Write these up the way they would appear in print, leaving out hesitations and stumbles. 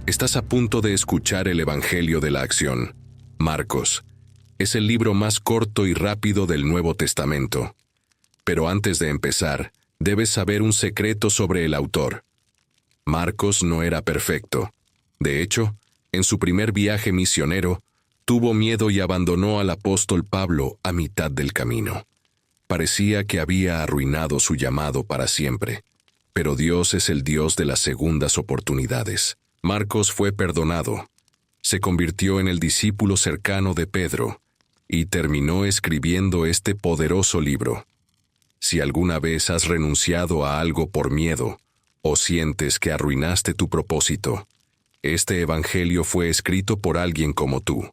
Estás a punto de escuchar el Evangelio de la Acción. Marcos. Es el libro más corto y rápido del Nuevo Testamento. Pero antes de empezar, debes saber un secreto sobre el autor. Marcos no era perfecto. De hecho, en su primer viaje misionero, tuvo miedo y abandonó al apóstol Pablo a mitad del camino. Parecía que había arruinado su llamado para siempre. Pero Dios es el Dios de las segundas oportunidades. Marcos fue perdonado. Se convirtió en el discípulo cercano de Pedro y terminó escribiendo este poderoso libro. Si alguna vez has renunciado a algo por miedo o sientes que arruinaste tu propósito, este evangelio fue escrito por alguien como tú.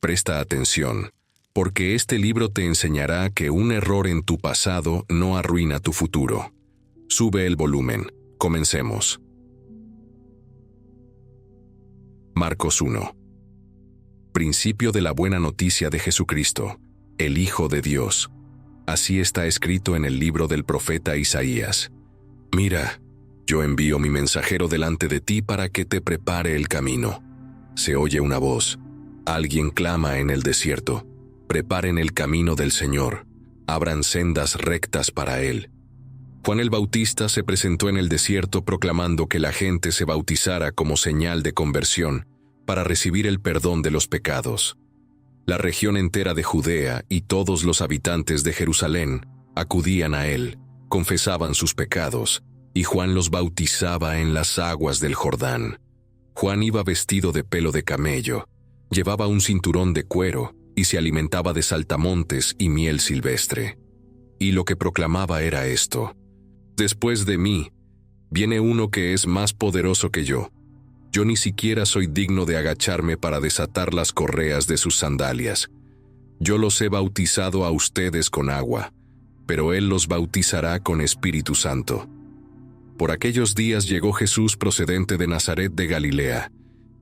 Presta atención, porque este libro te enseñará que un error en tu pasado no arruina tu futuro. Sube el volumen. Comencemos. Marcos 1. Principio de la buena noticia de Jesucristo, el Hijo de Dios. Así está escrito en el libro del profeta Isaías. Mira, yo envío mi mensajero delante de ti para que te prepare el camino. Se oye una voz. Alguien clama en el desierto. Preparen el camino del Señor. Abran sendas rectas para Él. Juan el Bautista se presentó en el desierto proclamando que la gente se bautizara como señal de conversión para recibir el perdón de los pecados. La región entera de Judea y todos los habitantes de Jerusalén acudían a él, confesaban sus pecados, y Juan los bautizaba en las aguas del Jordán. Juan iba vestido de pelo de camello, llevaba un cinturón de cuero y se alimentaba de saltamontes y miel silvestre. Y lo que proclamaba era esto: después de mí, viene uno que es más poderoso que yo. Yo ni siquiera soy digno de agacharme para desatar las correas de sus sandalias. Yo los he bautizado a ustedes con agua, pero Él los bautizará con Espíritu Santo. Por aquellos días llegó Jesús procedente de Nazaret de Galilea,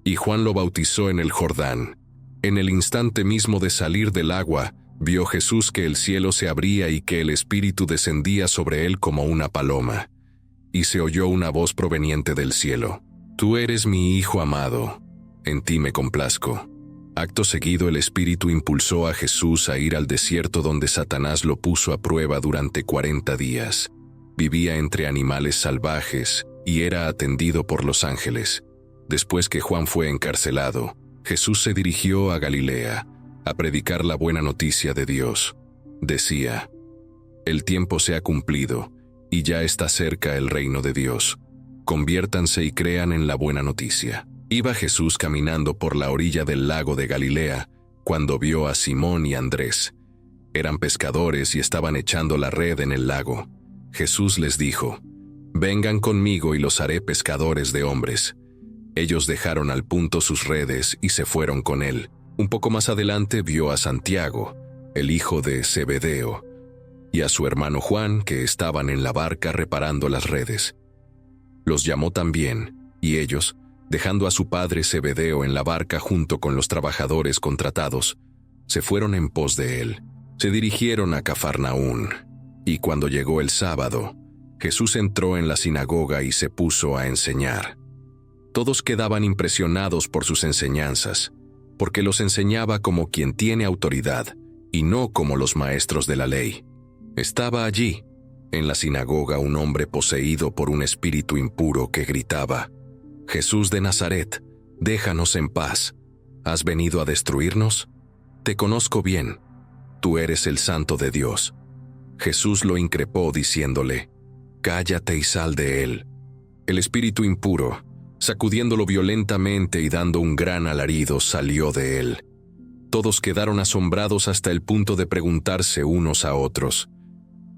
y Juan lo bautizó en el Jordán. En el instante mismo de salir del agua, vio Jesús que el cielo se abría y que el Espíritu descendía sobre él como una paloma. Y se oyó una voz proveniente del cielo: Tú eres mi Hijo amado, en ti me complazco. Acto seguido el Espíritu impulsó a Jesús a ir al desierto donde Satanás lo puso a prueba durante 40 días. Vivía entre animales salvajes y era atendido por los ángeles. Después que Juan fue encarcelado, Jesús se dirigió a Galilea a predicar la buena noticia de Dios. Decía: El tiempo se ha cumplido y ya está cerca el reino de Dios. Conviértanse y crean en la buena noticia. Iba Jesús caminando por la orilla del lago de Galilea cuando vio a Simón y Andrés. Eran pescadores y estaban echando la red en el lago. Jesús les dijo: Vengan conmigo y los haré pescadores de hombres. Ellos dejaron al punto sus redes y se fueron con él. Un poco más adelante vio a Santiago, el hijo de Zebedeo, y a su hermano Juan, que estaban en la barca reparando las redes. Los llamó también, y ellos, dejando a su padre Zebedeo en la barca junto con los trabajadores contratados, se fueron en pos de él. Se dirigieron a Cafarnaún, y cuando llegó el sábado, Jesús entró en la sinagoga y se puso a enseñar. Todos quedaban impresionados por sus enseñanzas, porque los enseñaba como quien tiene autoridad, y no como los maestros de la ley. Estaba allí, en la sinagoga, un hombre poseído por un espíritu impuro que gritaba: Jesús de Nazaret, déjanos en paz. ¿Has venido a destruirnos? Te conozco bien. Tú eres el Santo de Dios. Jesús lo increpó diciéndole: Cállate y sal de él. El espíritu impuro, sacudiéndolo violentamente y dando un gran alarido, salió de él. Todos quedaron asombrados hasta el punto de preguntarse unos a otros: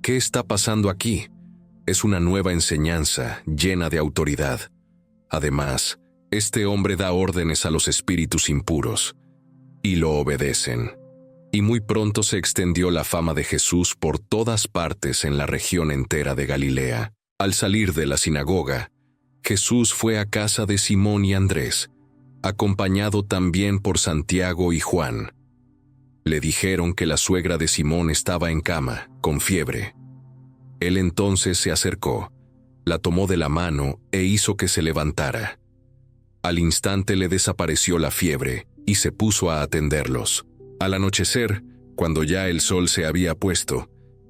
¿Qué está pasando aquí? Es una nueva enseñanza, llena de autoridad. Además, este hombre da órdenes a los espíritus impuros, y lo obedecen. Y muy pronto se extendió la fama de Jesús por todas partes en la región entera de Galilea. Al salir de la sinagoga, Jesús fue a casa de Simón y Andrés, acompañado también por Santiago y Juan. Le dijeron que la suegra de Simón estaba en cama, con fiebre. Él entonces se acercó, la tomó de la mano e hizo que se levantara. Al instante le desapareció la fiebre y se puso a atenderlos. Al anochecer, cuando ya el sol se había puesto,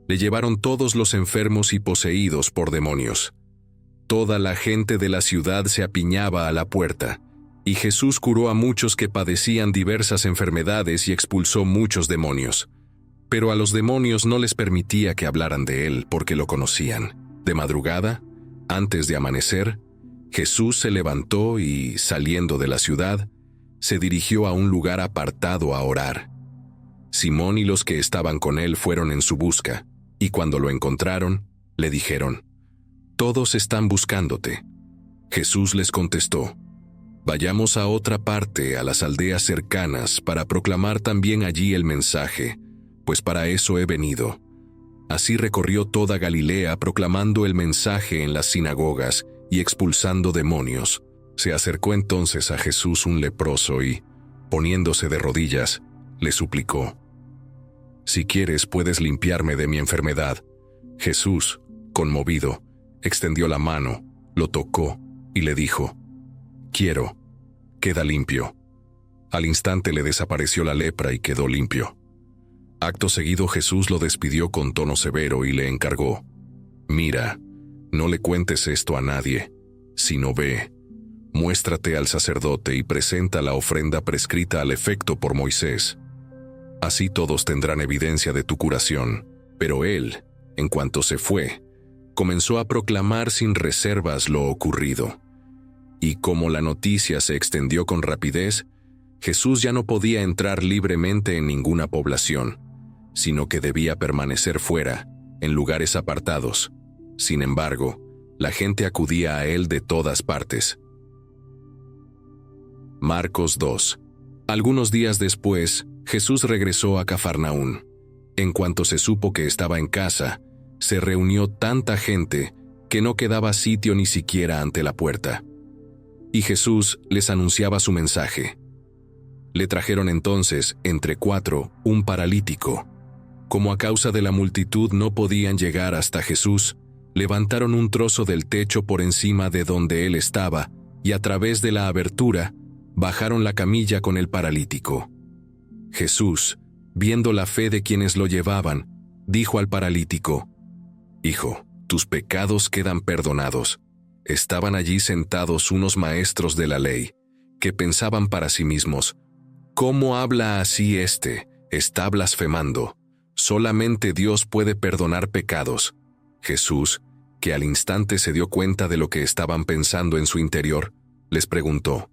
le llevaron todos los enfermos y poseídos por demonios. Toda la gente de la ciudad se apiñaba a la puerta, y Jesús curó a muchos que padecían diversas enfermedades y expulsó muchos demonios. Pero a los demonios no les permitía que hablaran de él porque lo conocían. De madrugada, antes de amanecer, Jesús se levantó y, saliendo de la ciudad, se dirigió a un lugar apartado a orar. Simón y los que estaban con él fueron en su busca, y cuando lo encontraron, le dijeron: «Todos están buscándote». Jesús les contestó: «Vayamos a otra parte, a las aldeas cercanas, para proclamar también allí el mensaje, pues para eso he venido». Así recorrió toda Galilea proclamando el mensaje en las sinagogas y expulsando demonios. Se acercó entonces a Jesús un leproso y, poniéndose de rodillas, le suplicó: «Si quieres, puedes limpiarme de mi enfermedad». Jesús, conmovido, extendió la mano, lo tocó y le dijo: «Quiero, queda limpio». Al instante le desapareció la lepra y quedó limpio. Acto seguido Jesús lo despidió con tono severo y le encargó: «Mira, no le cuentes esto a nadie, sino ve, muéstrate al sacerdote y presenta la ofrenda prescrita al efecto por Moisés. Así todos tendrán evidencia de tu curación». Pero él, en cuanto se fue, comenzó a proclamar sin reservas lo ocurrido. Y como la noticia se extendió con rapidez, Jesús ya no podía entrar libremente en ninguna población, sino que debía permanecer fuera, en lugares apartados. Sin embargo, la gente acudía a él de todas partes. Marcos 2. Algunos días después, Jesús regresó a Cafarnaún. En cuanto se supo que estaba en casa, se reunió tanta gente que no quedaba sitio ni siquiera ante la puerta. Y Jesús les anunciaba su mensaje. Le trajeron entonces, entre 4, un paralítico. Como a causa de la multitud no podían llegar hasta Jesús, levantaron un trozo del techo por encima de donde él estaba y a través de la abertura bajaron la camilla con el paralítico. Jesús, viendo la fe de quienes lo llevaban, dijo al paralítico: «Hijo, tus pecados quedan perdonados». Estaban allí sentados unos maestros de la ley, que pensaban para sí mismos: «¿Cómo habla así este? Está blasfemando. Solamente Dios puede perdonar pecados». Jesús, que al instante se dio cuenta de lo que estaban pensando en su interior, les preguntó: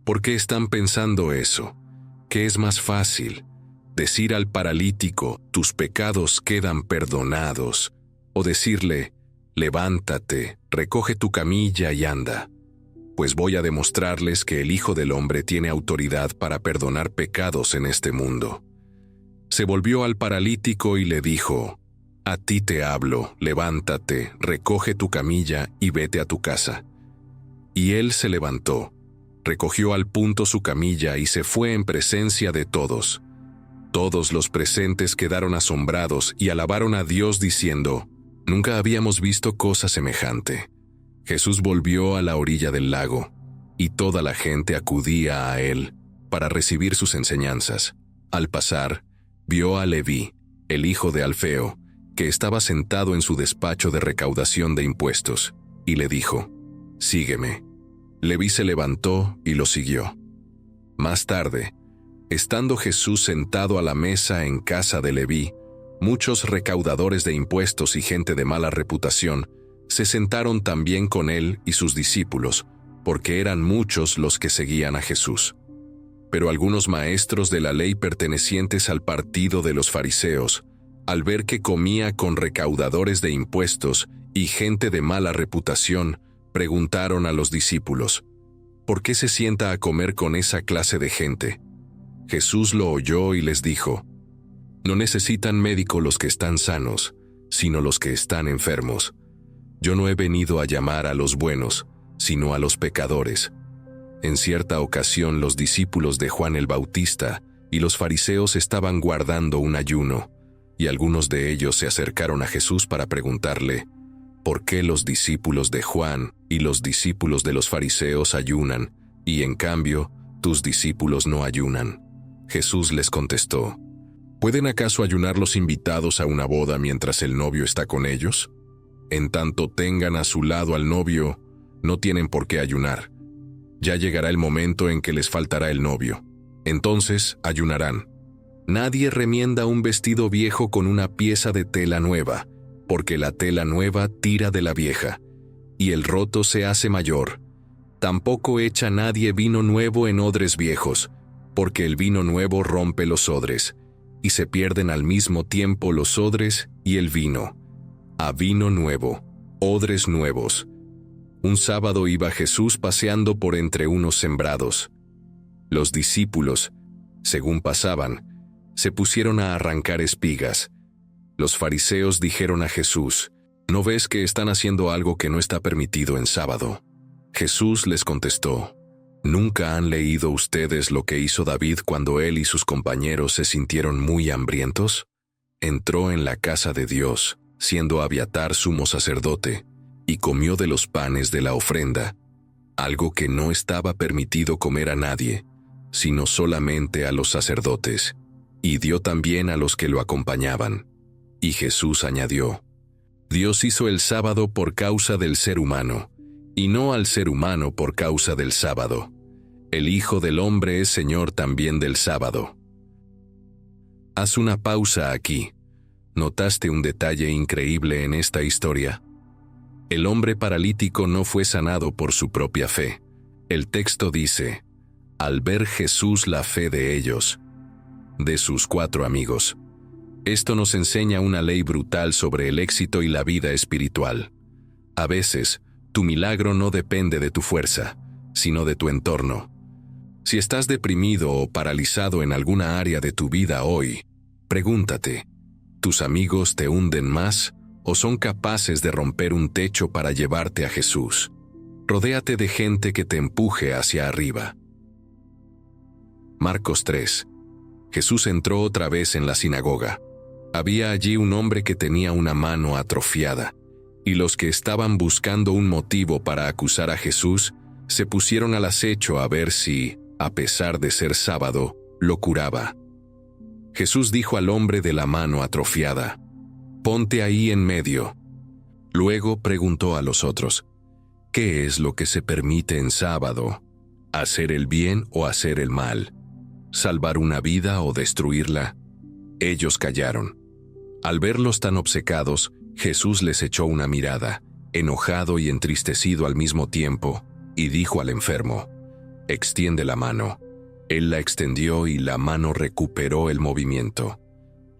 «¿Por qué están pensando eso? ¿Qué es más fácil? Decir al paralítico: tus pecados quedan perdonados, o decirle: levántate, recoge tu camilla y anda. Pues voy a demostrarles que el Hijo del Hombre tiene autoridad para perdonar pecados en este mundo». Se volvió al paralítico y le dijo: «A ti te hablo, levántate, recoge tu camilla y vete a tu casa». Y él se levantó, recogió al punto su camilla y se fue en presencia de todos. Todos los presentes quedaron asombrados y alabaron a Dios diciendo: «Nunca habíamos visto cosa semejante». Jesús volvió a la orilla del lago, y toda la gente acudía a él para recibir sus enseñanzas. Al pasar, vio a Leví, el hijo de Alfeo, que estaba sentado en su despacho de recaudación de impuestos, y le dijo: «Sígueme». Leví se levantó y lo siguió. Más tarde, estando Jesús sentado a la mesa en casa de Leví, muchos recaudadores de impuestos y gente de mala reputación se sentaron también con él y sus discípulos, porque eran muchos los que seguían a Jesús. Pero algunos maestros de la ley pertenecientes al partido de los fariseos, al ver que comía con recaudadores de impuestos y gente de mala reputación, preguntaron a los discípulos: «¿Por qué se sienta a comer con esa clase de gente?». Jesús lo oyó y les dijo: «No necesitan médico los que están sanos, sino los que están enfermos. Yo no he venido a llamar a los buenos, sino a los pecadores». En cierta ocasión los discípulos de Juan el Bautista y los fariseos estaban guardando un ayuno, y algunos de ellos se acercaron a Jesús para preguntarle: ¿por qué los discípulos de Juan y los discípulos de los fariseos ayunan, y en cambio, tus discípulos no ayunan. Jesús les contestó, ¿pueden acaso ayunar los invitados a una boda mientras el novio está con ellos? En tanto tengan a su lado al novio, no tienen por qué ayunar. Ya llegará el momento en que les faltará el novio. Entonces ayunarán. Nadie remienda un vestido viejo con una pieza de tela nueva, porque la tela nueva tira de la vieja, y el roto se hace mayor. Tampoco echa nadie vino nuevo en odres viejos, porque el vino nuevo rompe los odres, y se pierden al mismo tiempo los odres y el vino. A vino nuevo, odres nuevos. Un sábado iba Jesús paseando por entre unos sembrados. Los discípulos, según pasaban, se pusieron a arrancar espigas. Los fariseos dijeron a Jesús, ¿no ves que están haciendo algo que no está permitido en sábado? Jesús les contestó, ¿nunca han leído ustedes lo que hizo David cuando él y sus compañeros se sintieron muy hambrientos? Entró en la casa de Dios, siendo Abiatar sumo sacerdote, y comió de los panes de la ofrenda, algo que no estaba permitido comer a nadie, sino solamente a los sacerdotes, y dio también a los que lo acompañaban. Y Jesús añadió, Dios hizo el sábado por causa del ser humano, y no al ser humano por causa del sábado. El Hijo del Hombre es Señor también del sábado. Haz una pausa aquí. ¿Notaste un detalle increíble en esta historia? El hombre paralítico no fue sanado por su propia fe. El texto dice, al ver Jesús la fe de ellos, de sus 4 amigos. Esto nos enseña una ley brutal sobre el éxito y la vida espiritual. A veces, tu milagro no depende de tu fuerza, sino de tu entorno. Si estás deprimido o paralizado en alguna área de tu vida hoy, pregúntate, ¿tus amigos te hunden más o son capaces de romper un techo para llevarte a Jesús? Rodéate de gente que te empuje hacia arriba. Marcos 3. Jesús entró otra vez en la sinagoga. Había allí un hombre que tenía una mano atrofiada, y los que estaban buscando un motivo para acusar a Jesús se pusieron al acecho a ver si, a pesar de ser sábado, lo curaba. Jesús dijo al hombre de la mano atrofiada, «Ponte ahí en medio». Luego preguntó a los otros, «¿Qué es lo que se permite en sábado? ¿Hacer el bien o hacer el mal? ¿Salvar una vida o destruirla?». Ellos callaron. Al verlos tan obcecados, Jesús les echó una mirada, enojado y entristecido al mismo tiempo, y dijo al enfermo, «Extiende la mano». Él la extendió y la mano recuperó el movimiento.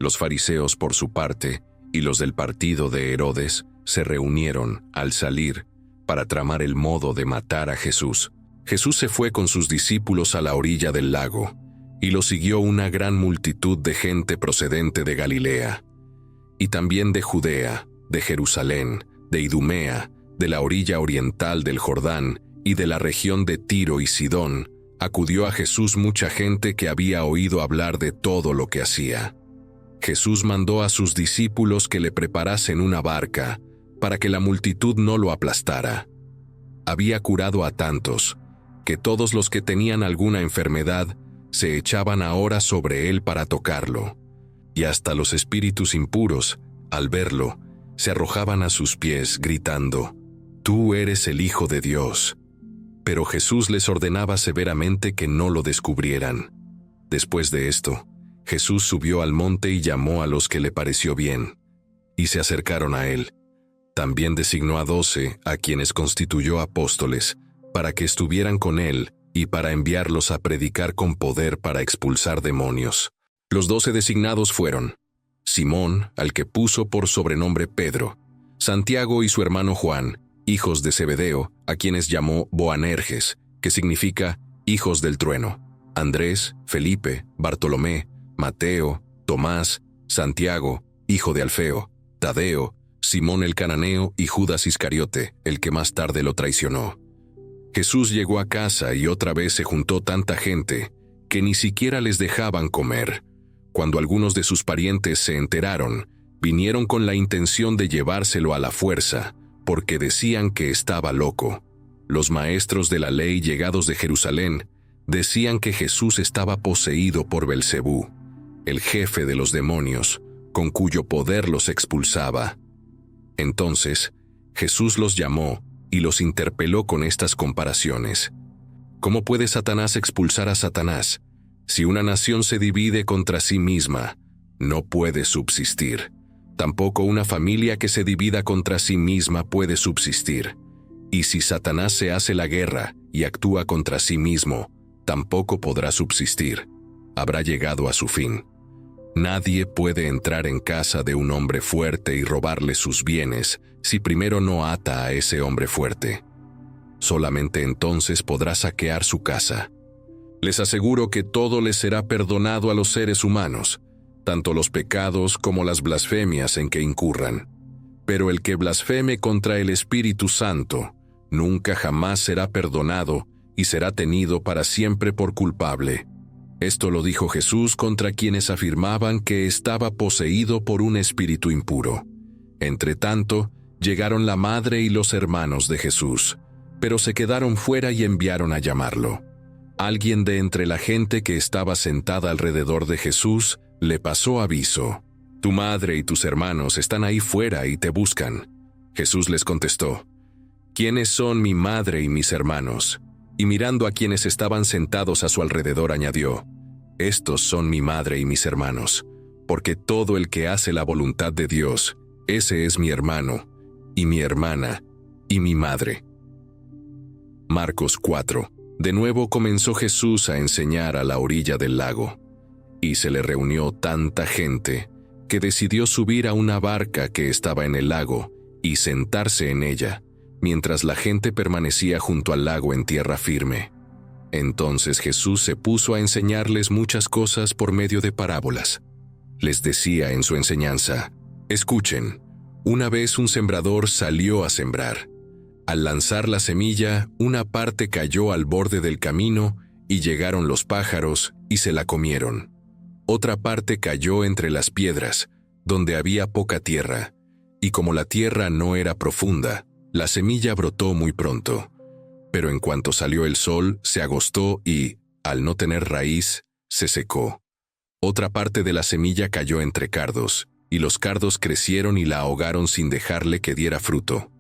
Los fariseos, por su parte, y los del partido de Herodes, se reunieron, al salir, para tramar el modo de matar a Jesús. Jesús se fue con sus discípulos a la orilla del lago, y lo siguió una gran multitud de gente procedente de Galilea, y también de Judea, de Jerusalén, de Idumea, de la orilla oriental del Jordán, y de la región de Tiro y Sidón. Acudió a Jesús mucha gente que había oído hablar de todo lo que hacía. Jesús mandó a sus discípulos que le preparasen una barca, para que la multitud no lo aplastara. Había curado a tantos, que todos los que tenían alguna enfermedad se echaban ahora sobre él para tocarlo, y hasta los espíritus impuros, al verlo, se arrojaban a sus pies, gritando, «Tú eres el Hijo de Dios». Pero Jesús les ordenaba severamente que no lo descubrieran. Después de esto, Jesús subió al monte y llamó a los que le pareció bien, y se acercaron a él. También designó a 12, a quienes constituyó apóstoles, para que estuvieran con él y para enviarlos a predicar con poder para expulsar demonios. Los 12 designados fueron Simón, al que puso por sobrenombre Pedro, Santiago y su hermano Juan, hijos de Zebedeo, a quienes llamó Boanerges, que significa hijos del trueno, Andrés, Felipe, Bartolomé, Mateo, Tomás, Santiago, hijo de Alfeo, Tadeo, Simón el cananeo y Judas Iscariote, el que más tarde lo traicionó. Jesús llegó a casa y otra vez se juntó tanta gente que ni siquiera les dejaban comer. Cuando algunos de sus parientes se enteraron, vinieron con la intención de llevárselo a la fuerza, porque decían que estaba loco. Los maestros de la ley llegados de Jerusalén decían que Jesús estaba poseído por Belcebú, el jefe de los demonios, con cuyo poder los expulsaba. Entonces, Jesús los llamó y los interpeló con estas comparaciones. ¿Cómo puede Satanás expulsar a Satanás? Si una nación se divide contra sí misma, no puede subsistir. Tampoco una familia que se divida contra sí misma puede subsistir. Y si Satanás se hace la guerra y actúa contra sí mismo, tampoco podrá subsistir. Habrá llegado a su fin. Nadie puede entrar en casa de un hombre fuerte y robarle sus bienes si primero no ata a ese hombre fuerte. Solamente entonces podrá saquear su casa. Les aseguro que todo les será perdonado a los seres humanos, tanto los pecados como las blasfemias en que incurran. Pero el que blasfeme contra el Espíritu Santo nunca jamás será perdonado y será tenido para siempre por culpable. Esto lo dijo Jesús contra quienes afirmaban que estaba poseído por un espíritu impuro. Entretanto, llegaron la madre y los hermanos de Jesús, pero se quedaron fuera y enviaron a llamarlo. Alguien de entre la gente que estaba sentada alrededor de Jesús le pasó aviso: «Tu madre y tus hermanos están ahí fuera y te buscan». Jesús les contestó: «¿Quiénes son mi madre y mis hermanos?». Y mirando a quienes estaban sentados a su alrededor añadió: «Estos son mi madre y mis hermanos, porque todo el que hace la voluntad de Dios, ese es mi hermano, y mi hermana, y mi madre». Marcos 4. De nuevo comenzó Jesús a enseñar a la orilla del lago, y se le reunió tanta gente que decidió subir a una barca que estaba en el lago y sentarse en ella, mientras la gente permanecía junto al lago en tierra firme. Entonces Jesús se puso a enseñarles muchas cosas por medio de parábolas. Les decía en su enseñanza: «Escuchen, una vez un sembrador salió a sembrar. Al lanzar la semilla, una parte cayó al borde del camino y llegaron los pájaros y se la comieron. Otra parte cayó entre las piedras, donde había poca tierra, y como la tierra no era profunda, la semilla brotó muy pronto. Pero en cuanto salió el sol, se agostó y, al no tener raíz, se secó. Otra parte de la semilla cayó entre cardos, y los cardos crecieron y la ahogaron sin dejarle que diera fruto.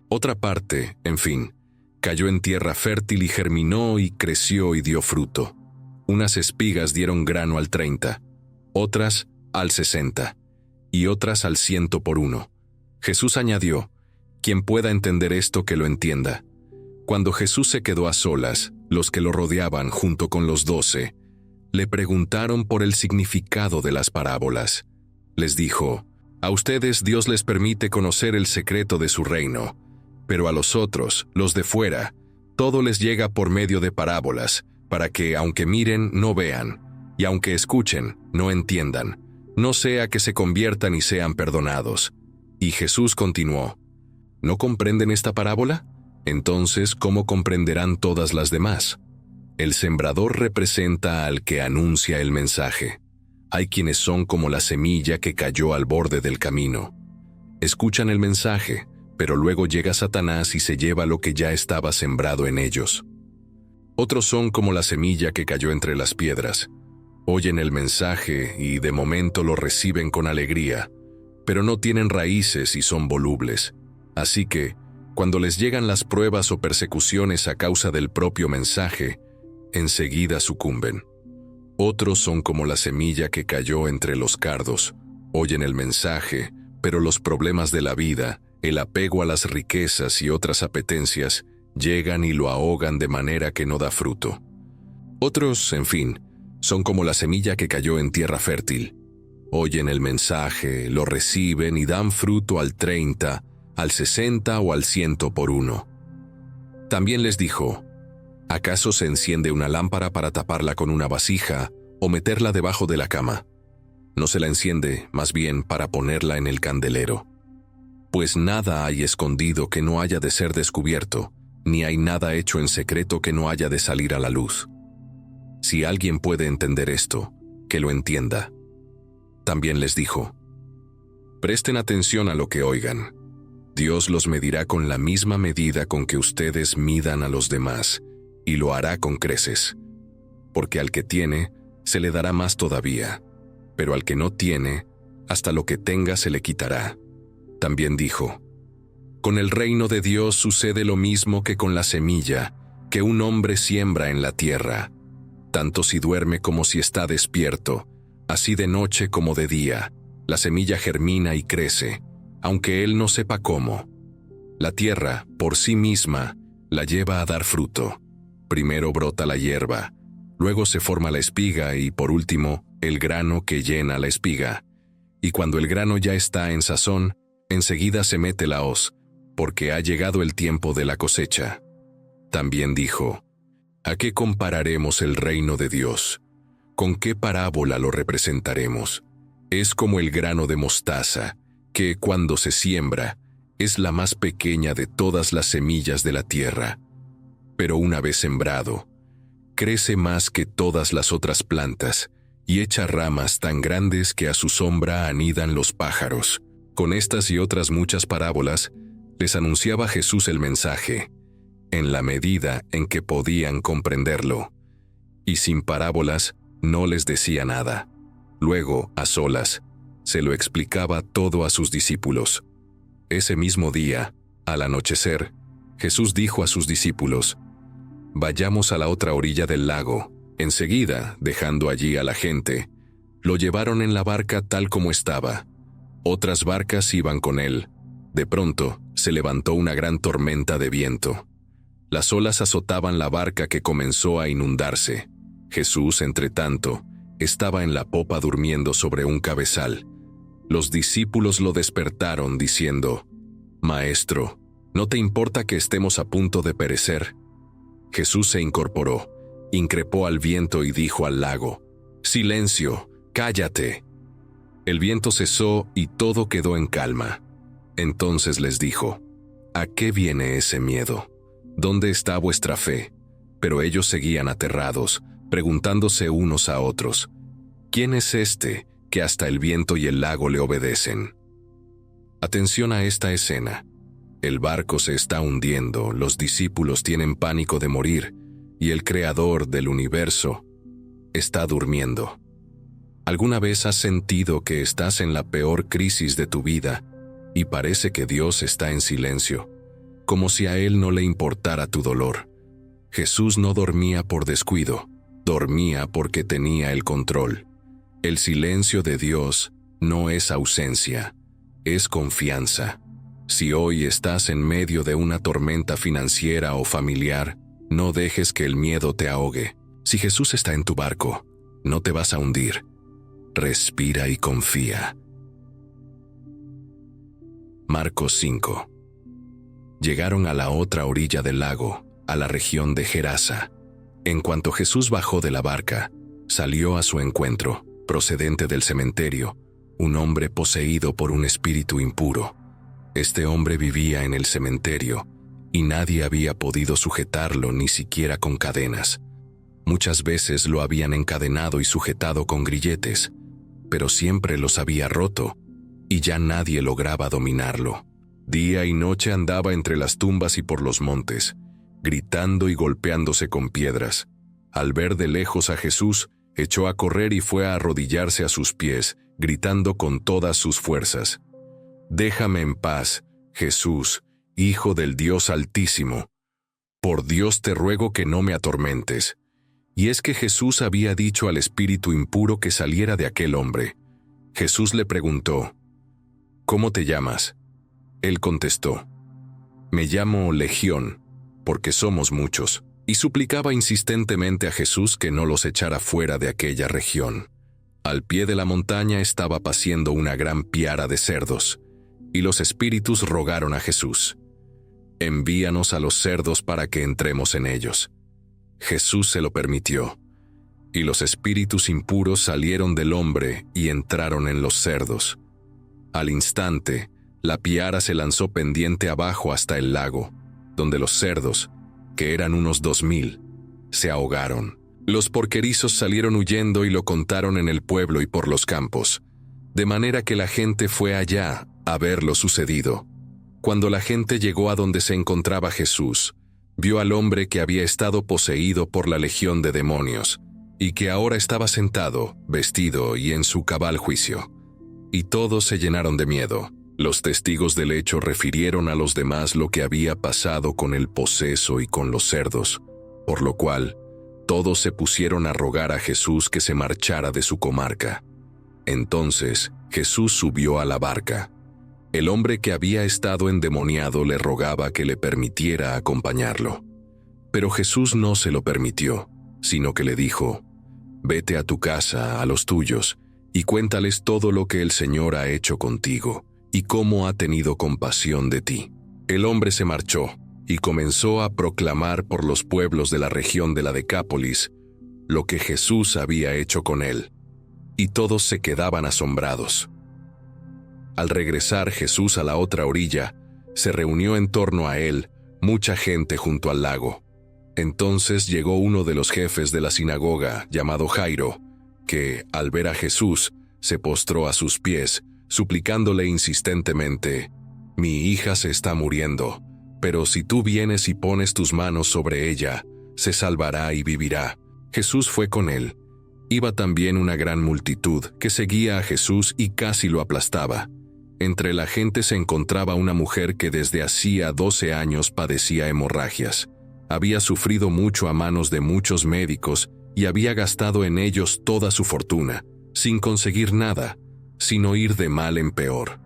Otra parte, en fin, cayó en tierra fértil y germinó y creció y dio fruto. Unas espigas dieron grano al 30, otras al 60, y otras al 100 por uno. Jesús añadió: «Quien pueda entender esto, que lo entienda». Cuando Jesús se quedó a solas, los que lo rodeaban junto con los 12, le preguntaron por el significado de las parábolas. Les dijo: «A ustedes Dios les permite conocer el secreto de su reino, pero a los otros, los de fuera, todo les llega por medio de parábolas, para que, aunque miren, no vean, y aunque escuchen, no entiendan, no sea que se conviertan y sean perdonados». Y Jesús continuó: «¿No comprenden esta parábola? Entonces, ¿cómo comprenderán todas las demás? El sembrador representa al que anuncia el mensaje. Hay quienes son como la semilla que cayó al borde del camino. Escuchan el mensaje, pero luego llega Satanás y se lleva lo que ya estaba sembrado en ellos. Otros son como la semilla que cayó entre las piedras. Oyen el mensaje y de momento lo reciben con alegría, pero no tienen raíces y son volubles. Así que, cuando les llegan las pruebas o persecuciones a causa del propio mensaje, enseguida sucumben. Otros son como la semilla que cayó entre los cardos. Oyen el mensaje, pero los problemas de la vida, el apego a las riquezas y otras apetencias, llegan y lo ahogan de manera que no da fruto. Otros, en fin, son como la semilla que cayó en tierra fértil. Oyen el mensaje, lo reciben y dan fruto al 30, al 60 o al 100 por uno. También les dijo: ¿acaso se enciende una lámpara para taparla con una vasija o meterla debajo de la cama? No se la enciende, más bien, para ponerla en el candelero. Pues nada hay escondido que no haya de ser descubierto, ni hay nada hecho en secreto que no haya de salir a la luz. Si alguien puede entender esto, que lo entienda». También les dijo: «Presten atención a lo que oigan. Dios los medirá con la misma medida con que ustedes midan a los demás, y lo hará con creces. Porque al que tiene, se le dará más todavía, pero al que no tiene, hasta lo que tenga se le quitará. También dijo: con el reino de Dios sucede lo mismo que con la semilla que un hombre siembra en la tierra. Tanto si duerme como si está despierto, así de noche como de día, la semilla germina y crece, aunque él no sepa cómo. La tierra, por sí misma, la lleva a dar fruto. Primero brota la hierba, luego se forma la espiga y, por último, el grano que llena la espiga. Y cuando el grano ya está en sazón, enseguida se mete la hoz, porque ha llegado el tiempo de la cosecha. También dijo: ¿a qué compararemos el reino de Dios? ¿Con qué parábola lo representaremos? Es como el grano de mostaza, que cuando se siembra, es la más pequeña de todas las semillas de la tierra. Pero una vez sembrado, crece más que todas las otras plantas, y echa ramas tan grandes que a su sombra anidan los pájaros. Con estas y otras muchas parábolas, les anunciaba Jesús el mensaje, en la medida en que podían comprenderlo. Y sin parábolas, no les decía nada. Luego, a solas, se lo explicaba todo a sus discípulos. Ese mismo día, al anochecer, Jesús dijo a sus discípulos: vayamos a la otra orilla del lago. Enseguida, dejando allí a la gente, lo llevaron en la barca tal como estaba. Otras barcas iban con él. De pronto, se levantó una gran tormenta de viento. Las olas azotaban la barca, que comenzó a inundarse. Jesús, entretanto, estaba en la popa durmiendo sobre un cabezal. Los discípulos lo despertaron diciendo: Maestro, ¿no te importa que estemos a punto de perecer? Jesús se incorporó, increpó al viento y dijo al lago: Silencio, cállate. El viento cesó y todo quedó en calma. Entonces les dijo: ¿a qué viene ese miedo? ¿Dónde está vuestra fe? Pero ellos seguían aterrados, preguntándose unos a otros: ¿quién es este que hasta el viento y el lago le obedecen? Atención a esta escena. El barco se está hundiendo, los discípulos tienen pánico de morir, y el Creador del universo está durmiendo. ¿Alguna vez has sentido que estás en la peor crisis de tu vida y parece que Dios está en silencio, como si a Él no le importara tu dolor? Jesús no dormía por descuido, dormía porque tenía el control. El silencio de Dios no es ausencia, es confianza. Si hoy estás en medio de una tormenta financiera o familiar, no dejes que el miedo te ahogue. Si Jesús está en tu barco, no te vas a hundir. Respira y confía. Marcos 5. Llegaron a la otra orilla del lago, a la región de Gerasa. En cuanto Jesús bajó de la barca, salió a su encuentro, procedente del cementerio, un hombre poseído por un espíritu impuro. Este hombre vivía en el cementerio, y nadie había podido sujetarlo ni siquiera con cadenas. Muchas veces lo habían encadenado y sujetado con grilletes, pero siempre los había roto, y ya nadie lograba dominarlo. Día y noche andaba entre las tumbas y por los montes, gritando y golpeándose con piedras. Al ver de lejos a Jesús, echó a correr y fue a arrodillarse a sus pies, gritando con todas sus fuerzas: «Déjame en paz, Jesús, Hijo del Dios Altísimo. Por Dios te ruego que no me atormentes». Y es que Jesús había dicho al espíritu impuro que saliera de aquel hombre. Jesús le preguntó: «¿Cómo te llamas?». Él contestó: «Me llamo Legión, porque somos muchos», y suplicaba insistentemente a Jesús que no los echara fuera de aquella región. Al pie de la montaña estaba paciendo una gran piara de cerdos, y los espíritus rogaron a Jesús: «Envíanos a los cerdos para que entremos en ellos». Jesús se lo permitió, y los espíritus impuros salieron del hombre y entraron en los cerdos. Al instante, la piara se lanzó pendiente abajo hasta el lago, donde los cerdos, que eran unos 2000, se ahogaron. Los porquerizos salieron huyendo y lo contaron en el pueblo y por los campos, de manera que la gente fue allá a ver lo sucedido. Cuando la gente llegó a donde se encontraba Jesús, vio al hombre que había estado poseído por la legión de demonios, y que ahora estaba sentado, vestido y en su cabal juicio. Y todos se llenaron de miedo. Los testigos del hecho refirieron a los demás lo que había pasado con el poseso y con los cerdos, por lo cual todos se pusieron a rogar a Jesús que se marchara de su comarca. Entonces Jesús subió a la barca. El hombre que había estado endemoniado le rogaba que le permitiera acompañarlo. Pero Jesús no se lo permitió, sino que le dijo: «Vete a tu casa, a los tuyos, y cuéntales todo lo que el Señor ha hecho contigo, y cómo ha tenido compasión de ti». El hombre se marchó, y comenzó a proclamar por los pueblos de la región de la Decápolis lo que Jesús había hecho con él, y todos se quedaban asombrados. Al regresar Jesús a la otra orilla, se reunió en torno a él mucha gente junto al lago. Entonces llegó uno de los jefes de la sinagoga, llamado Jairo, que, al ver a Jesús, se postró a sus pies, suplicándole insistentemente: «Mi hija se está muriendo, pero si tú vienes y pones tus manos sobre ella, se salvará y vivirá». Jesús fue con él. Iba también una gran multitud que seguía a Jesús y casi lo aplastaba. Entre la gente se encontraba una mujer que desde hacía 12 años padecía hemorragias. Había sufrido mucho a manos de muchos médicos y había gastado en ellos toda su fortuna, sin conseguir nada, sino ir de mal en peor.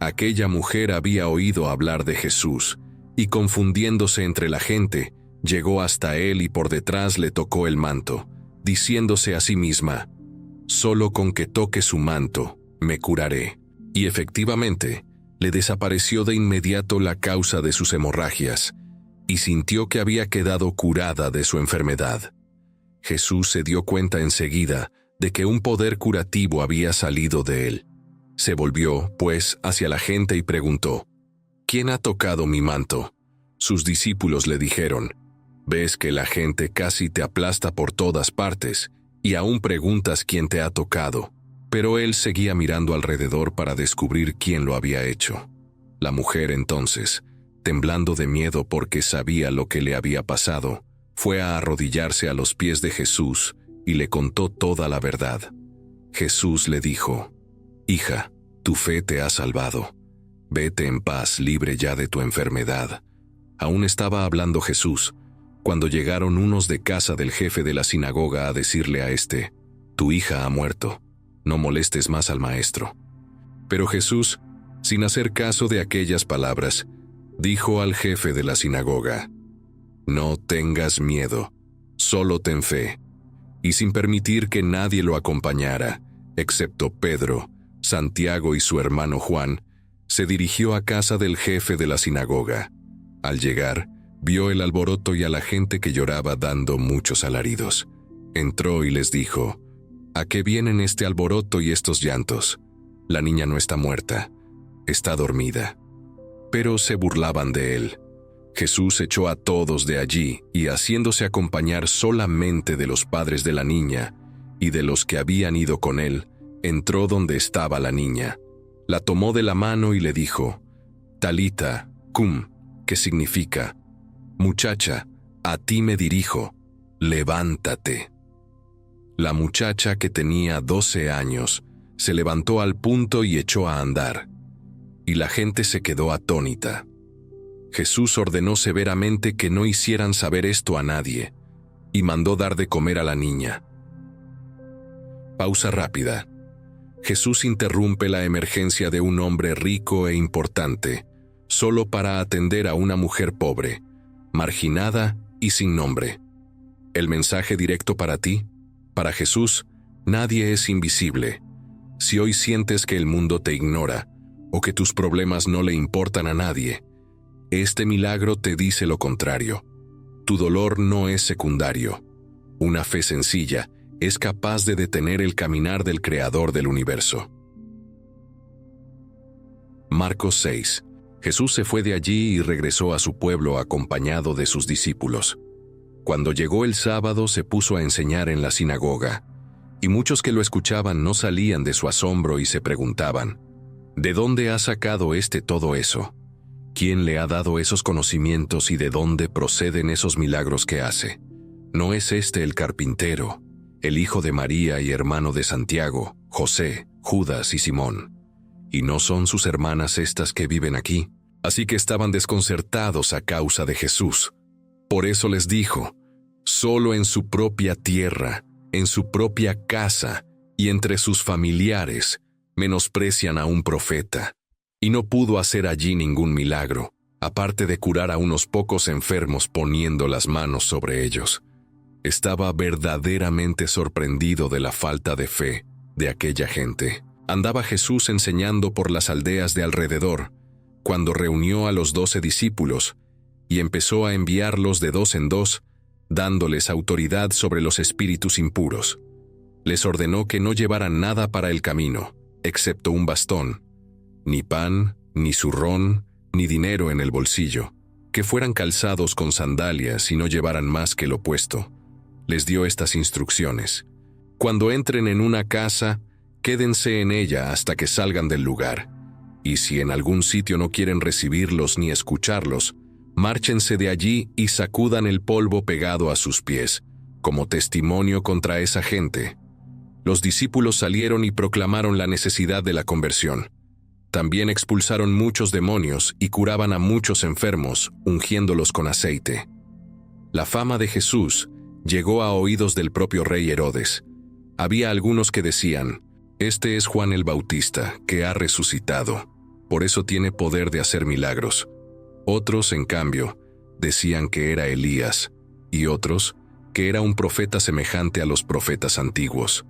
Aquella mujer había oído hablar de Jesús, y confundiéndose entre la gente, llegó hasta él y por detrás le tocó el manto, diciéndose a sí misma: «Solo con que toque su manto, me curaré». Y efectivamente, le desapareció de inmediato la causa de sus hemorragias, y sintió que había quedado curada de su enfermedad. Jesús se dio cuenta enseguida de que un poder curativo había salido de él. Se volvió, pues, hacia la gente y preguntó: «¿Quién ha tocado mi manto?». Sus discípulos le dijeron: «Ves que la gente casi te aplasta por todas partes, y aún preguntas quién te ha tocado». Pero él seguía mirando alrededor para descubrir quién lo había hecho. La mujer entonces, temblando de miedo porque sabía lo que le había pasado, fue a arrodillarse a los pies de Jesús y le contó toda la verdad. Jesús le dijo: «Hija, tu fe te ha salvado. Vete en paz, libre ya de tu enfermedad». Aún estaba hablando Jesús, cuando llegaron unos de casa del jefe de la sinagoga a decirle a éste: «Tu hija ha muerto. No molestes más al maestro». Pero Jesús, sin hacer caso de aquellas palabras, dijo al jefe de la sinagoga: «No tengas miedo, solo ten fe». Y sin permitir que nadie lo acompañara, excepto Pedro, Santiago y su hermano Juan, se dirigió a casa del jefe de la sinagoga. Al llegar, vio el alboroto y a la gente que lloraba dando muchos alaridos. Entró y les dijo: «¿A qué vienen este alboroto y estos llantos? La niña no está muerta, está dormida». Pero se burlaban de él. Jesús echó a todos de allí y, haciéndose acompañar solamente de los padres de la niña y de los que habían ido con él, entró donde estaba la niña. La tomó de la mano y le dijo: «Talita, cum», que significa: «Muchacha, a ti me dirijo, levántate». La muchacha, que tenía 12 años, se levantó al punto y echó a andar, y la gente se quedó atónita. Jesús ordenó severamente que no hicieran saber esto a nadie, y mandó dar de comer a la niña. Pausa rápida. Jesús interrumpe la emergencia de un hombre rico e importante, solo para atender a una mujer pobre, marginada y sin nombre. El mensaje directo para ti: para Jesús, nadie es invisible. Si hoy sientes que el mundo te ignora, o que tus problemas no le importan a nadie, este milagro te dice lo contrario. Tu dolor no es secundario. Una fe sencilla es capaz de detener el caminar del Creador del universo. Marcos 6. Jesús se fue de allí y regresó a su pueblo acompañado de sus discípulos. Cuando llegó el sábado, se puso a enseñar en la sinagoga, y muchos que lo escuchaban no salían de su asombro y se preguntaban: ¿de dónde ha sacado todo eso? ¿Quién le ha dado esos conocimientos y de dónde proceden esos milagros que hace? ¿No es este el carpintero, el hijo de María y hermano de Santiago, José, Judas y Simón? ¿Y no son sus hermanas estas que viven aquí? Así que estaban desconcertados a causa de Jesús. Por eso les dijo: solo en su propia tierra, en su propia casa y entre sus familiares menosprecian a un profeta. Y no pudo hacer allí ningún milagro, aparte de curar a unos pocos enfermos poniendo las manos sobre ellos. Estaba verdaderamente sorprendido de la falta de fe de aquella gente. Andaba Jesús enseñando por las aldeas de alrededor, cuando reunió a los 12 discípulos y empezó a enviarlos de 2 en 2, dándoles autoridad sobre los espíritus impuros. Les ordenó que no llevaran nada para el camino, excepto un bastón, ni pan, ni zurrón, ni dinero en el bolsillo, que fueran calzados con sandalias y no llevaran más que lo puesto. Les dio estas instrucciones: cuando entren en una casa, quédense en ella hasta que salgan del lugar, y si en algún sitio no quieren recibirlos ni escucharlos, márchense de allí y sacudan el polvo pegado a sus pies, como testimonio contra esa gente. Los discípulos salieron y proclamaron la necesidad de la conversión. También expulsaron muchos demonios y curaban a muchos enfermos, ungiéndolos con aceite. La fama de Jesús llegó a oídos del propio rey Herodes. Había algunos que decían: este es Juan el Bautista, que ha resucitado. Por eso tiene poder de hacer milagros. Otros, en cambio, decían que era Elías, y otros, que era un profeta semejante a los profetas antiguos.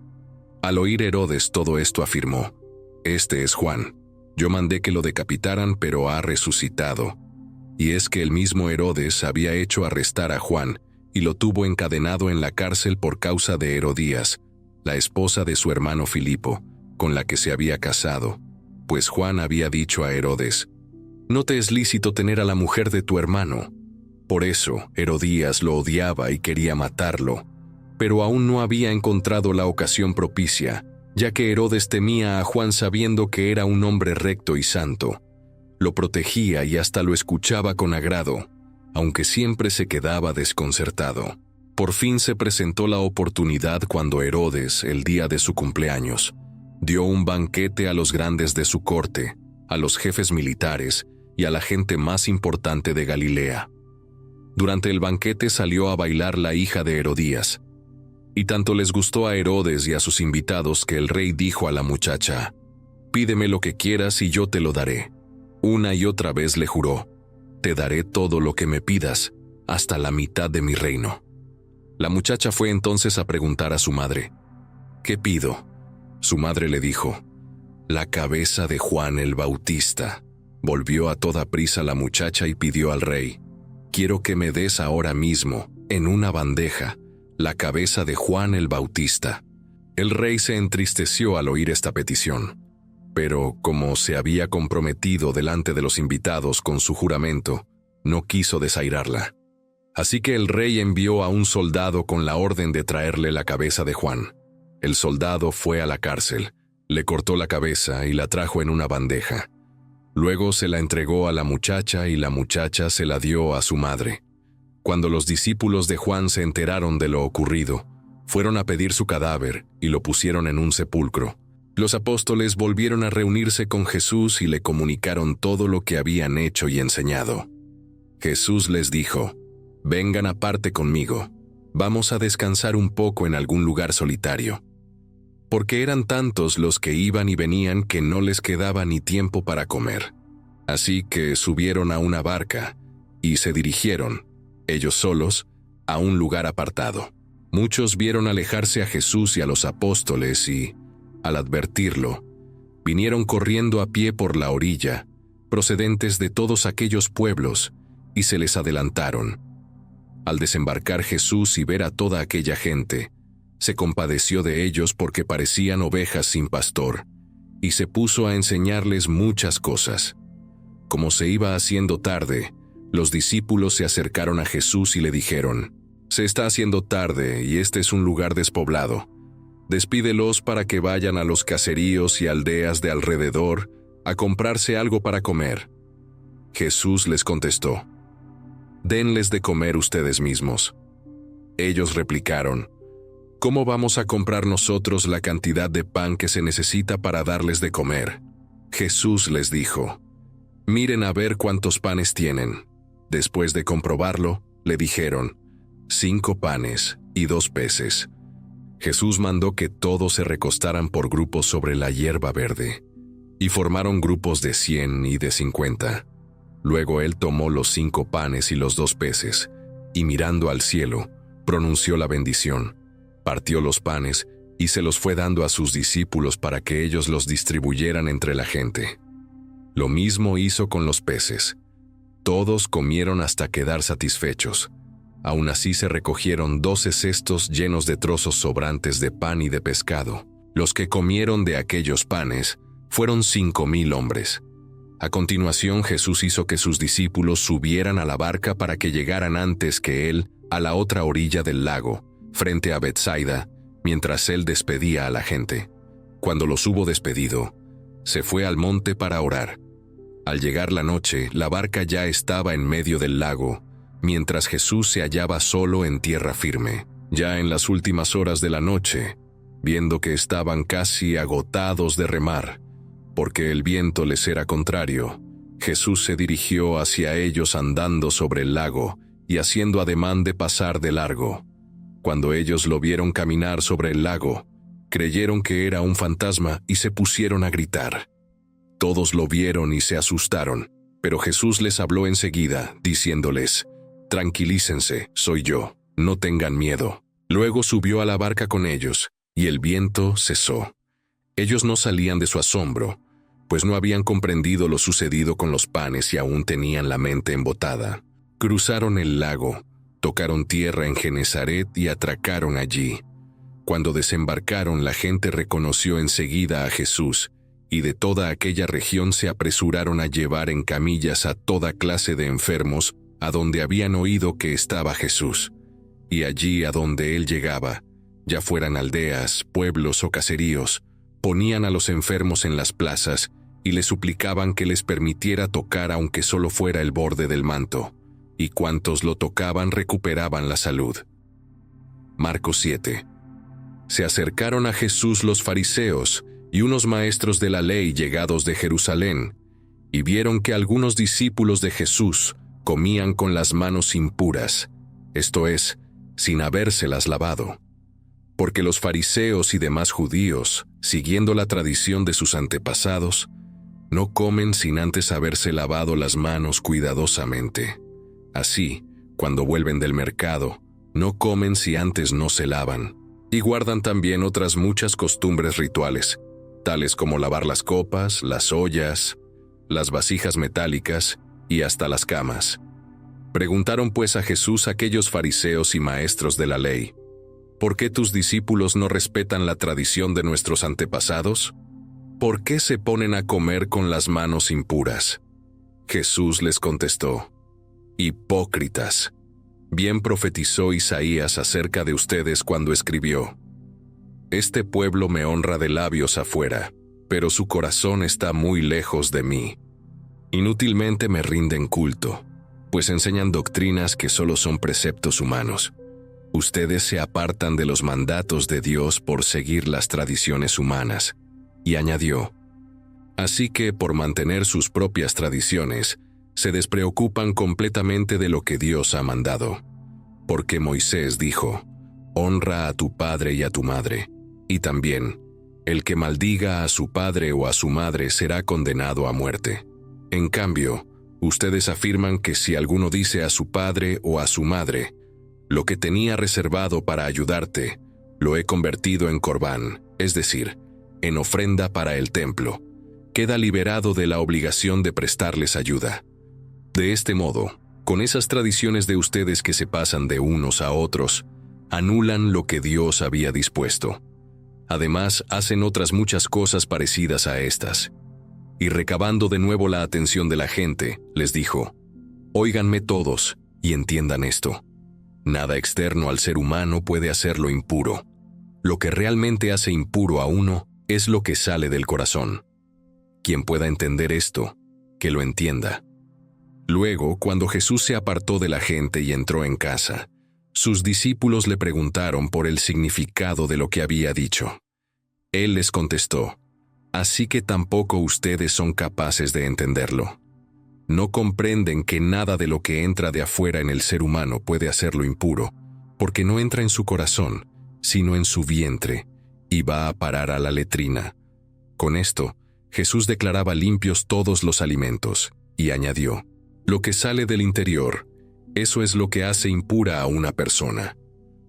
Al oír Herodes todo esto afirmó: este es Juan. Yo mandé que lo decapitaran, pero ha resucitado. Y es que el mismo Herodes había hecho arrestar a Juan y lo tuvo encadenado en la cárcel por causa de Herodías, la esposa de su hermano Filipo, con la que se había casado, pues Juan había dicho a Herodes: no te es lícito tener a la mujer de tu hermano. Por eso Herodías lo odiaba y quería matarlo, pero aún no había encontrado la ocasión propicia, ya que Herodes temía a Juan sabiendo que era un hombre recto y santo. Lo protegía y hasta lo escuchaba con agrado, aunque siempre se quedaba desconcertado. Por fin se presentó la oportunidad cuando Herodes, el día de su cumpleaños, dio un banquete a los grandes de su corte, a los jefes militares y a la gente más importante de Galilea. Durante el banquete salió a bailar la hija de Herodías, y tanto les gustó a Herodes y a sus invitados que el rey dijo a la muchacha: pídeme lo que quieras y yo te lo daré. Una y otra vez le juró: te daré todo lo que me pidas, hasta la mitad de mi reino. La muchacha fue entonces a preguntar a su madre: ¿qué pido? Su madre le dijo: la cabeza de Juan el Bautista. Volvió a toda prisa la muchacha y pidió al rey: quiero que me des ahora mismo, en una bandeja, la cabeza de Juan el Bautista. El rey se entristeció al oír esta petición, pero como se había comprometido delante de los invitados con su juramento, no quiso desairarla. Así que el rey envió a un soldado con la orden de traerle la cabeza de Juan. El soldado fue a la cárcel, le cortó la cabeza y la trajo en una bandeja. Luego se la entregó a la muchacha y la muchacha se la dio a su madre. Cuando los discípulos de Juan se enteraron de lo ocurrido, fueron a pedir su cadáver y lo pusieron en un sepulcro. Los apóstoles volvieron a reunirse con Jesús y le comunicaron todo lo que habían hecho y enseñado. Jesús les dijo: vengan aparte conmigo, vamos a descansar un poco en algún lugar solitario. Porque eran tantos los que iban y venían que no les quedaba ni tiempo para comer. Así que subieron a una barca y se dirigieron, ellos solos, a un lugar apartado. Muchos vieron alejarse a Jesús y a los apóstoles y, al advertirlo, vinieron corriendo a pie por la orilla, procedentes de todos aquellos pueblos, y se les adelantaron. Al desembarcar Jesús y ver a toda aquella gente, se compadeció de ellos porque parecían ovejas sin pastor, y se puso a enseñarles muchas cosas. Como se iba haciendo tarde, los discípulos se acercaron a Jesús y le dijeron: se está haciendo tarde y este es un lugar despoblado. Despídelos para que vayan a los caseríos y aldeas de alrededor a comprarse algo para comer. Jesús les contestó: «Denles de comer ustedes mismos». Ellos replicaron: «¿Cómo vamos a comprar nosotros la cantidad de pan que se necesita para darles de comer?». Jesús les dijo: «Miren a ver cuántos panes tienen». Después de comprobarlo, le dijeron: 5 panes y 2 peces. Jesús mandó que todos se recostaran por grupos sobre la hierba verde, y formaron grupos de 100 y de 50. Luego él tomó los 5 panes y los 2 peces, y mirando al cielo, pronunció la bendición, partió los panes y se los fue dando a sus discípulos para que ellos los distribuyeran entre la gente. Lo mismo hizo con los peces. Todos comieron hasta quedar satisfechos. Aún así se recogieron 12 cestos llenos de trozos sobrantes de pan y de pescado. Los que comieron de aquellos panes fueron 5,000 hombres. A continuación Jesús hizo que sus discípulos subieran a la barca para que llegaran antes que él a la otra orilla del lago, frente a Betsaida, mientras él despedía a la gente. Cuando los hubo despedido, se fue al monte para orar. Al llegar la noche, la barca ya estaba en medio del lago, mientras Jesús se hallaba solo en tierra firme. Ya en las últimas horas de la noche, viendo que estaban casi agotados de remar, porque el viento les era contrario, Jesús se dirigió hacia ellos andando sobre el lago y haciendo ademán de pasar de largo. Cuando ellos lo vieron caminar sobre el lago, creyeron que era un fantasma y se pusieron a gritar. Todos lo vieron y se asustaron, pero Jesús les habló enseguida, diciéndoles: «Tranquilícense, soy yo, no tengan miedo». Luego subió a la barca con ellos, y el viento cesó. Ellos no salían de su asombro, pues no habían comprendido lo sucedido con los panes y aún tenían la mente embotada. Cruzaron el lago, tocaron tierra en Genesaret y atracaron allí. Cuando desembarcaron, la gente reconoció enseguida a Jesús, y de toda aquella región se apresuraron a llevar en camillas a toda clase de enfermos a donde habían oído que estaba Jesús. Y allí a donde él llegaba, ya fueran aldeas, pueblos o caseríos, ponían a los enfermos en las plazas y le suplicaban que les permitiera tocar aunque solo fuera el borde del manto, y cuantos lo tocaban recuperaban la salud. Marcos 7. Se acercaron a Jesús los fariseos y unos maestros de la ley llegados de Jerusalén, y vieron que algunos discípulos de Jesús comían con las manos impuras, esto es, sin habérselas lavado. Porque los fariseos y demás judíos, siguiendo la tradición de sus antepasados, no comen sin antes haberse lavado las manos cuidadosamente. Así, cuando vuelven del mercado, no comen si antes no se lavan, y guardan también otras muchas costumbres rituales, tales como lavar las copas, las ollas, las vasijas metálicas y hasta las camas. Preguntaron pues a Jesús aquellos fariseos y maestros de la ley: ¿por qué tus discípulos no respetan la tradición de nuestros antepasados? ¿Por qué se ponen a comer con las manos impuras? Jesús les contestó: Hipócritas, bien profetizó Isaías acerca de ustedes cuando escribió: Este pueblo me honra de labios afuera, pero su corazón está muy lejos de mí. Inútilmente me rinden culto, pues enseñan doctrinas que solo son preceptos humanos. Ustedes se apartan de los mandatos de Dios por seguir las tradiciones humanas. Y añadió: Así que, por mantener sus propias tradiciones, se despreocupan completamente de lo que Dios ha mandado. Porque Moisés dijo: Honra a tu padre y a tu madre. Y también, el que maldiga a su padre o a su madre será condenado a muerte. En cambio, ustedes afirman que si alguno dice a su padre o a su madre: Lo que tenía reservado para ayudarte, lo he convertido en corbán, es decir, en ofrenda para el templo, queda liberado de la obligación de prestarles ayuda. De este modo, con esas tradiciones de ustedes que se pasan de unos a otros, anulan lo que Dios había dispuesto. Además, hacen otras muchas cosas parecidas a estas. Y recabando de nuevo la atención de la gente, les dijo: Óiganme todos y entiendan esto. Nada externo al ser humano puede hacerlo impuro. Lo que realmente hace impuro a uno es lo que sale del corazón. Quien pueda entender esto, que lo entienda. Luego, cuando Jesús se apartó de la gente y entró en casa, sus discípulos le preguntaron por el significado de lo que había dicho. Él les contestó: «Así que tampoco ustedes son capaces de entenderlo. No comprenden que nada de lo que entra de afuera en el ser humano puede hacerlo impuro, porque no entra en su corazón, sino en su vientre, y va a parar a la letrina». Con esto, Jesús declaraba limpios todos los alimentos, y añadió: «Lo que sale del interior, eso es lo que hace impura a una persona.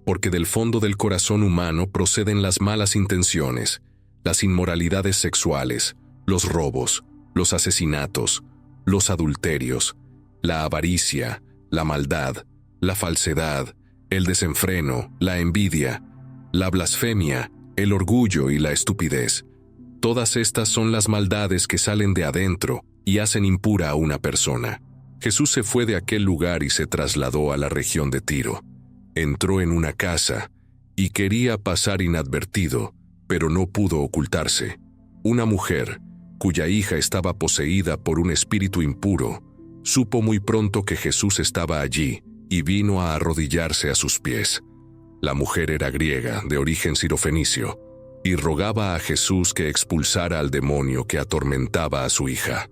Porque del fondo del corazón humano proceden las malas intenciones, las inmoralidades sexuales, los robos, los asesinatos, los adulterios, la avaricia, la maldad, la falsedad, el desenfreno, la envidia, la blasfemia, el orgullo y la estupidez. Todas estas son las maldades que salen de adentro y hacen impura a una persona». Jesús se fue de aquel lugar y se trasladó a la región de Tiro. Entró en una casa y quería pasar inadvertido, pero no pudo ocultarse. Una mujer, cuya hija estaba poseída por un espíritu impuro, supo muy pronto que Jesús estaba allí y vino a arrodillarse a sus pies. La mujer era griega, de origen sirofenicio, y rogaba a Jesús que expulsara al demonio que atormentaba a su hija.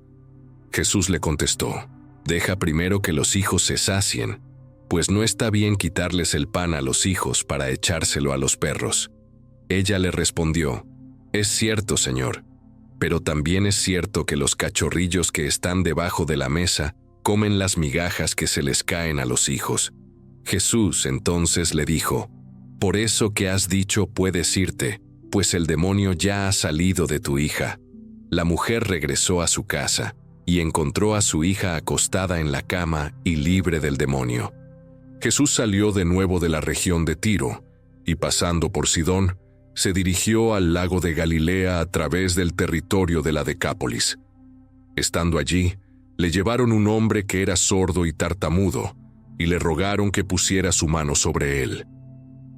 Jesús le contestó: «Deja primero que los hijos se sacien, pues no está bien quitarles el pan a los hijos para echárselo a los perros». Ella le respondió: «Es cierto, Señor, pero también es cierto que los cachorrillos que están debajo de la mesa comen las migajas que se les caen a los hijos». Jesús entonces le dijo: «Por eso que has dicho puedes irte, pues el demonio ya ha salido de tu hija». La mujer regresó a su casa y encontró a su hija acostada en la cama y libre del demonio. Jesús salió de nuevo de la región de Tiro, y pasando por Sidón, se dirigió al lago de Galilea a través del territorio de la Decápolis. Estando allí, le llevaron un hombre que era sordo y tartamudo, y le rogaron que pusiera su mano sobre él.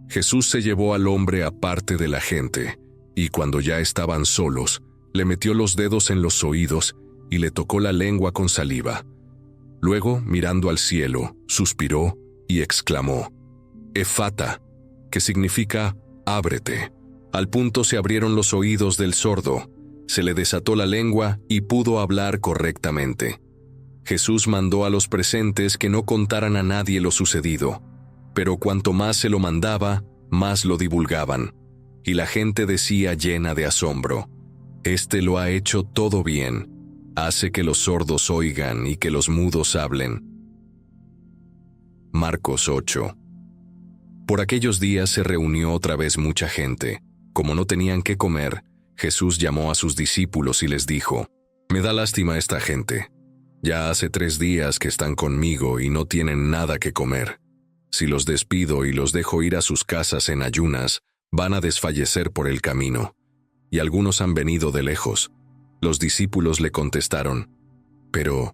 Jesús se llevó al hombre aparte de la gente, y cuando ya estaban solos, le metió los dedos en los oídos y le tocó la lengua con saliva. Luego, mirando al cielo, suspiró y exclamó: «Efata», que significa «ábrete». Al punto se abrieron los oídos del sordo, se le desató la lengua y pudo hablar correctamente. Jesús mandó a los presentes que no contaran a nadie lo sucedido, pero cuanto más se lo mandaba, más lo divulgaban, y la gente decía llena de asombro: «Este lo ha hecho todo bien. Hace que los sordos oigan y que los mudos hablen». Marcos 8. Por aquellos días se reunió otra vez mucha gente. Como no tenían qué comer, Jesús llamó a sus discípulos y les dijo: «Me da lástima esta gente. Ya hace 3 días que están conmigo y no tienen nada que comer. Si los despido y los dejo ir a sus casas en ayunas, van a desfallecer por el camino. Y algunos han venido de lejos». Los discípulos le contestaron: «Pero,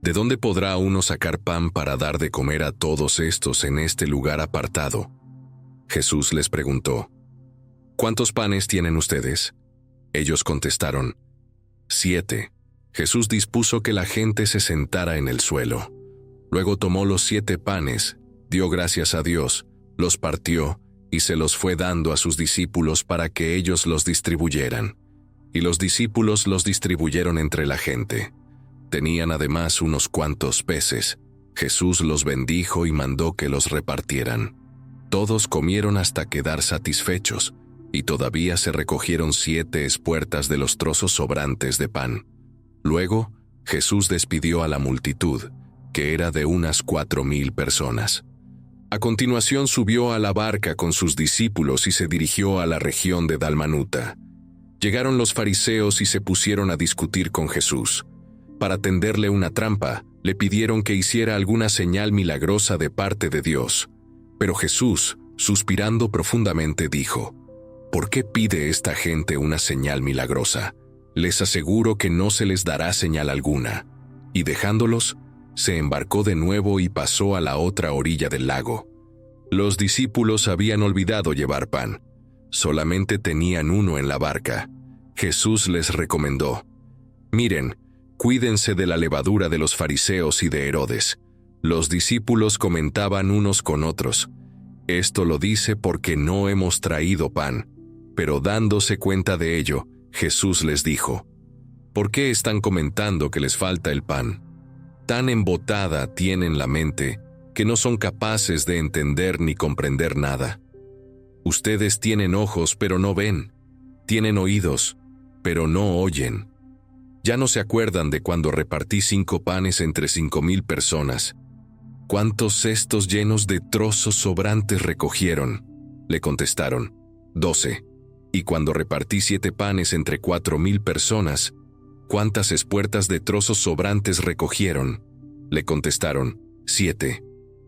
¿de dónde podrá uno sacar pan para dar de comer a todos estos en este lugar apartado?» Jesús les preguntó: «¿Cuántos panes tienen ustedes?» Ellos contestaron: 7. Jesús dispuso que la gente se sentara en el suelo. Luego tomó los 7 panes, dio gracias a Dios, los partió y se los fue dando a sus discípulos para que ellos los distribuyeran. Y los discípulos los distribuyeron entre la gente. Tenían además unos cuantos peces. Jesús los bendijo y mandó que los repartieran. Todos comieron hasta quedar satisfechos, y todavía se recogieron 7 espuertas de los trozos sobrantes de pan. Luego, Jesús despidió a la multitud, que era de unas 4,000 personas. A continuación subió a la barca con sus discípulos y se dirigió a la región de Dalmanuta. Llegaron los fariseos y se pusieron a discutir con Jesús. Para tenderle una trampa, le pidieron que hiciera alguna señal milagrosa de parte de Dios. Pero Jesús, suspirando profundamente, dijo: «¿Por qué pide esta gente una señal milagrosa? Les aseguro que no se les dará señal alguna». Y dejándolos, se embarcó de nuevo y pasó a la otra orilla del lago. Los discípulos habían olvidado llevar pan. Solamente tenían uno en la barca. Jesús les recomendó: «Miren, Cuídense de la levadura de los fariseos y de Herodes. Los discípulos comentaban unos con otros: esto lo dice porque no hemos traído pan. Pero dándose cuenta de ello, Jesús les dijo: ¿por qué están comentando que les falta el pan? Tan embotada tienen la mente que no son capaces de entender ni comprender nada. Ustedes tienen ojos pero no ven, tienen oídos pero no oyen. ¿Ya no se acuerdan de cuando repartí 5 panes entre 5,000 personas? ¿Cuántos cestos llenos de trozos sobrantes recogieron? Le contestaron: 12. Y cuando repartí 7 panes entre 4,000 personas, ¿cuántas espuertas de trozos sobrantes recogieron? Le contestaron: 7.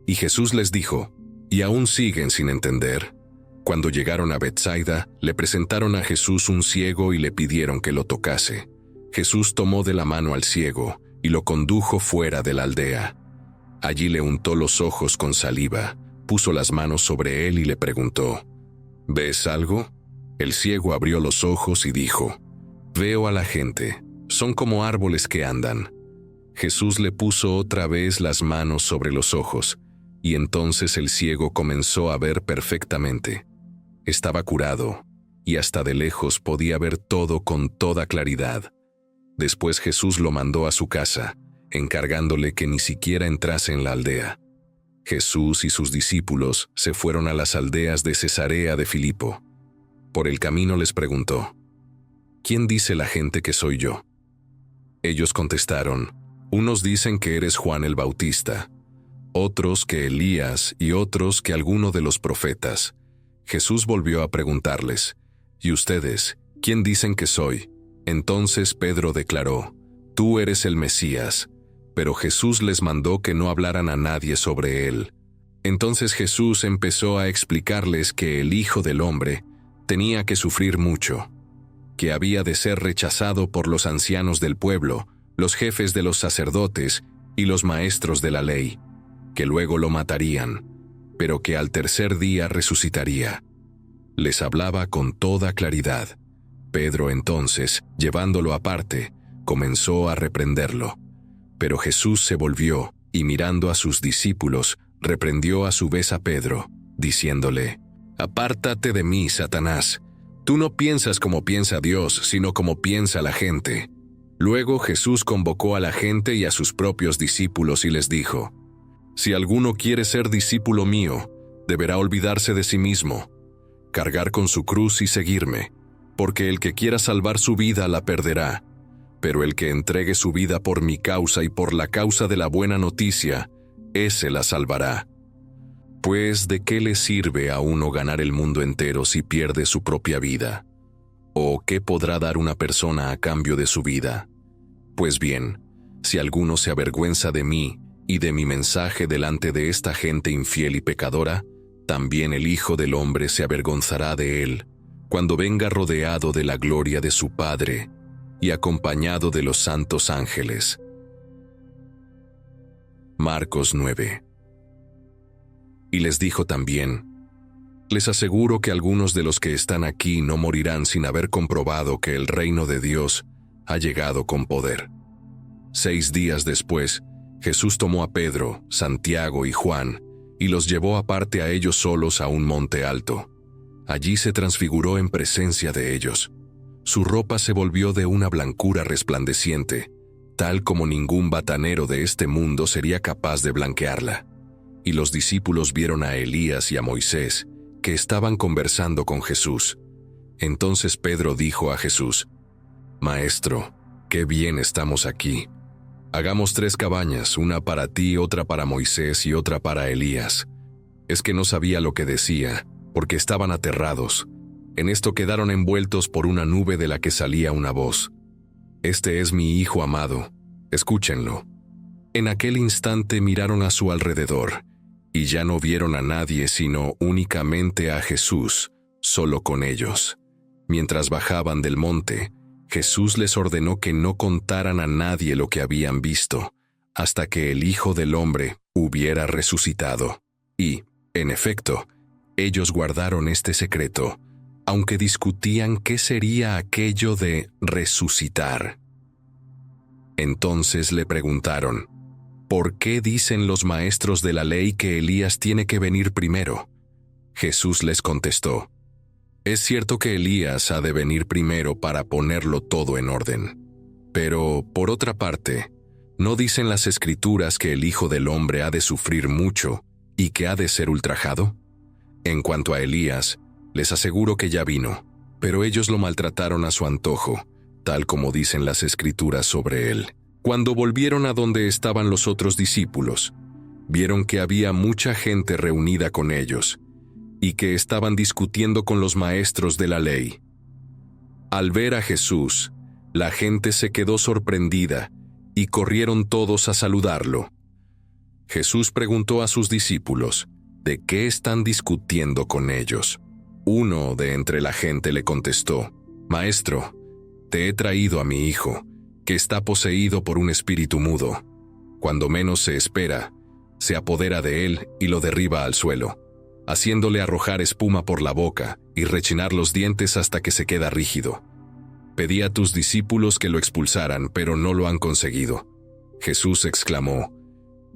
Y Jesús les dijo: ¿y aún siguen sin entender? Cuando llegaron a Betsaida, le presentaron a Jesús un ciego y le pidieron que lo tocase. Jesús tomó de la mano al ciego y lo condujo fuera de la aldea. Allí le untó los ojos con saliva, puso las manos sobre él y le preguntó: ¿ves algo? El ciego abrió los ojos y dijo: veo a la gente, son como árboles que andan. Jesús le puso otra vez las manos sobre los ojos, y entonces el ciego comenzó a ver perfectamente. Estaba curado, y hasta de lejos podía ver todo con toda claridad. Después Jesús lo mandó a su casa, encargándole que ni siquiera entrase en la aldea. Jesús y sus discípulos se fueron a las aldeas de Cesarea de Filipo. Por el camino les preguntó: ¿quién dice la gente que soy yo? Ellos contestaron: unos dicen que eres Juan el Bautista, otros que Elías y otros que alguno de los profetas. Jesús volvió a preguntarles: ¿y ustedes, quién dicen que soy? Entonces Pedro declaró: tú eres el Mesías. Pero Jesús les mandó que no hablaran a nadie sobre él. Entonces Jesús empezó a explicarles que el Hijo del Hombre tenía que sufrir mucho, que había de ser rechazado por los ancianos del pueblo, los jefes de los sacerdotes y los maestros de la ley, que luego lo matarían, pero que al tercer día resucitaría. Les hablaba con toda claridad. Pedro entonces, llevándolo aparte, comenzó a reprenderlo. Pero Jesús se volvió y, mirando a sus discípulos, reprendió a su vez a Pedro, diciéndole: apártate de mí, Satanás. Tú no piensas como piensa Dios, sino como piensa la gente. Luego Jesús convocó a la gente y a sus propios discípulos y les dijo: si alguno quiere ser discípulo mío, deberá olvidarse de sí mismo, cargar con su cruz y seguirme, porque el que quiera salvar su vida la perderá, pero el que entregue su vida por mi causa y por la causa de la buena noticia, ese la salvará. Pues, ¿de qué le sirve a uno ganar el mundo entero si pierde su propia vida? ¿O qué podrá dar una persona a cambio de su vida? Pues bien, si alguno se avergüenza de mí y de mi mensaje delante de esta gente infiel y pecadora, también el Hijo del Hombre se avergonzará de él, cuando venga rodeado de la gloria de su Padre y acompañado de los santos ángeles. Marcos 9. Y les dijo también: les aseguro que algunos de los que están aquí no morirán sin haber comprobado que el reino de Dios ha llegado con poder. 6 días después, Jesús tomó a Pedro, Santiago y Juan y los llevó aparte a ellos solos a un monte alto. Allí se transfiguró en presencia de ellos. Su ropa se volvió de una blancura resplandeciente, tal como ningún batanero de este mundo sería capaz de blanquearla. Y los discípulos vieron a Elías y a Moisés, que estaban conversando con Jesús. Entonces Pedro dijo a Jesús: Maestro, qué bien estamos aquí. Hagamos 3 cabañas, una para ti, otra para Moisés y otra para Elías. Es que no sabía lo que decía, porque estaban aterrados. En esto quedaron envueltos por una nube de la que salía una voz: Este es mi Hijo amado, escúchenlo. En aquel instante miraron a su alrededor, y ya no vieron a nadie sino únicamente a Jesús, solo con ellos. Mientras bajaban del monte, Jesús les ordenó que no contaran a nadie lo que habían visto, hasta que el Hijo del Hombre hubiera resucitado. Y, en efecto, ellos guardaron este secreto, aunque discutían qué sería aquello de resucitar. Entonces le preguntaron: ¿por qué dicen los maestros de la ley que Elías tiene que venir primero? Jesús les contestó: es cierto que Elías ha de venir primero para ponerlo todo en orden. Pero, por otra parte, ¿no dicen las Escrituras que el Hijo del Hombre ha de sufrir mucho y que ha de ser ultrajado? En cuanto a Elías, les aseguro que ya vino, pero ellos lo maltrataron a su antojo, tal como dicen las Escrituras sobre él. Cuando volvieron a donde estaban los otros discípulos, vieron que había mucha gente reunida con ellos y que estaban discutiendo con los maestros de la ley. Al ver a Jesús, la gente se quedó sorprendida y corrieron todos a saludarlo. Jesús preguntó a sus discípulos: ¿de qué están discutiendo con ellos? Uno de entre la gente le contestó: Maestro, te he traído a mi hijo, que está poseído por un espíritu mudo. Cuando menos se espera, se apodera de él y lo derriba al suelo, haciéndole arrojar espuma por la boca y rechinar los dientes hasta que se queda rígido. Pedí a tus discípulos que lo expulsaran, pero no lo han conseguido. Jesús exclamó: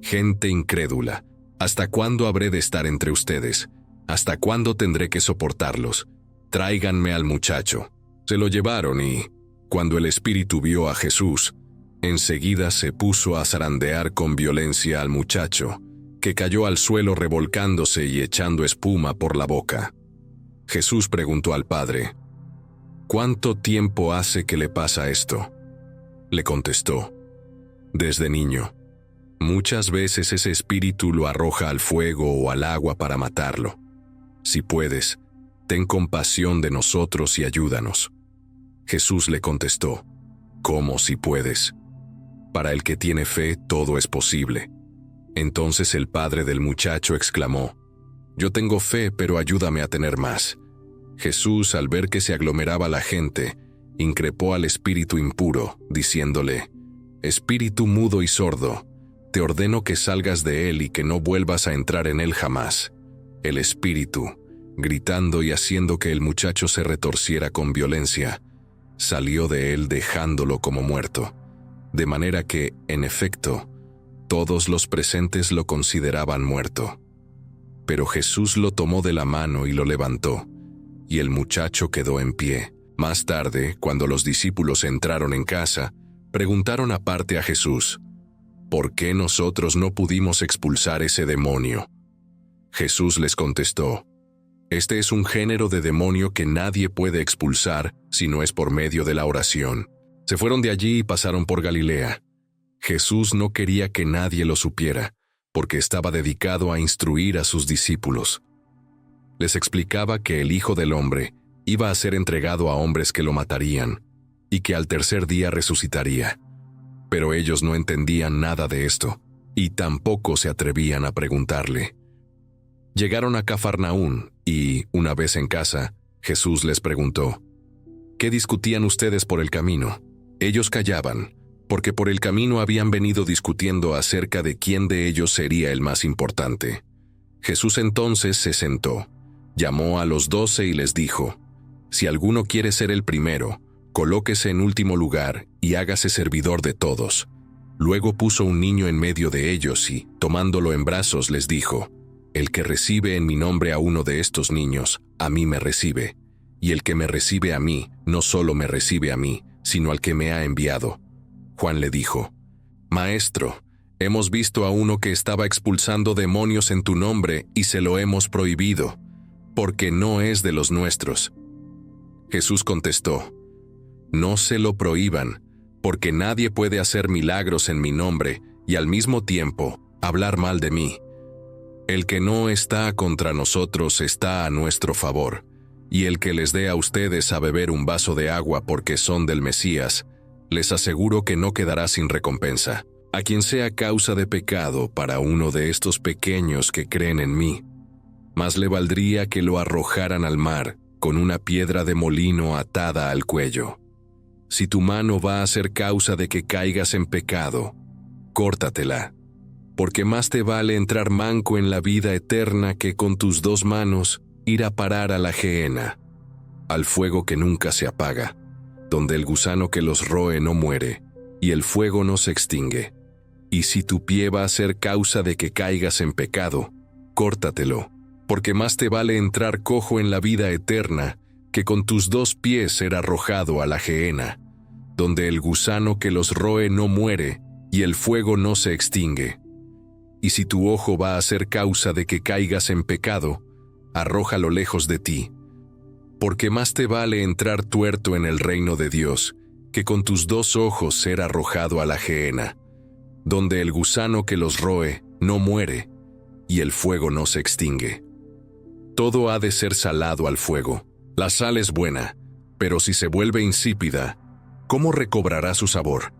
gente incrédula, ¿hasta cuándo habré de estar entre ustedes? ¿Hasta cuándo tendré que soportarlos? Tráiganme al muchacho. Se lo llevaron y, cuando el espíritu vio a Jesús, enseguida se puso a zarandear con violencia al muchacho, que cayó al suelo revolcándose y echando espuma por la boca. Jesús preguntó al padre: ¿cuánto tiempo hace que le pasa esto? Le contestó: desde niño. Muchas veces ese espíritu lo arroja al fuego o al agua para matarlo. Si puedes, ten compasión de nosotros y ayúdanos. Jesús le contestó: ¿cómo si puedes? Para el que tiene fe todo es posible. Entonces el padre del muchacho exclamó: yo tengo fe, pero ayúdame a tener más. Jesús, al ver que se aglomeraba la gente, increpó al espíritu impuro, diciéndole: espíritu mudo y sordo, te ordeno que salgas de él y que no vuelvas a entrar en él jamás. El espíritu, gritando y haciendo que el muchacho se retorciera con violencia, salió de él dejándolo como muerto, de manera que, en efecto, todos los presentes lo consideraban muerto. Pero Jesús lo tomó de la mano y lo levantó, y el muchacho quedó en pie. Más tarde, cuando los discípulos entraron en casa, preguntaron aparte a Jesús: ¿por qué nosotros no pudimos expulsar ese demonio? Jesús les contestó: este es un género de demonio que nadie puede expulsar si no es por medio de la oración. Se fueron de allí y pasaron por Galilea. Jesús no quería que nadie lo supiera, porque estaba dedicado a instruir a sus discípulos. Les explicaba que el Hijo del Hombre iba a ser entregado a hombres que lo matarían, y que al tercer día resucitaría. Pero ellos no entendían nada de esto, y tampoco se atrevían a preguntarle. Llegaron a Cafarnaún, y, una vez en casa, Jesús les preguntó: ¿qué discutían ustedes por el camino? Ellos callaban, porque por el camino habían venido discutiendo acerca de quién de ellos sería el más importante. Jesús entonces se sentó, llamó a los 12 y les dijo: si alguno quiere ser el primero, colóquese en último lugar y hágase servidor de todos. Luego puso un niño en medio de ellos y, tomándolo en brazos, les dijo: el que recibe en mi nombre a uno de estos niños, a mí me recibe, y el que me recibe a mí, no solo me recibe a mí, sino al que me ha enviado. Juan le dijo: Maestro, hemos visto a uno que estaba expulsando demonios en tu nombre y se lo hemos prohibido, porque no es de los nuestros. Jesús contestó: no se lo prohíban, porque nadie puede hacer milagros en mi nombre y al mismo tiempo hablar mal de mí. El que no está contra nosotros está a nuestro favor, y el que les dé a ustedes a beber un vaso de agua porque son del Mesías, les aseguro que no quedará sin recompensa. A quien sea causa de pecado para uno de estos pequeños que creen en mí, más le valdría que lo arrojaran al mar con una piedra de molino atada al cuello. Si tu mano va a ser causa de que caigas en pecado, córtatela, porque más te vale entrar manco en la vida eterna que con tus 2 manos ir a parar a la gehenna, al fuego que nunca se apaga, donde el gusano que los roe no muere, y el fuego no se extingue. Y si tu pie va a ser causa de que caigas en pecado, córtatelo, porque más te vale entrar cojo en la vida eterna que con tus 2 pies ser arrojado a la gehenna, donde el gusano que los roe no muere y el fuego no se extingue. Y si tu ojo va a ser causa de que caigas en pecado, arrójalo lejos de ti, porque más te vale entrar tuerto en el reino de Dios que con tus 2 ojos ser arrojado a la gehenna, donde el gusano que los roe no muere y el fuego no se extingue. Todo ha de ser salado al fuego. La sal es buena, pero si se vuelve insípida, ¿cómo recobrará su sabor?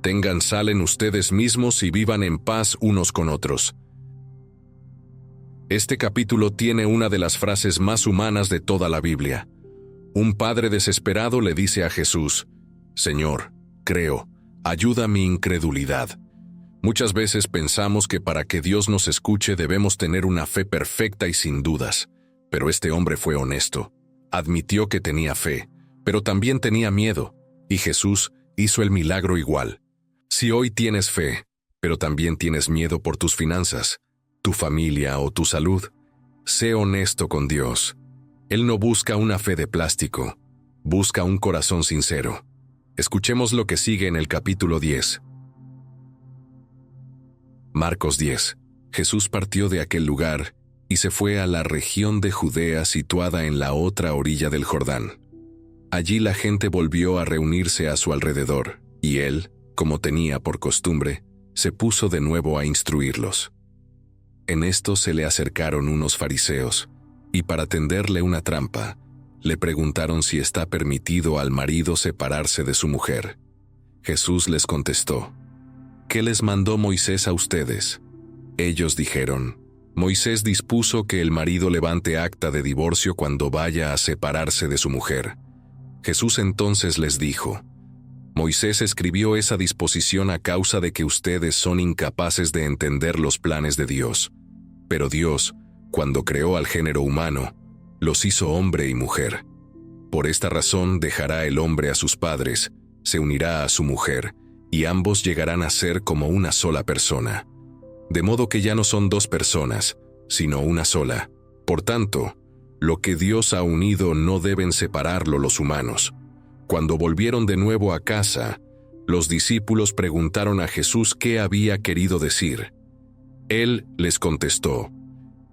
Tengan sal en ustedes mismos y vivan en paz unos con otros. Este capítulo tiene una de las frases más humanas de toda la Biblia. Un padre desesperado le dice a Jesús: Señor, creo, ayuda mi incredulidad. Muchas veces pensamos que para que Dios nos escuche debemos tener una fe perfecta y sin dudas, pero este hombre fue honesto. Admitió que tenía fe, pero también tenía miedo, y Jesús hizo el milagro igual. Si hoy tienes fe, pero también tienes miedo por tus finanzas, tu familia o tu salud, sé honesto con Dios. Él no busca una fe de plástico, busca un corazón sincero. Escuchemos lo que sigue en el capítulo 10. Marcos 10. Jesús partió de aquel lugar y se fue a la región de Judea situada en la otra orilla del Jordán. Allí la gente volvió a reunirse a su alrededor, y él, como tenía por costumbre, se puso de nuevo a instruirlos. En esto se le acercaron unos fariseos, y para tenderle una trampa, le preguntaron si está permitido al marido separarse de su mujer. Jesús les contestó: ¿Qué les mandó Moisés a ustedes? Ellos dijeron: Moisés dispuso que el marido levante acta de divorcio cuando vaya a separarse de su mujer. Jesús entonces les dijo: Moisés escribió esa disposición a causa de que ustedes son incapaces de entender los planes de Dios. Pero Dios, cuando creó al género humano, los hizo hombre y mujer. Por esta razón dejará el hombre a sus padres, se unirá a su mujer, y ambos llegarán a ser como una sola persona. De modo que ya no son 2 personas, sino una sola. Por tanto, lo que Dios ha unido no deben separarlo los humanos. Cuando volvieron de nuevo a casa, los discípulos preguntaron a Jesús qué había querido decir. Él les contestó: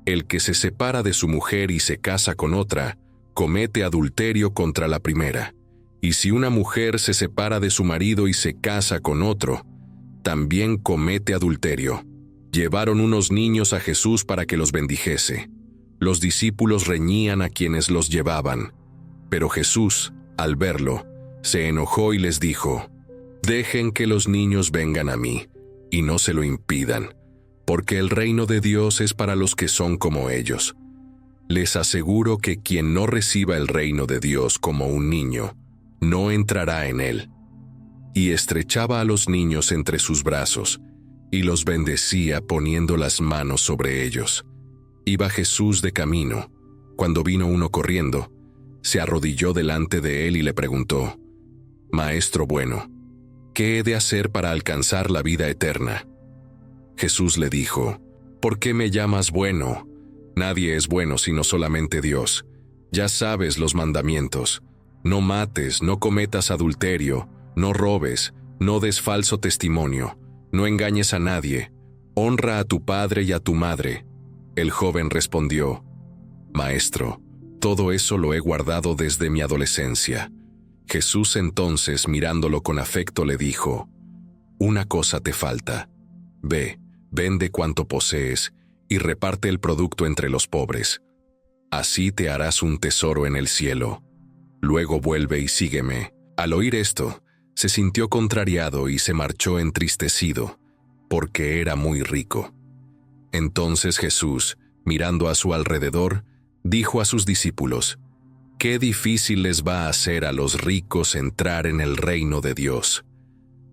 El que se separa de su mujer y se casa con otra, comete adulterio contra la primera. Y si una mujer se separa de su marido y se casa con otro, también comete adulterio. Llevaron unos niños a Jesús para que los bendijese. Los discípulos reñían a quienes los llevaban. Pero Jesús, al verlo, se enojó y les dijo: Dejen que los niños vengan a mí, y no se lo impidan, porque el reino de Dios es para los que son como ellos. Les aseguro que quien no reciba el reino de Dios como un niño, no entrará en él. Y estrechaba a los niños entre sus brazos, y los bendecía poniendo las manos sobre ellos. Iba Jesús de camino, cuando vino uno corriendo, se arrodilló delante de él y le preguntó: Maestro bueno, ¿qué he de hacer para alcanzar la vida eterna? Jesús le dijo: ¿Por qué me llamas bueno? Nadie es bueno sino solamente Dios. Ya sabes los mandamientos: no mates, no cometas adulterio, no robes, no des falso testimonio, no engañes a nadie, honra a tu padre y a tu madre. El joven respondió: Maestro, todo eso lo he guardado desde mi adolescencia. Jesús entonces, mirándolo con afecto, le dijo: Una cosa te falta. Ve, vende cuanto posees y reparte el producto entre los pobres. Así te harás un tesoro en el cielo. Luego vuelve y sígueme. Al oír esto, se sintió contrariado y se marchó entristecido, porque era muy rico. Entonces Jesús, mirando a su alrededor, dijo a sus discípulos: «Qué difícil les va a hacer a los ricos entrar en el reino de Dios».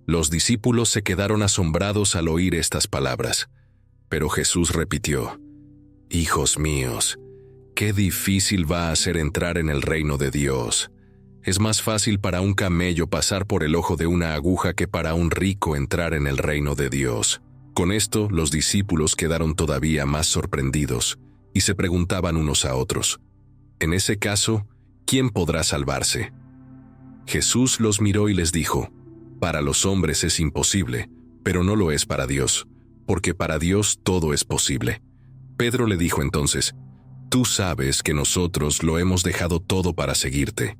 Los discípulos se quedaron asombrados al oír estas palabras, pero Jesús repitió: «Hijos míos, qué difícil va a ser entrar en el reino de Dios. es más fácil para un camello pasar por el ojo de una aguja que para un rico entrar en el reino de Dios. Con esto, los discípulos quedaron todavía más sorprendidos y se preguntaban unos a otros: en ese caso, ¿quién podrá salvarse? Jesús los miró y les dijo: para los hombres es imposible, pero no lo es para Dios, porque para Dios todo es posible. Pedro le dijo entonces: tú sabes que nosotros lo hemos dejado todo para seguirte.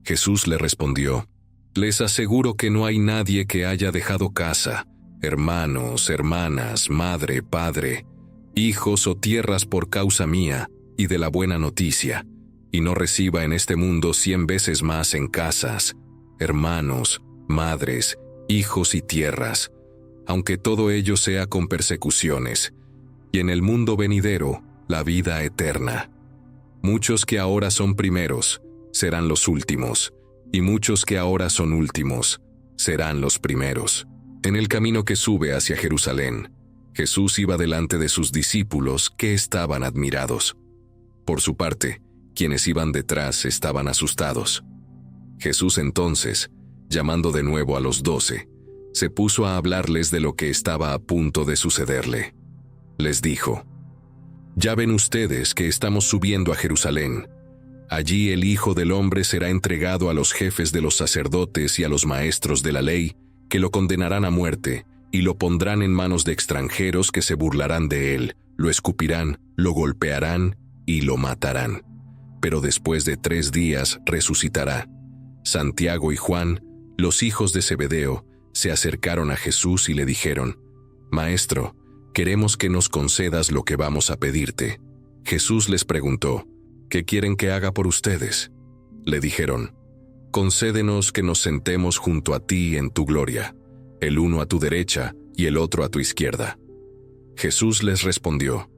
Jesús le respondió: les aseguro que no hay nadie que haya dejado casa, hermanos, hermanas, madre, padre, hijos o tierras por causa mía y de la buena noticia, y no reciba en este mundo 100 veces más en casas, hermanos, madres, hijos y tierras, aunque todo ello sea con persecuciones, y en el mundo venidero la vida eterna. Muchos que ahora son primeros serán los últimos, y muchos que ahora son últimos serán los primeros. En el camino que sube hacia Jerusalén, Jesús iba delante de sus discípulos, que estaban admirados. Por su parte, quienes iban detrás estaban asustados. Jesús entonces, llamando de nuevo a los 12, se puso a hablarles de lo que estaba a punto de sucederle. Les dijo: ya ven ustedes que estamos subiendo a Jerusalén. Allí el Hijo del Hombre será entregado a los jefes de los sacerdotes y a los maestros de la ley, que lo condenarán a muerte, y lo pondrán en manos de extranjeros que se burlarán de él, lo escupirán, lo golpearán y lo matarán. Pero después de 3 días resucitará. Santiago y Juan, los hijos de Zebedeo, se acercaron a Jesús y le dijeron: Maestro, queremos que nos concedas lo que vamos a pedirte. Jesús les preguntó: ¿qué quieren que haga por ustedes? Le dijeron: concédenos que nos sentemos junto a ti en tu gloria, el uno a tu derecha y el otro a tu izquierda. Jesús les respondió: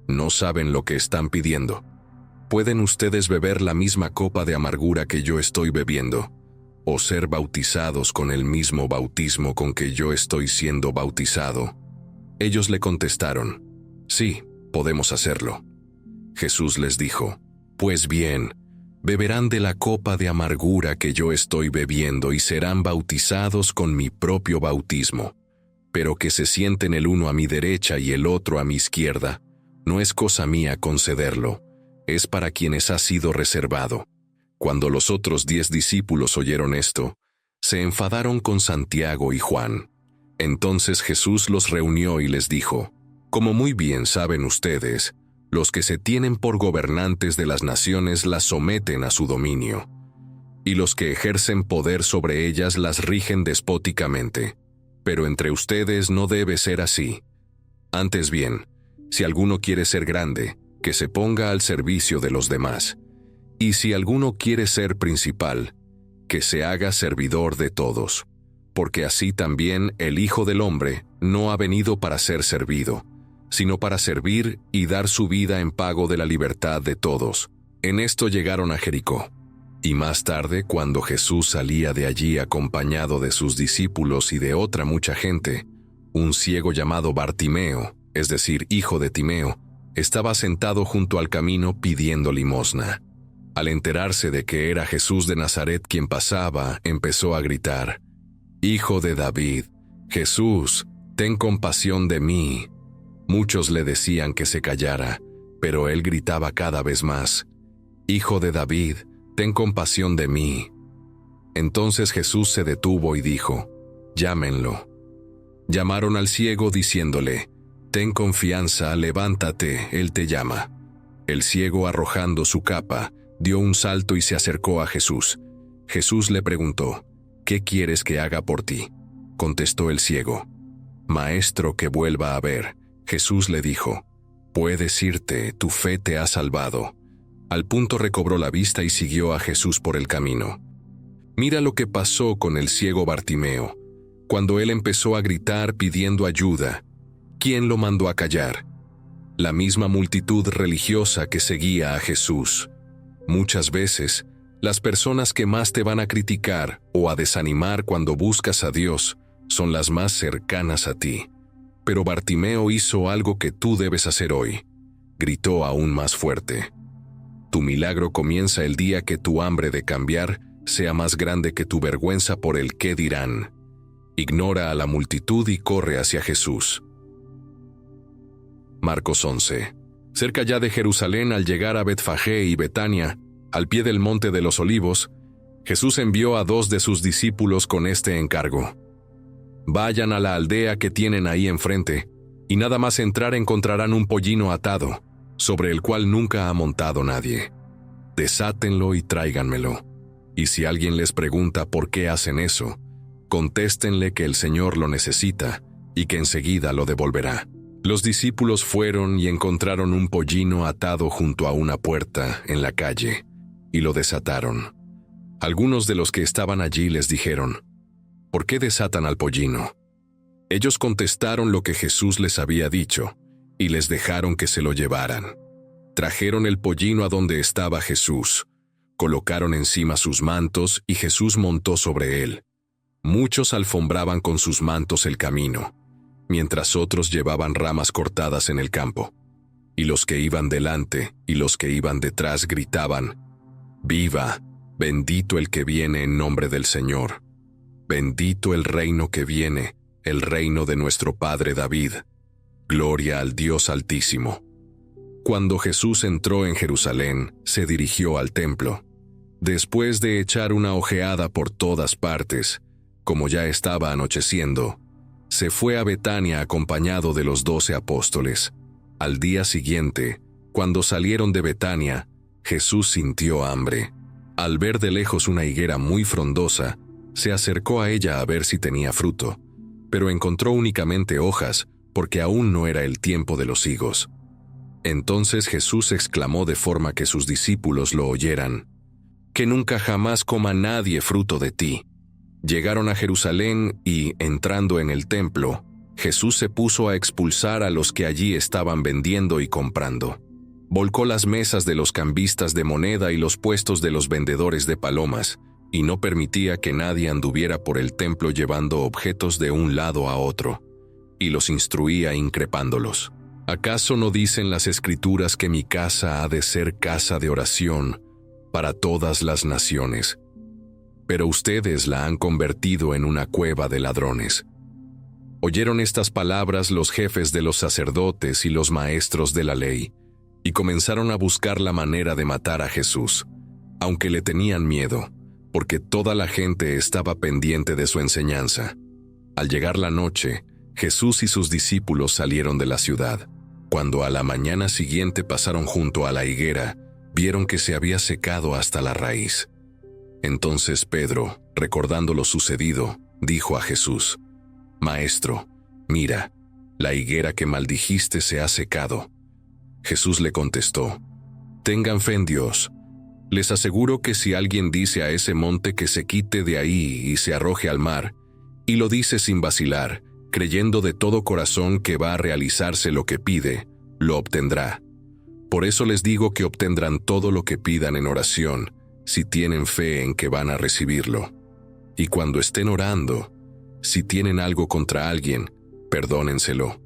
no saben lo que están pidiendo. ¿Pueden ustedes beber la misma copa de amargura que yo estoy bebiendo, o ser bautizados con el mismo bautismo con que yo estoy siendo bautizado? Ellos le contestaron: sí, podemos hacerlo. Jesús les dijo: pues bien, beberán de la copa de amargura que yo estoy bebiendo y serán bautizados con mi propio bautismo. Pero que se sienten el uno a mi derecha y el otro a mi izquierda, no es cosa mía concederlo, es para quienes ha sido reservado. Cuando los otros 10 discípulos oyeron esto, se enfadaron con Santiago y Juan. Entonces Jesús los reunió y les dijo: como muy bien saben ustedes, los que se tienen por gobernantes de las naciones las someten a su dominio, y los que ejercen poder sobre ellas las rigen despóticamente. Pero entre ustedes no debe ser así. Antes bien, si alguno quiere ser grande, que se ponga al servicio de los demás. Y si alguno quiere ser principal, que se haga servidor de todos. Porque así también el Hijo del Hombre no ha venido para ser servido, sino para servir y dar su vida en pago de la libertad de todos. En esto llegaron a Jericó. Y más tarde, cuando Jesús salía de allí acompañado de sus discípulos y de otra mucha gente, un ciego llamado Bartimeo, es decir, hijo de Timeo, estaba sentado junto al camino pidiendo limosna. Al enterarse de que era Jesús de Nazaret quien pasaba, empezó a gritar: «Hijo de David, Jesús, ten compasión de mí». Muchos le decían que se callara, pero él gritaba cada vez más: «Hijo de David, ten compasión de mí». Entonces Jesús se detuvo y dijo: «Llámenlo». Llamaron al ciego diciéndole: «Ten confianza, levántate, él te llama». El ciego, arrojando su capa, dio un salto y se acercó a Jesús. Jesús le preguntó: «¿Qué quieres que haga por ti?». Contestó el ciego: «Maestro, que vuelva a ver». Jesús le dijo: «Puedes irte, tu fe te ha salvado». Al punto recobró la vista y siguió a Jesús por el camino. Mira lo que pasó con el ciego Bartimeo. Cuando él empezó a gritar pidiendo ayuda, ¿quién lo mandó a callar? La misma multitud religiosa que seguía a Jesús. Muchas veces, las personas que más te van a criticar o a desanimar cuando buscas a Dios son las más cercanas a ti. Pero Bartimeo hizo algo que tú debes hacer hoy. Gritó aún más fuerte. Tu milagro comienza el día que tu hambre de cambiar sea más grande que tu vergüenza por el qué dirán. Ignora a la multitud y corre hacia Jesús. Marcos 11. Cerca ya de Jerusalén, al llegar a Betfagé y Betania, al pie del monte de los Olivos, Jesús envió a 2 de sus discípulos con este encargo: vayan a la aldea que tienen ahí enfrente, y nada más entrar encontrarán un pollino atado, sobre el cual nunca ha montado nadie. Desátenlo y tráiganmelo. Y si alguien les pregunta por qué hacen eso, contéstenle que el Señor lo necesita y que enseguida lo devolverá. Los discípulos fueron y encontraron un pollino atado junto a una puerta en la calle, y lo desataron. Algunos de los que estaban allí les dijeron: ¿por qué desatan al pollino? Ellos contestaron lo que Jesús les había dicho, y les dejaron que se lo llevaran. Trajeron el pollino a donde estaba Jesús, colocaron encima sus mantos y Jesús montó sobre él. Muchos alfombraban con sus mantos el camino, mientras otros llevaban ramas cortadas en el campo. Y los que iban delante y los que iban detrás gritaban: ¡viva! Bendito el que viene en nombre del Señor. Bendito el reino que viene, el reino de nuestro padre David. Gloria al Dios Altísimo. Cuando Jesús entró en Jerusalén, se dirigió al templo. Después de echar una ojeada por todas partes, como ya estaba anocheciendo, se fue a Betania acompañado de los 12 apóstoles. Al día siguiente, cuando salieron de Betania, Jesús sintió hambre. Al ver de lejos una higuera muy frondosa, se acercó a ella a ver si tenía fruto, pero encontró únicamente hojas, porque aún no era el tiempo de los higos. Entonces Jesús exclamó de forma que sus discípulos lo oyeran: «Que nunca jamás coma nadie fruto de ti». Llegaron a Jerusalén y, entrando en el templo, Jesús se puso a expulsar a los que allí estaban vendiendo y comprando. Volcó las mesas de los cambistas de moneda y los puestos de los vendedores de palomas, y no permitía que nadie anduviera por el templo llevando objetos de un lado a otro, y los instruía increpándolos. ¿Acaso no dicen las Escrituras que mi casa ha de ser casa de oración para todas las naciones? Pero ustedes la han convertido en una cueva de ladrones. Oyeron estas palabras los jefes de los sacerdotes y los maestros de la ley, y comenzaron a buscar la manera de matar a Jesús, aunque le tenían miedo, porque toda la gente estaba pendiente de su enseñanza. Al llegar la noche, Jesús y sus discípulos salieron de la ciudad. Cuando a la mañana siguiente pasaron junto a la higuera, vieron que se había secado hasta la raíz. Entonces Pedro, recordando lo sucedido, dijo a Jesús: «Maestro, mira, la higuera que maldijiste se ha secado». Jesús le contestó: «Tengan fe en Dios. Les aseguro que si alguien dice a ese monte que se quite de ahí y se arroje al mar, y lo dice sin vacilar, creyendo de todo corazón que va a realizarse lo que pide, lo obtendrá. Por eso les digo que obtendrán todo lo que pidan en oración, si tienen fe en que van a recibirlo. Y cuando estén orando, si tienen algo contra alguien, perdónenselo,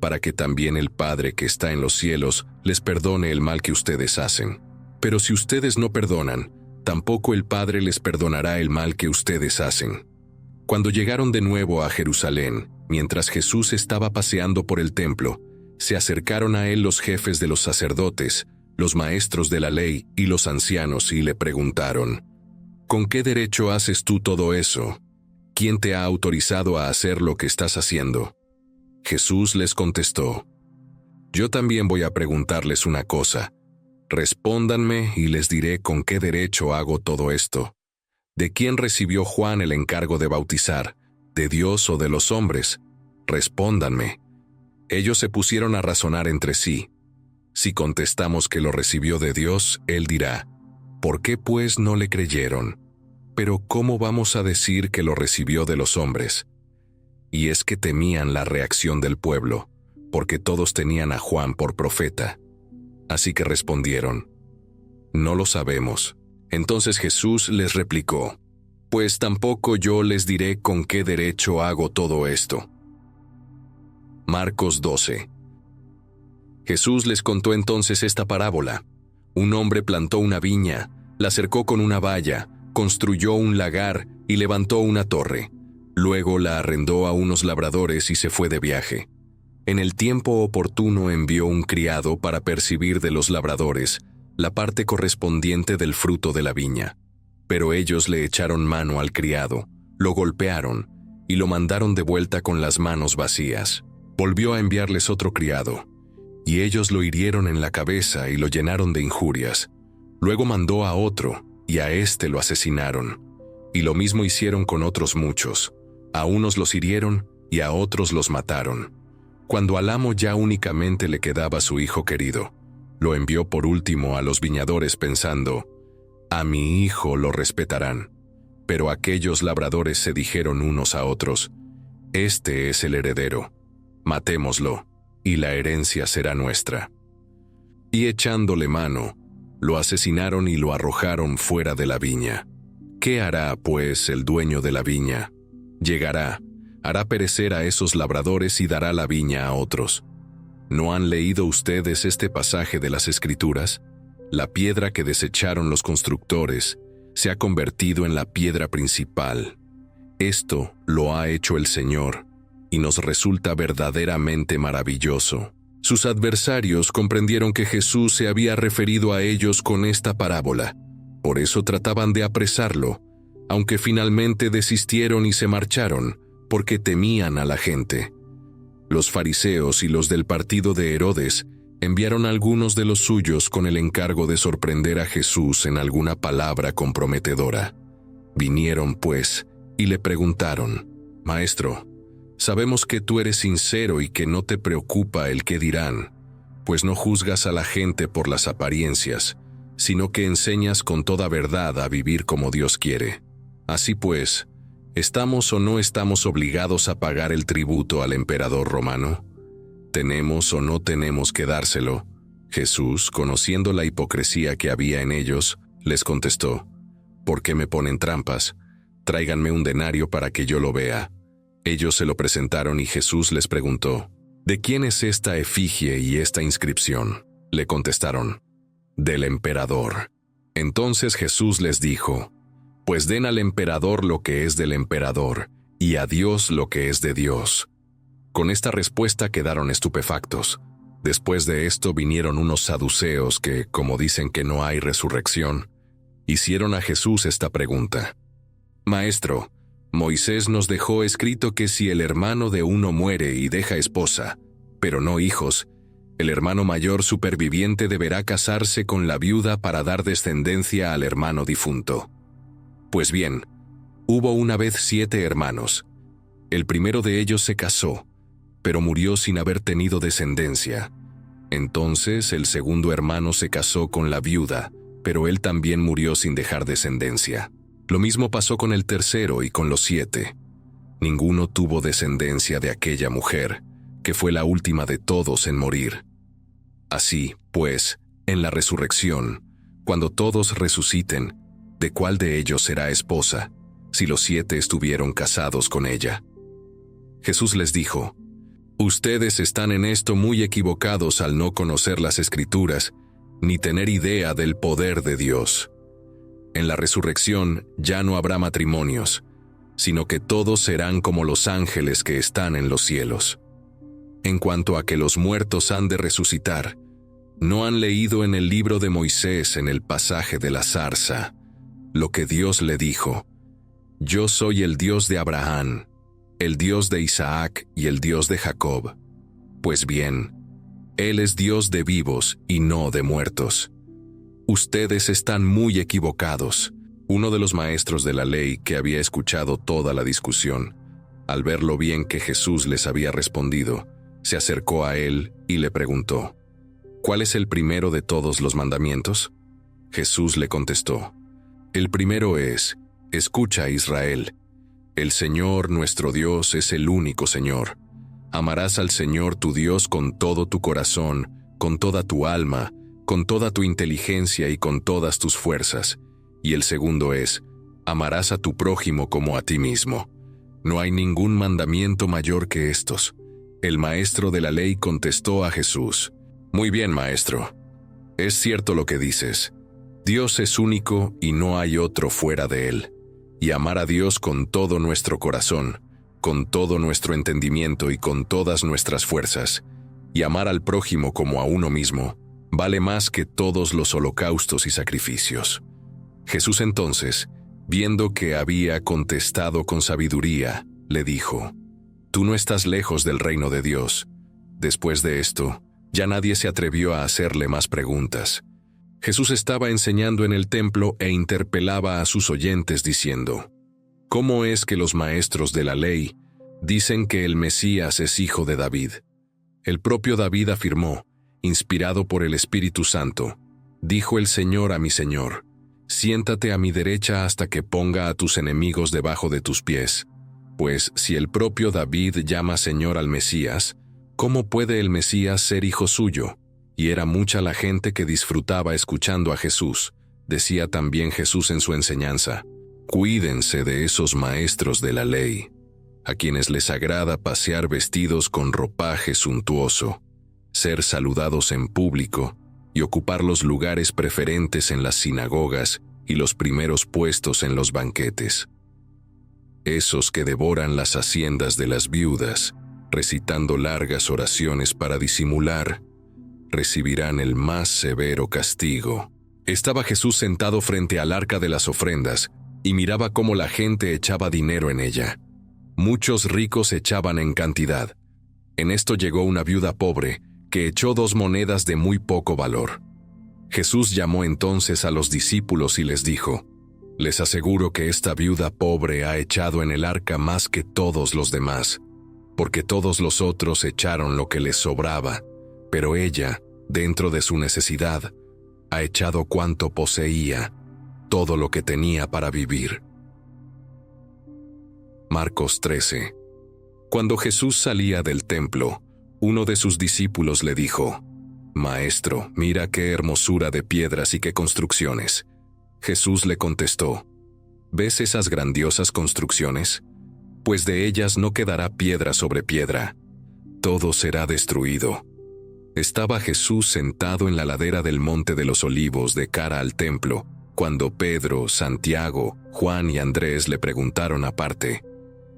para que también el Padre que está en los cielos les perdone el mal que ustedes hacen. Pero si ustedes no perdonan, tampoco el Padre les perdonará el mal que ustedes hacen». Cuando llegaron de nuevo a Jerusalén, mientras Jesús estaba paseando por el templo, se acercaron a él los jefes de los sacerdotes, los maestros de la ley y los ancianos y le preguntaron: «¿Con qué derecho haces tú todo eso? ¿Quién te ha autorizado a hacer lo que estás haciendo?». Jesús les contestó: «Yo también voy a preguntarles una cosa. Respóndanme y les diré con qué derecho hago todo esto. ¿De quién recibió Juan el encargo de bautizar? ¿De Dios o de los hombres? Respóndanme». Ellos se pusieron a razonar entre sí. Si contestamos que lo recibió de Dios, él dirá: «¿Por qué pues no le creyeron? Pero ¿cómo vamos a decir que lo recibió de los hombres?». Y es que temían la reacción del pueblo, porque todos tenían a Juan por profeta. Así que respondieron: «No lo sabemos». Entonces Jesús les replicó: «Pues tampoco yo les diré con qué derecho hago todo esto». Marcos 12. Jesús les contó entonces esta parábola: un hombre plantó una viña, la cercó con una valla, construyó un lagar y levantó una torre. Luego la arrendó a unos labradores y se fue de viaje. En el tiempo oportuno envió un criado para percibir de los labradores la parte correspondiente del fruto de la viña. Pero ellos le echaron mano al criado, lo golpearon y lo mandaron de vuelta con las manos vacías. Volvió a enviarles otro criado, y ellos lo hirieron en la cabeza y lo llenaron de injurias. Luego mandó a otro, y a éste lo asesinaron. Y lo mismo hicieron con otros muchos. A unos los hirieron y a otros los mataron. Cuando al amo ya únicamente le quedaba su hijo querido, lo envió por último a los viñadores pensando: «A mi hijo lo respetarán». Pero aquellos labradores se dijeron unos a otros: «Este es el heredero, matémoslo, y la herencia será nuestra». Y echándole mano, lo asesinaron y lo arrojaron fuera de la viña. ¿Qué hará, pues, el dueño de la viña? Llegará, hará perecer a esos labradores y dará la viña a otros. ¿No han leído ustedes este pasaje de las Escrituras? La piedra que desecharon los constructores se ha convertido en la piedra principal. Esto lo ha hecho el Señor, y nos resulta verdaderamente maravilloso. Sus adversarios comprendieron que Jesús se había referido a ellos con esta parábola. Por eso trataban de apresarlo, aunque finalmente desistieron y se marcharon, porque temían a la gente. Los fariseos y los del partido de Herodes enviaron a algunos de los suyos con el encargo de sorprender a Jesús en alguna palabra comprometedora. Vinieron, pues, y le preguntaron: «Maestro, sabemos que tú eres sincero y que no te preocupa el qué dirán, pues no juzgas a la gente por las apariencias, sino que enseñas con toda verdad a vivir como Dios quiere. Así pues, ¿estamos o no estamos obligados a pagar el tributo al emperador romano? ¿Tenemos o no tenemos que dárselo?». Jesús, conociendo la hipocresía que había en ellos, les contestó: «¿Por qué me ponen trampas? Tráiganme un denario para que yo lo vea». Ellos se lo presentaron y Jesús les preguntó: «¿De quién es esta efigie y esta inscripción?». Le contestaron: «Del emperador». Entonces Jesús les dijo: «Pues den al emperador lo que es del emperador, y a Dios lo que es de Dios». Con esta respuesta quedaron estupefactos. Después de esto vinieron unos saduceos que, como dicen que no hay resurrección, hicieron a Jesús esta pregunta: «Maestro, Moisés nos dejó escrito que si el hermano de uno muere y deja esposa, pero no hijos, el hermano mayor superviviente deberá casarse con la viuda para dar descendencia al hermano difunto. Pues bien, hubo una vez 7 hermanos. El primero de ellos se casó, pero murió sin haber tenido descendencia. Entonces el segundo hermano se casó con la viuda, pero él también murió sin dejar descendencia. Lo mismo pasó con el tercero y con los 7. Ninguno tuvo descendencia de aquella mujer, que fue la última de todos en morir. Así, pues, en la resurrección, cuando todos resuciten, ¿de cuál de ellos será esposa, si los 7 estuvieron casados con ella?». Jesús les dijo: «Ustedes están en esto muy equivocados al no conocer las Escrituras, ni tener idea del poder de Dios. En la resurrección ya no habrá matrimonios, sino que todos serán como los ángeles que están en los cielos. En cuanto a que los muertos han de resucitar, ¿no han leído en el libro de Moisés, en el pasaje de la zarza, lo que Dios le dijo: Yo soy el Dios de Abraham, el Dios de Isaac y el Dios de Jacob? Pues bien, Él es Dios de vivos y no de muertos. Ustedes están muy equivocados». Uno de los maestros de la ley, que había escuchado toda la discusión, al ver lo bien que Jesús les había respondido, se acercó a él y le preguntó: «¿Cuál es el primero de todos los mandamientos?». Jesús le contestó: «El primero es: Escucha, Israel. El Señor nuestro Dios es el único Señor. Amarás al Señor tu Dios con todo tu corazón, con toda tu alma, con toda tu inteligencia y con todas tus fuerzas. Y el segundo es: amarás a tu prójimo como a ti mismo. No hay ningún mandamiento mayor que estos». El maestro de la ley contestó a Jesús: «Muy bien, maestro. Es cierto lo que dices. Dios es único y no hay otro fuera de Él. Y amar a Dios con todo nuestro corazón, con todo nuestro entendimiento y con todas nuestras fuerzas, y amar al prójimo como a uno mismo, vale más que todos los holocaustos y sacrificios. Jesús entonces, viendo que había contestado con sabiduría, le dijo: Tú no estás lejos del reino de Dios. Después de esto, ya nadie se atrevió a hacerle más preguntas. Jesús estaba enseñando en el templo e interpelaba a sus oyentes diciendo: ¿Cómo es que los maestros de la ley dicen que el Mesías es hijo de David? El propio David afirmó, inspirado por el Espíritu Santo: Dijo el Señor a mi Señor: Siéntate a mi derecha hasta que ponga a tus enemigos debajo de tus pies. Pues si el propio David llama Señor al Mesías, ¿cómo puede el Mesías ser hijo suyo? Y era mucha la gente que disfrutaba escuchando a Jesús. Decía también Jesús en su enseñanza: Cuídense de esos maestros de la ley, a quienes les agrada pasear vestidos con ropaje suntuoso, ser saludados en público y ocupar los lugares preferentes en las sinagogas y los primeros puestos en los banquetes. Esos que devoran las haciendas de las viudas, recitando largas oraciones para disimular, recibirán el más severo castigo. Estaba Jesús sentado frente al arca de las ofrendas y miraba cómo la gente echaba dinero en ella. Muchos ricos echaban en cantidad. En esto llegó una viuda pobre que echó 2 monedas de muy poco valor. Jesús llamó entonces a los discípulos y les dijo: Les aseguro que esta viuda pobre ha echado en el arca más que todos los demás, porque todos los otros echaron lo que les sobraba, pero ella, dentro de su necesidad, ha echado cuanto poseía, todo lo que tenía para vivir. Marcos 13. Cuando Jesús salía del templo, uno de sus discípulos le dijo: Maestro, mira qué hermosura de piedras y qué construcciones. Jesús le contestó: ¿Ves esas grandiosas construcciones? Pues de ellas no quedará piedra sobre piedra. Todo será destruido. Estaba Jesús sentado en la ladera del Monte de los Olivos de cara al templo, cuando Pedro, Santiago, Juan y Andrés le preguntaron aparte: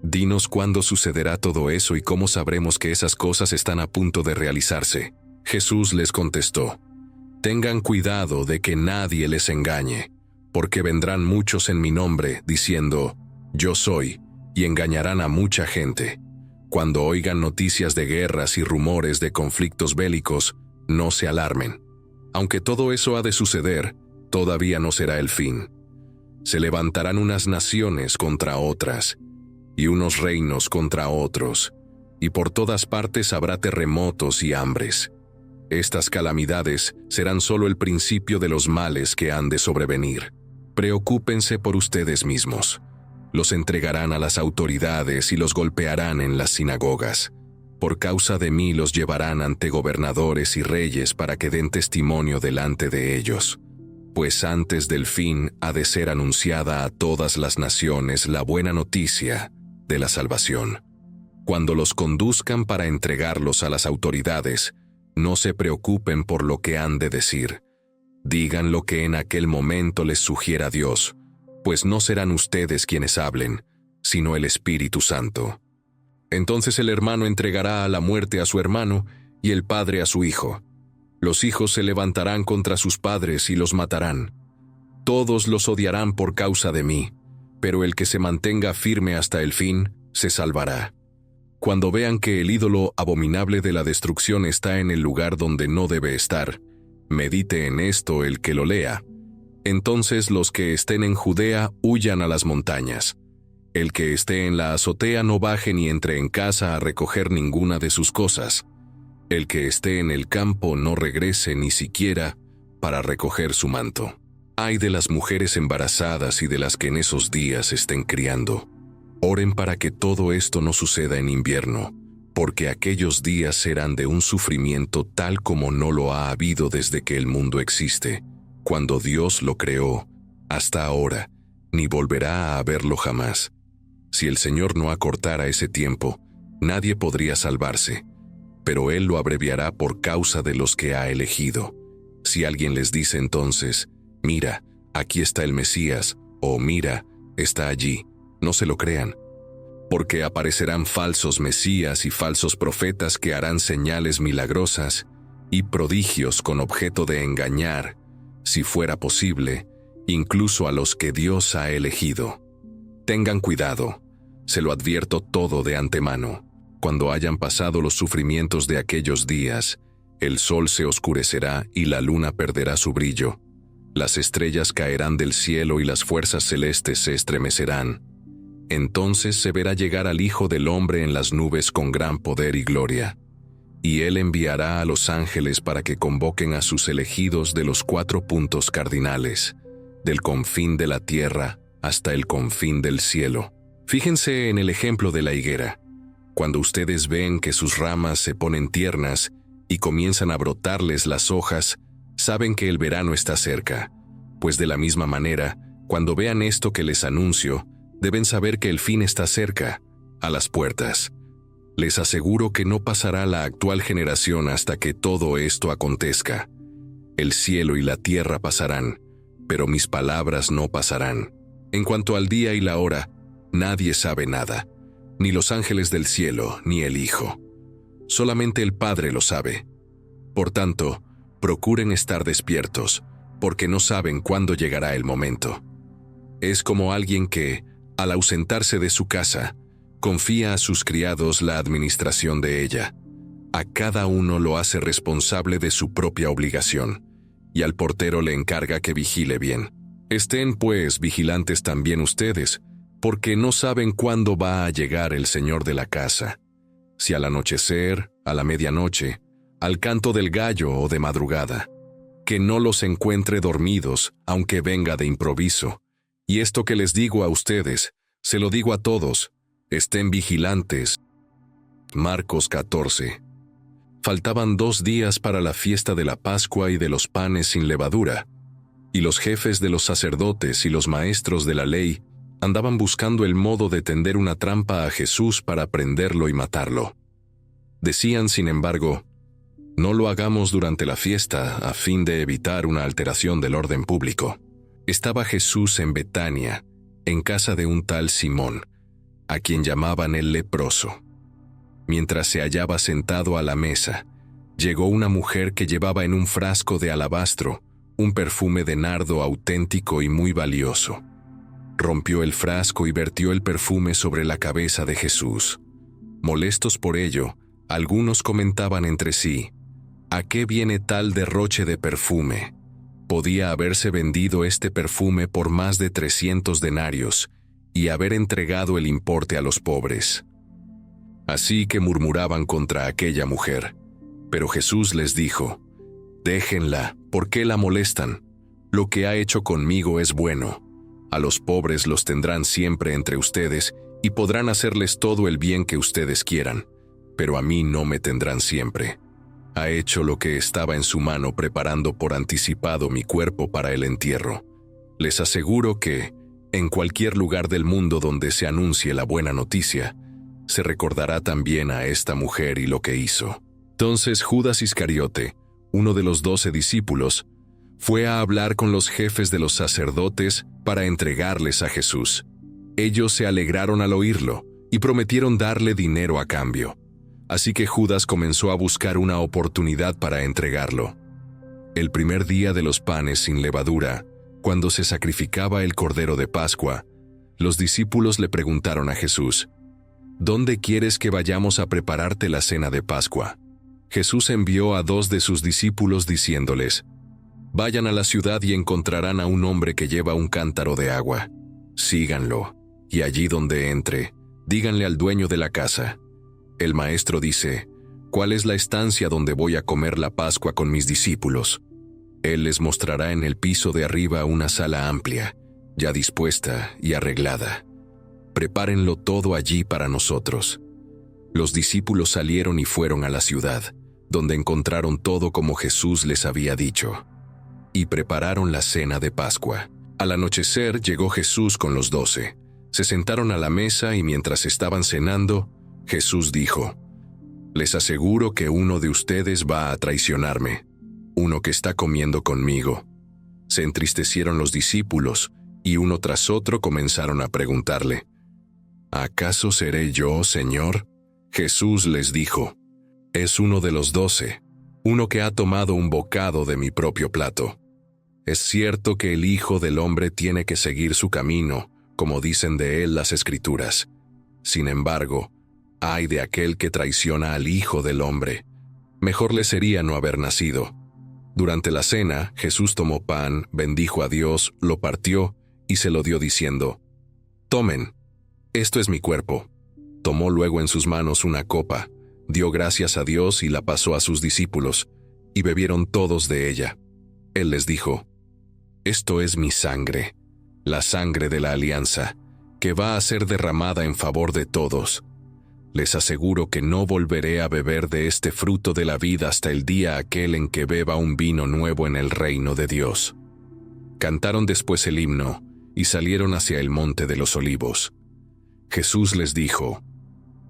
Dinos cuándo sucederá todo eso y cómo sabremos que esas cosas están a punto de realizarse. Jesús les contestó: Tengan cuidado de que nadie les engañe, porque vendrán muchos en mi nombre, diciendo: Yo soy, y engañarán a mucha gente. Cuando oigan noticias de guerras y rumores de conflictos bélicos, no se alarmen. Aunque todo eso ha de suceder, todavía no será el fin. Se levantarán unas naciones contra otras, y unos reinos contra otros, y por todas partes habrá terremotos y hambres. Estas calamidades serán solo el principio de los males que han de sobrevenir. Preocúpense por ustedes mismos. Los entregarán a las autoridades y los golpearán en las sinagogas. Por causa de mí los llevarán ante gobernadores y reyes para que den testimonio delante de ellos. Pues antes del fin ha de ser anunciada a todas las naciones la buena noticia de la salvación. Cuando los conduzcan para entregarlos a las autoridades, no se preocupen por lo que han de decir. Digan lo que en aquel momento les sugiera Dios, pues no serán ustedes quienes hablen, sino el Espíritu Santo. Entonces el hermano entregará a la muerte a su hermano y el padre a su hijo. Los hijos se levantarán contra sus padres y los matarán. Todos los odiarán por causa de mí, pero el que se mantenga firme hasta el fin, se salvará. Cuando vean que el ídolo abominable de la destrucción está en el lugar donde no debe estar, medite en esto el que lo lea. Entonces los que estén en Judea huyan a las montañas. El que esté en la azotea no baje ni entre en casa a recoger ninguna de sus cosas. El que esté en el campo no regrese ni siquiera para recoger su manto. Ay de las mujeres embarazadas y de las que en esos días estén criando. Oren para que todo esto no suceda en invierno, porque aquellos días serán de un sufrimiento tal como no lo ha habido desde que el mundo existe, cuando Dios lo creó, hasta ahora, ni volverá a haberlo jamás. Si el Señor no acortara ese tiempo, nadie podría salvarse, pero Él lo abreviará por causa de los que ha elegido. Si alguien les dice entonces: mira, aquí está el Mesías, o mira, está allí. No se lo crean. Porque aparecerán falsos mesías y falsos profetas que harán señales milagrosas y prodigios con objeto de engañar, si fuera posible, incluso a los que Dios ha elegido. Tengan cuidado, se lo advierto todo de antemano. Cuando hayan pasado los sufrimientos de aquellos días, el sol se oscurecerá y la luna perderá su brillo. Las estrellas caerán del cielo y las fuerzas celestes se estremecerán. Entonces se verá llegar al Hijo del Hombre en las nubes con gran poder y gloria. Y Él enviará a los ángeles para que convoquen a sus elegidos de los 4 puntos cardinales, del confín de la tierra hasta el confín del cielo. Fíjense en el ejemplo de la higuera. Cuando ustedes ven que sus ramas se ponen tiernas y comienzan a brotarles las hojas, saben que el verano está cerca. Pues de la misma manera, cuando vean esto que les anuncio, deben saber que el fin está cerca, a las puertas. Les aseguro que no pasará la actual generación hasta que todo esto acontezca. El cielo y la tierra pasarán, pero mis palabras no pasarán. En cuanto al día y la hora, nadie sabe nada, ni los ángeles del cielo, ni el Hijo. Solamente el Padre lo sabe. Por tanto, procuren estar despiertos, porque no saben cuándo llegará el momento. Es como alguien que, al ausentarse de su casa, confía a sus criados la administración de ella. A cada uno lo hace responsable de su propia obligación, y al portero le encarga que vigile bien. Estén, pues, vigilantes también ustedes, porque no saben cuándo va a llegar el señor de la casa, si al anochecer, a la medianoche, al canto del gallo o de madrugada. Que no los encuentre dormidos, aunque venga de improviso. Y esto que les digo a ustedes, se lo digo a todos, estén vigilantes. Marcos 14. Faltaban 2 días para la fiesta de la Pascua y de los panes sin levadura, y los jefes de los sacerdotes y los maestros de la ley andaban buscando el modo de tender una trampa a Jesús para prenderlo y matarlo. Decían, sin embargo, no lo hagamos durante la fiesta a fin de evitar una alteración del orden público. Estaba Jesús en Betania, en casa de un tal Simón, a quien llamaban el leproso. Mientras se hallaba sentado a la mesa, llegó una mujer que llevaba en un frasco de alabastro un perfume de nardo auténtico y muy valioso. Rompió el frasco y vertió el perfume sobre la cabeza de Jesús. Molestos por ello, algunos comentaban entre sí, ¿a qué viene tal derroche de perfume? Podía haberse vendido este perfume por más de 300 denarios y haber entregado el importe a los pobres. Así que murmuraban contra aquella mujer. Pero Jesús les dijo, déjenla, ¿por qué la molestan? Lo que ha hecho conmigo es bueno. A los pobres los tendrán siempre entre ustedes y podrán hacerles todo el bien que ustedes quieran, pero a mí no me tendrán siempre. Ha hecho lo que estaba en su mano preparando por anticipado mi cuerpo para el entierro. Les aseguro que, en cualquier lugar del mundo donde se anuncie la buena noticia, se recordará también a esta mujer y lo que hizo. Entonces Judas Iscariote, uno de los 12 discípulos, fue a hablar con los jefes de los sacerdotes para entregarles a Jesús. Ellos se alegraron al oírlo y prometieron darle dinero a cambio. Así que Judas comenzó a buscar una oportunidad para entregarlo. El primer día de los panes sin levadura, cuando se sacrificaba el cordero de Pascua, los discípulos le preguntaron a Jesús, ¿dónde quieres que vayamos a prepararte la cena de Pascua? Jesús envió a 2 de sus discípulos diciéndoles, vayan a la ciudad y encontrarán a un hombre que lleva un cántaro de agua. Síganlo, y allí donde entre, díganle al dueño de la casa, el maestro dice, ¿cuál es la estancia donde voy a comer la Pascua con mis discípulos? Él les mostrará en el piso de arriba una sala amplia, ya dispuesta y arreglada. Prepárenlo todo allí para nosotros. Los discípulos salieron y fueron a la ciudad, donde encontraron todo como Jesús les había dicho, y prepararon la cena de Pascua. Al anochecer llegó Jesús con los 12. Se sentaron a la mesa y mientras estaban cenando, Jesús dijo, les aseguro que uno de ustedes va a traicionarme, uno que está comiendo conmigo. Se entristecieron los discípulos, y uno tras otro comenzaron a preguntarle: ¿Acaso seré yo, Señor? Jesús les dijo: Es uno de los 12, uno que ha tomado un bocado de mi propio plato. Es cierto que el Hijo del Hombre tiene que seguir su camino, como dicen de él las Escrituras. Sin embargo, ay de aquel que traiciona al Hijo del Hombre. Mejor le sería no haber nacido. Durante la cena, Jesús tomó pan, bendijo a Dios, lo partió y se lo dio diciendo: «Tomen, esto es mi cuerpo». Tomó luego en sus manos una copa, dio gracias a Dios y la pasó a sus discípulos, y bebieron todos de ella. Él les dijo: «Esto es mi sangre, la sangre de la alianza, que va a ser derramada en favor de todos. Les aseguro que no volveré a beber de este fruto de la vida hasta el día aquel en que beba un vino nuevo en el reino de Dios». Cantaron después el himno y salieron hacia el monte de los olivos. Jesús les dijo: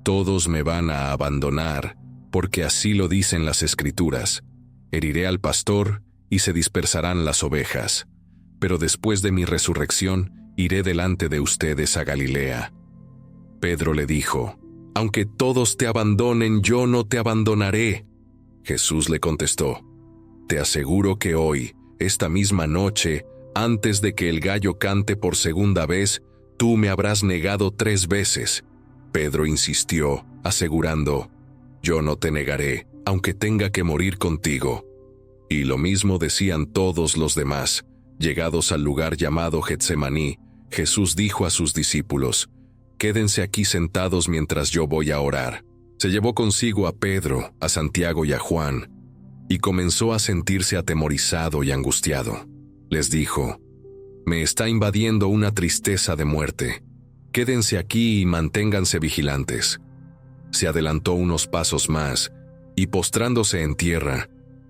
«Todos me van a abandonar, porque así lo dicen las Escrituras. Heriré al pastor y se dispersarán las ovejas. Pero después de mi resurrección iré delante de ustedes a Galilea». Pedro le dijo: «Aunque todos te abandonen, yo no te abandonaré». Jesús le contestó: «Te aseguro que hoy, esta misma noche, antes de que el gallo cante por segunda vez, tú me habrás negado 3 veces». Pedro insistió, asegurando: «Yo no te negaré, aunque tenga que morir contigo». Y lo mismo decían todos los demás. Llegados al lugar llamado Getsemaní, Jesús dijo a sus discípulos: «Quédense aquí sentados mientras yo voy a orar». Se llevó consigo a Pedro, a Santiago y a Juan, y comenzó a sentirse atemorizado y angustiado. Les dijo: «Me está invadiendo una tristeza de muerte. Quédense aquí y manténganse vigilantes». Se adelantó unos pasos más, y postrándose en tierra,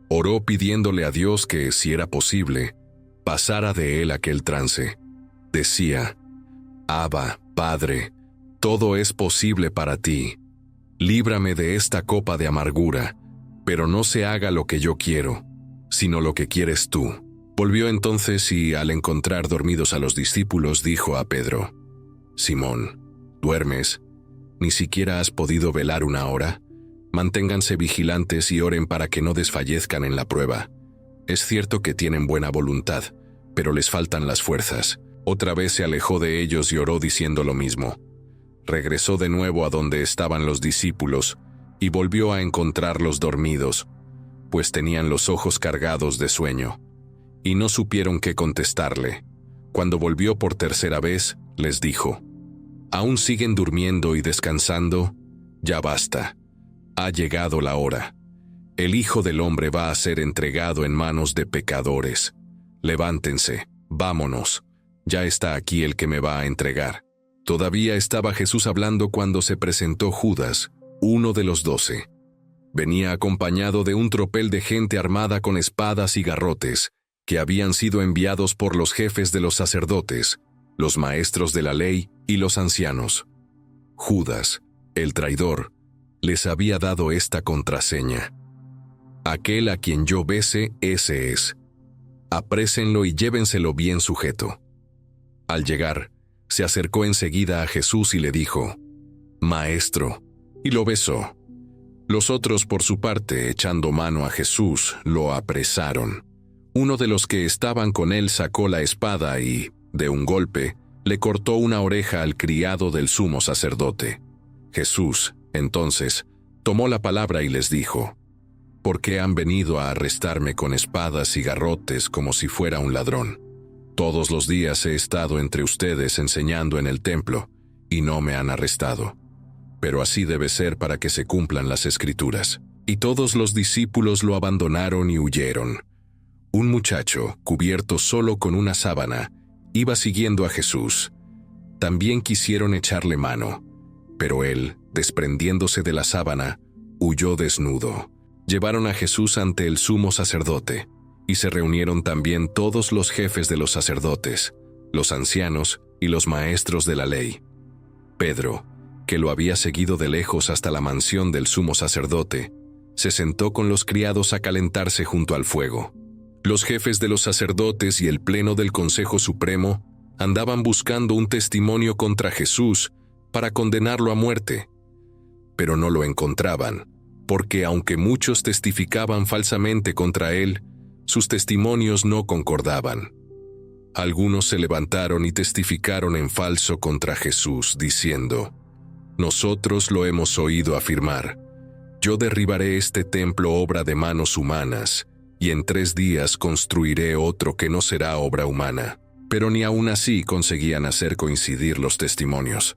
oró pidiéndole a Dios que, si era posible, pasara de él aquel trance. Decía: «Abba, Padre, todo es posible para ti. Líbrame de esta copa de amargura, pero no se haga lo que yo quiero, sino lo que quieres tú». Volvió entonces y, al encontrar dormidos a los discípulos, dijo a Pedro: «Simón, ¿duermes? ¿Ni siquiera has podido velar 1 hora? Manténganse vigilantes y oren para que no desfallezcan en la prueba. Es cierto que tienen buena voluntad, pero les faltan las fuerzas». Otra vez se alejó de ellos y oró diciendo lo mismo. Regresó de nuevo a donde estaban los discípulos y volvió a encontrarlos dormidos, pues tenían los ojos cargados de sueño, y no supieron qué contestarle. Cuando volvió por tercera vez, les dijo: «¿Aún siguen durmiendo y descansando? Ya basta. Ha llegado la hora. El Hijo del Hombre va a ser entregado en manos de pecadores. Levántense, vámonos. Ya está aquí el que me va a entregar». Todavía estaba Jesús hablando cuando se presentó Judas, uno de los 12. Venía acompañado de un tropel de gente armada con espadas y garrotes, que habían sido enviados por los jefes de los sacerdotes, los maestros de la ley y los ancianos. Judas, el traidor, les había dado esta contraseña: «Aquel a quien yo bese, ese es. Aprésenlo y llévenselo bien sujeto». Al llegar, se acercó enseguida a Jesús y le dijo: «Maestro», y lo besó. Los otros, por su parte, echando mano a Jesús, lo apresaron. Uno de los que estaban con él sacó la espada y, de un golpe, le cortó una oreja al criado del sumo sacerdote. Jesús, entonces, tomó la palabra y les dijo: «¿Por qué han venido a arrestarme con espadas y garrotes como si fuera un ladrón? Todos los días he estado entre ustedes enseñando en el templo, y no me han arrestado. Pero así debe ser para que se cumplan las Escrituras». Y todos los discípulos lo abandonaron y huyeron. Un muchacho, cubierto solo con una sábana, iba siguiendo a Jesús. También quisieron echarle mano, pero él, desprendiéndose de la sábana, huyó desnudo. Llevaron a Jesús ante el sumo sacerdote, y se reunieron también todos los jefes de los sacerdotes, los ancianos y los maestros de la ley. Pedro, que lo había seguido de lejos hasta la mansión del sumo sacerdote, se sentó con los criados a calentarse junto al fuego. Los jefes de los sacerdotes y el pleno del Consejo Supremo andaban buscando un testimonio contra Jesús para condenarlo a muerte, pero no lo encontraban, porque aunque muchos testificaban falsamente contra él, sus testimonios no concordaban. Algunos se levantaron y testificaron en falso contra Jesús, diciendo: «Nosotros lo hemos oído afirmar: yo derribaré este templo obra de manos humanas, y en 3 días construiré otro que no será obra humana». Pero ni aun así conseguían hacer coincidir los testimonios.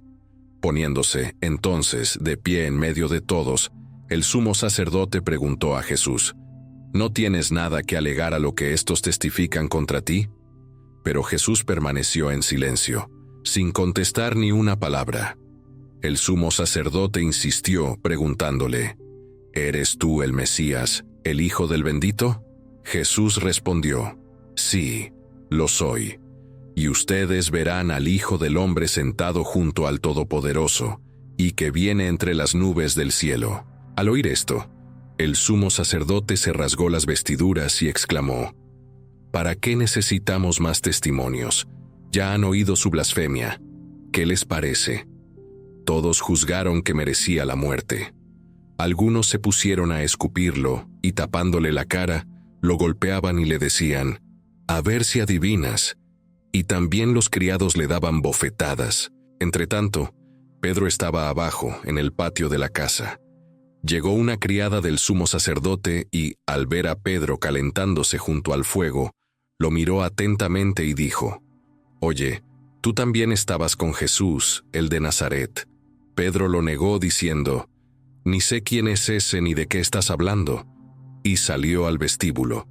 Poniéndose, entonces, de pie en medio de todos, el sumo sacerdote preguntó a Jesús: «¿No tienes nada que alegar a lo que estos testifican contra ti?». Pero Jesús permaneció en silencio, sin contestar ni una palabra. El sumo sacerdote insistió, preguntándole: «¿Eres tú el Mesías, el Hijo del Bendito?». Jesús respondió: «Sí, lo soy. Y ustedes verán al Hijo del Hombre sentado junto al Todopoderoso, y que viene entre las nubes del cielo». Al oír esto, el sumo sacerdote se rasgó las vestiduras y exclamó: «¿Para qué necesitamos más testimonios? Ya han oído su blasfemia. ¿Qué les parece?». Todos juzgaron que merecía la muerte. Algunos se pusieron a escupirlo y, tapándole la cara, lo golpeaban y le decían: «A ver si adivinas». Y también los criados le daban bofetadas. Entretanto, Pedro estaba abajo, en el patio de la casa. Llegó una criada del sumo sacerdote y, al ver a Pedro calentándose junto al fuego, lo miró atentamente y dijo: «Oye, tú también estabas con Jesús, el de Nazaret». Pedro lo negó diciendo: «Ni sé quién es ese ni de qué estás hablando», y salió al vestíbulo.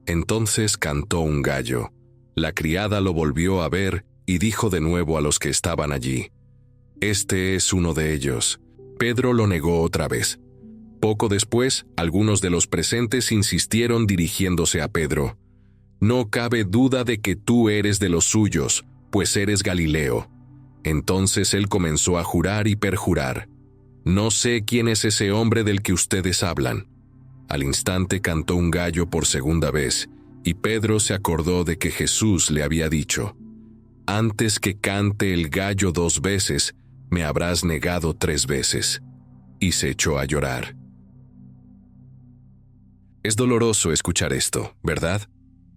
Entonces cantó un gallo. La criada lo volvió a ver y dijo de nuevo a los que estaban allí: «Este es uno de ellos». Pedro lo negó otra vez. Poco después, algunos de los presentes insistieron dirigiéndose a Pedro: «No cabe duda de que tú eres de los suyos, pues eres Galileo». Entonces él comenzó a jurar y perjurar: «No sé quién es ese hombre del que ustedes hablan». Al instante cantó un gallo por segunda vez, y Pedro se acordó de que Jesús le había dicho: «Antes que cante el gallo 2 veces, me habrás negado 3 veces». Y se echó a llorar. Es doloroso escuchar esto, ¿verdad?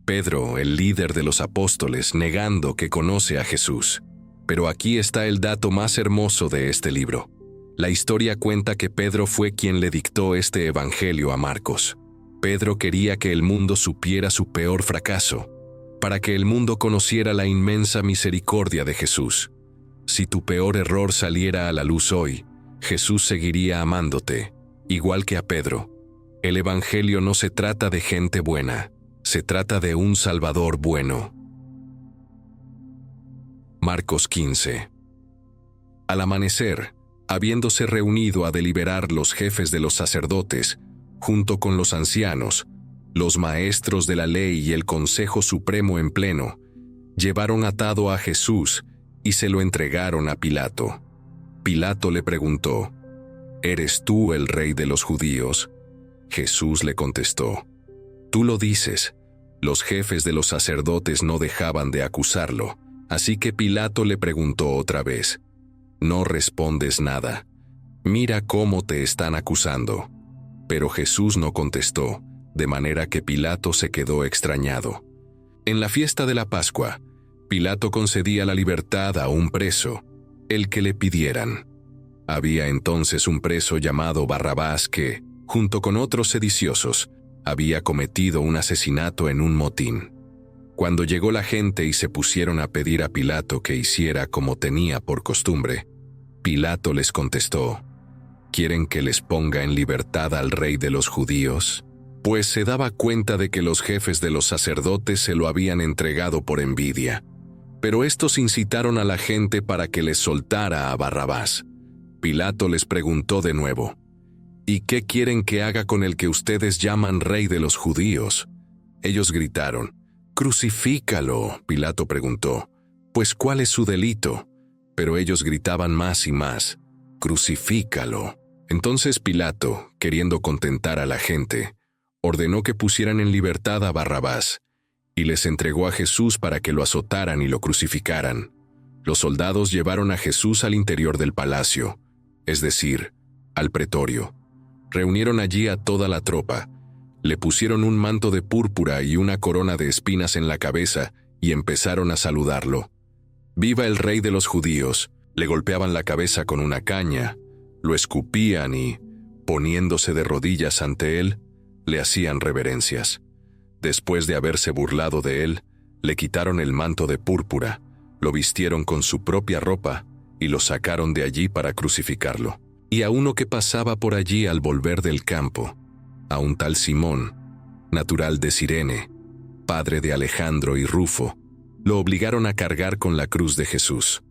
Pedro, el líder de los apóstoles, negando que conoce a Jesús. Pero aquí está el dato más hermoso de este libro. La historia cuenta que Pedro fue quien le dictó este evangelio a Marcos. Pedro quería que el mundo supiera su peor fracaso, para que el mundo conociera la inmensa misericordia de Jesús. Si tu peor error saliera a la luz hoy, Jesús seguiría amándote, igual que a Pedro. El evangelio no se trata de gente buena, se trata de un Salvador bueno. Marcos 15. Al amanecer, habiéndose reunido a deliberar los jefes de los sacerdotes, junto con los ancianos, los maestros de la ley y el Consejo Supremo en pleno, llevaron atado a Jesús y se lo entregaron a Pilato. Pilato le preguntó: «¿Eres tú el rey de los judíos?». Jesús le contestó: «Tú lo dices». Los jefes de los sacerdotes no dejaban de acusarlo, así que Pilato le preguntó otra vez: «¿No respondes nada? Mira cómo te están acusando». Pero Jesús no contestó, de manera que Pilato se quedó extrañado. En la fiesta de la Pascua, Pilato concedía la libertad a un preso, el que le pidieran. Había entonces un preso llamado Barrabás que, junto con otros sediciosos, había cometido un asesinato en un motín. Cuando llegó la gente y se pusieron a pedir a Pilato que hiciera como tenía por costumbre, Pilato les contestó: «¿Quieren que les ponga en libertad al rey de los judíos?». Pues se daba cuenta de que los jefes de los sacerdotes se lo habían entregado por envidia. Pero estos incitaron a la gente para que les soltara a Barrabás. Pilato les preguntó de nuevo: «¿Y qué quieren que haga con el que ustedes llaman rey de los judíos?». Ellos gritaron: «¡Crucifícalo!». Pilato preguntó: «Pues, ¿cuál es su delito?». Pero ellos gritaban más y más: «¡Crucifícalo!». Entonces Pilato, queriendo contentar a la gente, ordenó que pusieran en libertad a Barrabás y les entregó a Jesús para que lo azotaran y lo crucificaran. Los soldados llevaron a Jesús al interior del palacio, es decir, al pretorio. Reunieron allí a toda la tropa, le pusieron un manto de púrpura y una corona de espinas en la cabeza y empezaron a saludarlo. «¡Viva el rey de los judíos!». Le golpeaban la cabeza con una caña, lo escupían y, poniéndose de rodillas ante él, le hacían reverencias. Después de haberse burlado de él, le quitaron el manto de púrpura, lo vistieron con su propia ropa y lo sacaron de allí para crucificarlo. Y a uno que pasaba por allí al volver del campo, a un tal Simón, natural de Cirene, padre de Alejandro y Rufo, lo obligaron a cargar con la cruz de Jesús.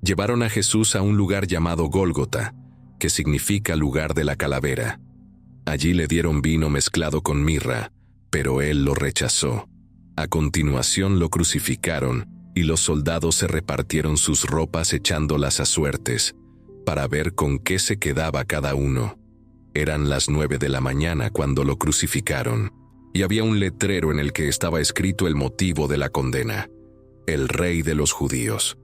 Llevaron a Jesús a un lugar llamado Gólgota, que significa lugar de la calavera. Allí le dieron vino mezclado con mirra, pero él lo rechazó. A continuación lo crucificaron y los soldados se repartieron sus ropas echándolas a suertes, para ver con qué se quedaba cada uno. Eran las 9 de la mañana cuando lo crucificaron, y había un letrero en el que estaba escrito el motivo de la condena: el rey de los judíos.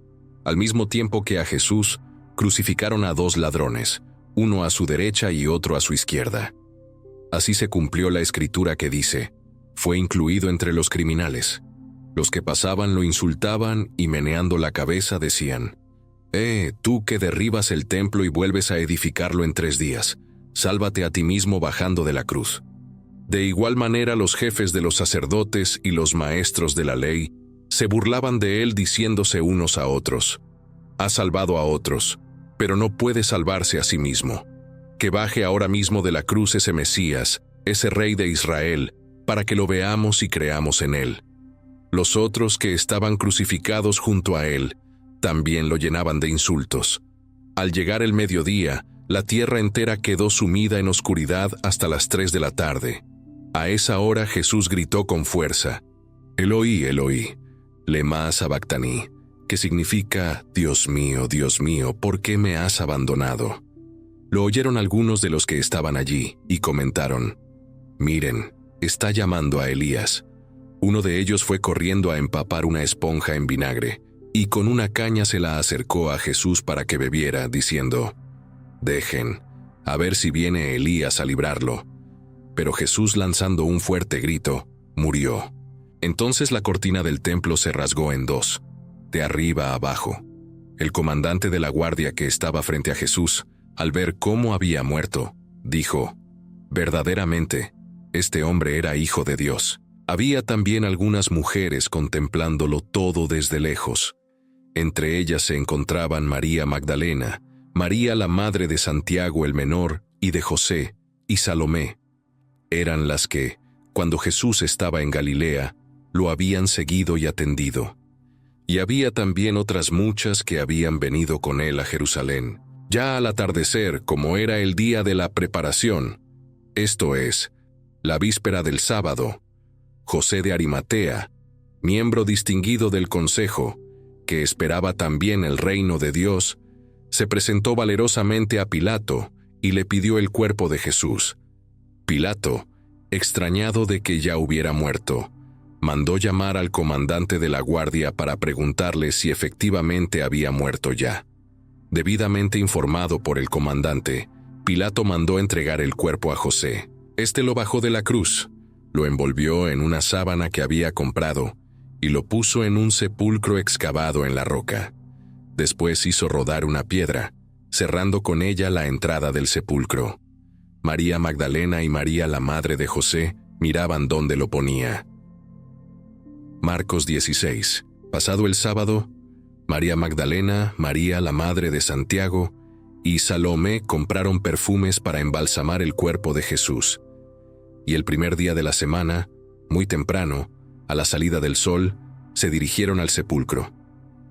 Al mismo tiempo que a Jesús, crucificaron a 2 ladrones, uno a su derecha y otro a su izquierda. Así se cumplió la escritura que dice: fue incluido entre los criminales. Los que pasaban lo insultaban y meneando la cabeza decían: tú que derribas el templo y vuelves a edificarlo en 3 días, sálvate a ti mismo bajando de la cruz. De igual manera los jefes de los sacerdotes y los maestros de la ley se burlaban de él diciéndose unos a otros: ha salvado a otros, pero no puede salvarse a sí mismo. Que baje ahora mismo de la cruz ese Mesías, ese Rey de Israel, para que lo veamos y creamos en él. Los otros que estaban crucificados junto a él también lo llenaban de insultos. Al llegar el mediodía, la tierra entera quedó sumida en oscuridad hasta las 3 de la tarde. A esa hora Jesús gritó con fuerza: Eloi, Eloi, lema sabactani, que significa: Dios mío, ¿por qué me has abandonado? Lo oyeron algunos de los que estaban allí y comentaron: miren, está llamando a Elías. Uno de ellos fue corriendo a empapar una esponja en vinagre y con una caña se la acercó a Jesús para que bebiera, diciendo: dejen, a ver si viene Elías a librarlo. Pero Jesús, lanzando un fuerte grito, murió. Entonces la cortina del templo se rasgó en 2, de arriba a abajo. El comandante de la guardia que estaba frente a Jesús, al ver cómo había muerto, dijo: verdaderamente, este hombre era hijo de Dios. Había también algunas mujeres contemplándolo todo desde lejos. Entre ellas se encontraban María Magdalena, María la madre de Santiago el menor y de José, y Salomé. Eran las que, cuando Jesús estaba en Galilea, lo habían seguido y atendido. Y había también otras muchas que habían venido con él a Jerusalén, ya al atardecer, como era el día de la preparación, esto es, la víspera del sábado. José de Arimatea, miembro distinguido del consejo, que esperaba también el reino de Dios, se presentó valerosamente a Pilato y le pidió el cuerpo de Jesús. Pilato, extrañado de que ya hubiera muerto, mandó llamar al comandante de la guardia para preguntarle si efectivamente había muerto ya. Debidamente informado por el comandante, Pilato mandó entregar el cuerpo a José. Este lo bajó de la cruz, lo envolvió en una sábana que había comprado y lo puso en un sepulcro excavado en la roca. Después hizo rodar una piedra, cerrando con ella la entrada del sepulcro. María Magdalena y María la madre de José miraban dónde lo ponía. Marcos 16. Pasado el sábado, María Magdalena, María la madre de Santiago y Salomé compraron perfumes para embalsamar el cuerpo de Jesús. Y el primer día de la semana, muy temprano, a la salida del sol, se dirigieron al sepulcro.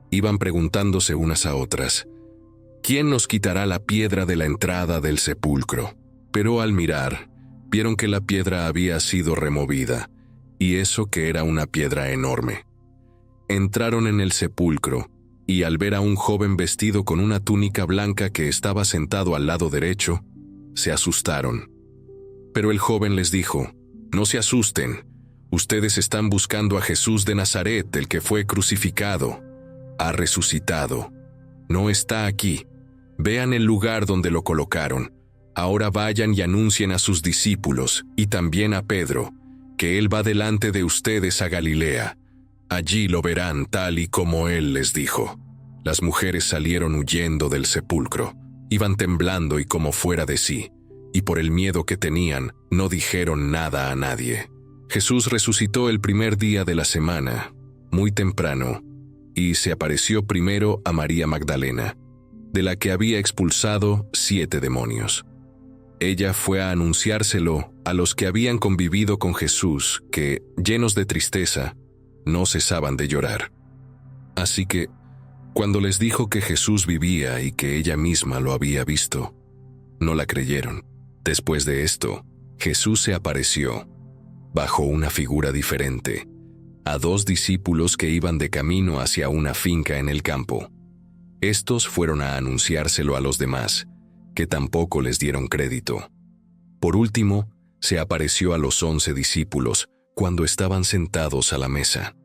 Iban preguntándose unas a otras: ¿quién nos quitará la piedra de la entrada del sepulcro? Pero al mirar, vieron que la piedra había sido removida, y eso que era una piedra enorme. Entraron en el sepulcro, y al ver a un joven vestido con una túnica blanca que estaba sentado al lado derecho, se asustaron. Pero el joven les dijo: no se asusten, Ustedes están buscando a Jesús de Nazaret, el que fue crucificado. Ha resucitado. No está aquí. Vean el lugar donde lo colocaron. Ahora vayan y anuncien a sus discípulos, y también a Pedro, que él va delante de ustedes a Galilea. Allí lo verán tal y como él les dijo». Las mujeres salieron huyendo del sepulcro. Iban temblando y como fuera de sí, y por el miedo que tenían, no dijeron nada a nadie. Jesús resucitó el primer día de la semana, muy temprano, y se apareció primero a María Magdalena, de la que había expulsado 7 demonios. Ella fue a anunciárselo a los que habían convivido con Jesús, que, llenos de tristeza, no cesaban de llorar. Así que, cuando les dijo que Jesús vivía y que ella misma lo había visto, no la creyeron. Después de esto, Jesús se apareció, bajo una figura diferente, a 2 discípulos que iban de camino hacia una finca en el campo. Estos fueron a anunciárselo a los demás, que tampoco les dieron crédito. Por último, se apareció a los 11 discípulos cuando estaban sentados a la mesa.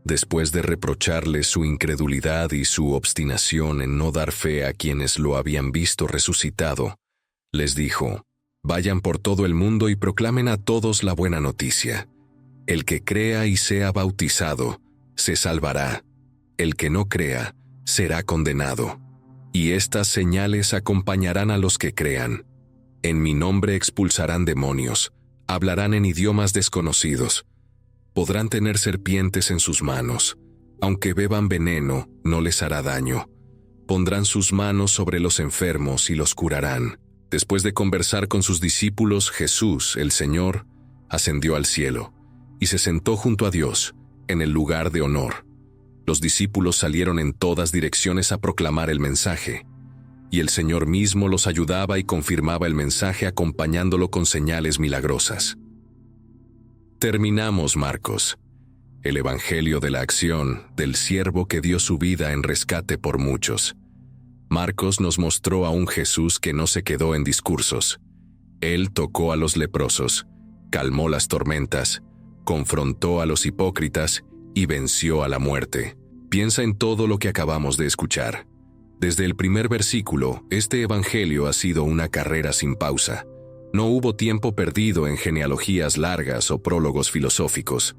Después de reprocharles su incredulidad y su obstinación en no dar fe a quienes lo habían visto resucitado, les dijo: «Vayan por todo el mundo y proclamen a todos la buena noticia. El que crea y sea bautizado, se salvará. El que no crea, será condenado. Y estas señales acompañarán a los que crean. En mi nombre expulsarán demonios, hablarán en idiomas desconocidos. Podrán tener serpientes en sus manos. Aunque beban veneno, no les hará daño. Pondrán sus manos sobre los enfermos y los curarán». Después de conversar con sus discípulos, Jesús, el Señor, ascendió al cielo y se sentó junto a Dios, en el lugar de honor. Los discípulos salieron en todas direcciones a proclamar el mensaje, y el Señor mismo los ayudaba y confirmaba el mensaje acompañándolo con señales milagrosas. Terminamos Marcos, el Evangelio de la acción del siervo que dio su vida en rescate por muchos. Marcos nos mostró a un Jesús que no se quedó en discursos. Él tocó a los leprosos, calmó las tormentas, confrontó a los hipócritas y venció a la muerte. Piensa en todo lo que acabamos de escuchar. Desde el primer versículo, este evangelio ha sido una carrera sin pausa. No hubo tiempo perdido en genealogías largas o prólogos filosóficos.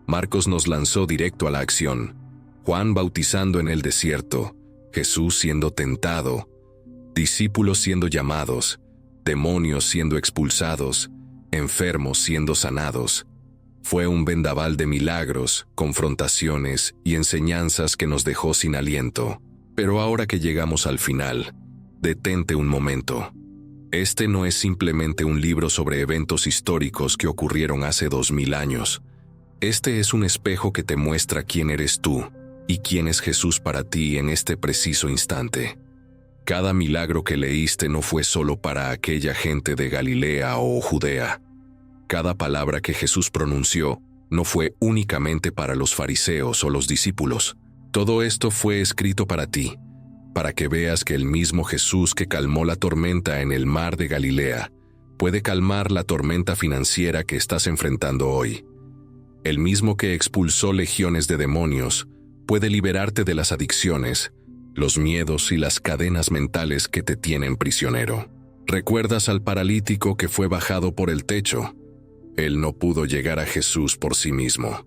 Marcos nos lanzó directo a la acción. Juan bautizando en el desierto, Jesús siendo tentado, discípulos siendo llamados, demonios siendo expulsados, enfermos siendo sanados. Fue un vendaval de milagros, confrontaciones y enseñanzas que nos dejó sin aliento. Pero ahora que llegamos al final, detente un momento. Este no es simplemente un libro sobre eventos históricos que ocurrieron hace 2000 años. Este es un espejo que te muestra quién eres tú y quién es Jesús para ti en este preciso instante. Cada milagro que leíste no fue solo para aquella gente de Galilea o Judea. Cada palabra que Jesús pronunció no fue únicamente para los fariseos o los discípulos. Todo esto fue escrito para ti, para que veas que el mismo Jesús que calmó la tormenta en el mar de Galilea puede calmar la tormenta financiera que estás enfrentando hoy. El mismo que expulsó legiones de demonios puede liberarte de las adicciones, los miedos y las cadenas mentales que te tienen prisionero. ¿Recuerdas al paralítico que fue bajado por el techo? Él no pudo llegar a Jesús por sí mismo.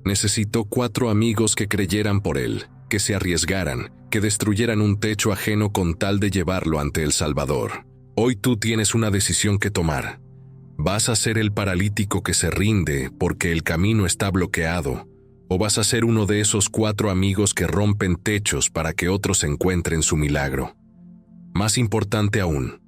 Necesitó 4 amigos que creyeran por él, que se arriesgaran, que destruyeran un techo ajeno con tal de llevarlo ante el Salvador. Hoy tú tienes una decisión que tomar. ¿Vas a ser el paralítico que se rinde porque el camino está bloqueado? ¿O vas a ser uno de esos 4 amigos que rompen techos para que otros encuentren su milagro? Más importante aún,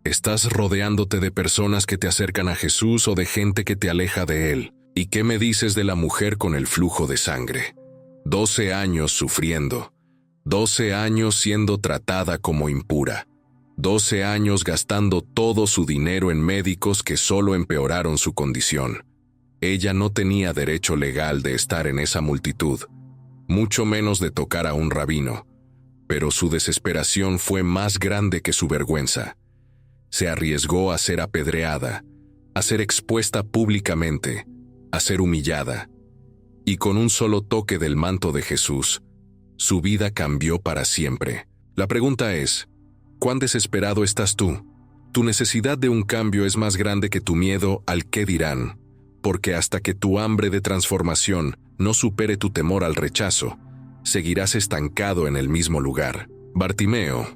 ¿estás rodeándote de personas que te acercan a Jesús o de gente que te aleja de Él? ¿Y qué me dices de la mujer con el flujo de sangre? 12 años sufriendo, 12 años siendo tratada como impura, 12 años gastando todo su dinero en médicos que solo empeoraron su condición. Ella no tenía derecho legal de estar en esa multitud, mucho menos de tocar a un rabino, pero su desesperación fue más grande que su vergüenza. Se arriesgó a ser apedreada, a ser expuesta públicamente, a ser humillada. Y con un solo toque del manto de Jesús, su vida cambió para siempre. La pregunta es, ¿cuán desesperado estás tú? Tu necesidad de un cambio es más grande que tu miedo al qué dirán, porque hasta que tu hambre de transformación no supere tu temor al rechazo, seguirás estancado en el mismo lugar. Bartimeo,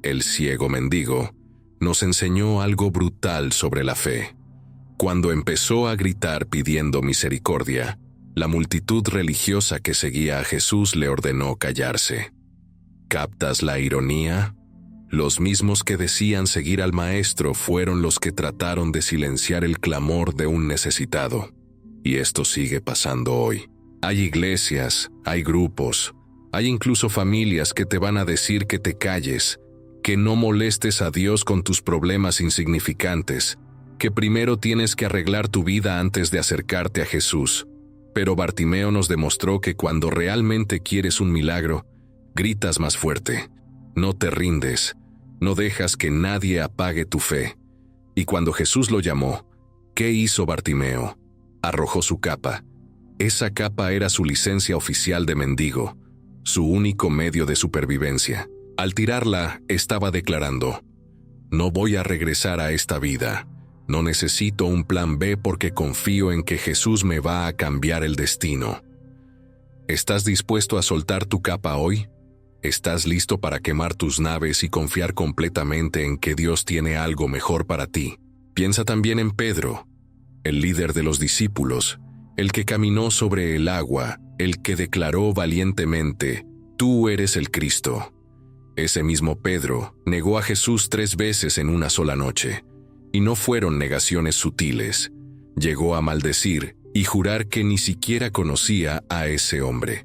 el ciego mendigo, nos enseñó algo brutal sobre la fe. Cuando empezó a gritar pidiendo misericordia, la multitud religiosa que seguía a Jesús le ordenó callarse. ¿Captas la ironía? Los mismos que decían seguir al Maestro fueron los que trataron de silenciar el clamor de un necesitado. Y esto sigue pasando hoy. Hay iglesias, hay grupos, hay incluso familias que te van a decir que te calles, que no molestes a Dios con tus problemas insignificantes, que primero tienes que arreglar tu vida antes de acercarte a Jesús. Pero Bartimeo nos demostró que cuando realmente quieres un milagro, gritas más fuerte. No te rindes, no dejas que nadie apague tu fe. Y cuando Jesús lo llamó, ¿qué hizo Bartimeo? Arrojó su capa. Esa capa era su licencia oficial de mendigo, su único medio de supervivencia. Al tirarla, estaba declarando, no voy a regresar a esta vida. No necesito un plan B porque confío en que Jesús me va a cambiar el destino. ¿Estás dispuesto a soltar tu capa hoy? ¿Estás listo para quemar tus naves y confiar completamente en que Dios tiene algo mejor para ti? Piensa también en Pedro, el líder de los discípulos, el que caminó sobre el agua, el que declaró valientemente, «Tú eres el Cristo». Ese mismo Pedro negó a Jesús 3 veces en una sola noche. Y no fueron negaciones sutiles. Llegó a maldecir y jurar que ni siquiera conocía a ese hombre.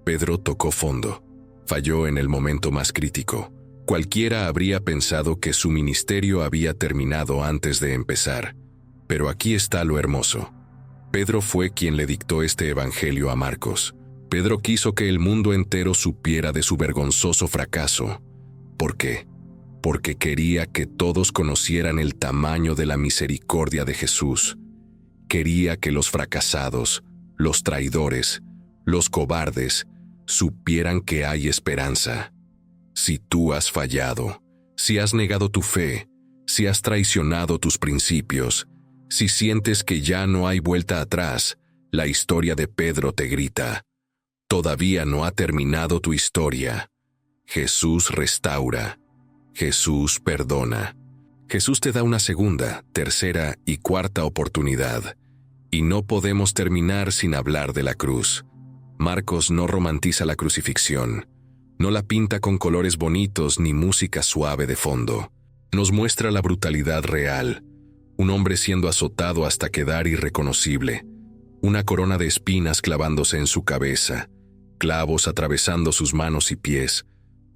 Pedro tocó fondo. Falló en el momento más crítico. Cualquiera habría pensado que su ministerio había terminado antes de empezar. Pero aquí está lo hermoso. Pedro fue quien le dictó este evangelio a Marcos. Pedro quiso que el mundo entero supiera de su vergonzoso fracaso. ¿Por qué? Porque quería que todos conocieran el tamaño de la misericordia de Jesús. Quería que los fracasados, los traidores, los cobardes, supieran que hay esperanza. Si tú has fallado, si has negado tu fe, si has traicionado tus principios, si sientes que ya no hay vuelta atrás, la historia de Pedro te grita, todavía no ha terminado tu historia. Jesús restaura. Jesús perdona. Jesús te da una segunda, tercera y cuarta oportunidad. Y no podemos terminar sin hablar de la cruz. Marcos no romantiza la crucifixión. No la pinta con colores bonitos ni música suave de fondo. Nos muestra la brutalidad real. Un hombre siendo azotado hasta quedar irreconocible. Una corona de espinas clavándose en su cabeza. Clavos atravesando sus manos y pies.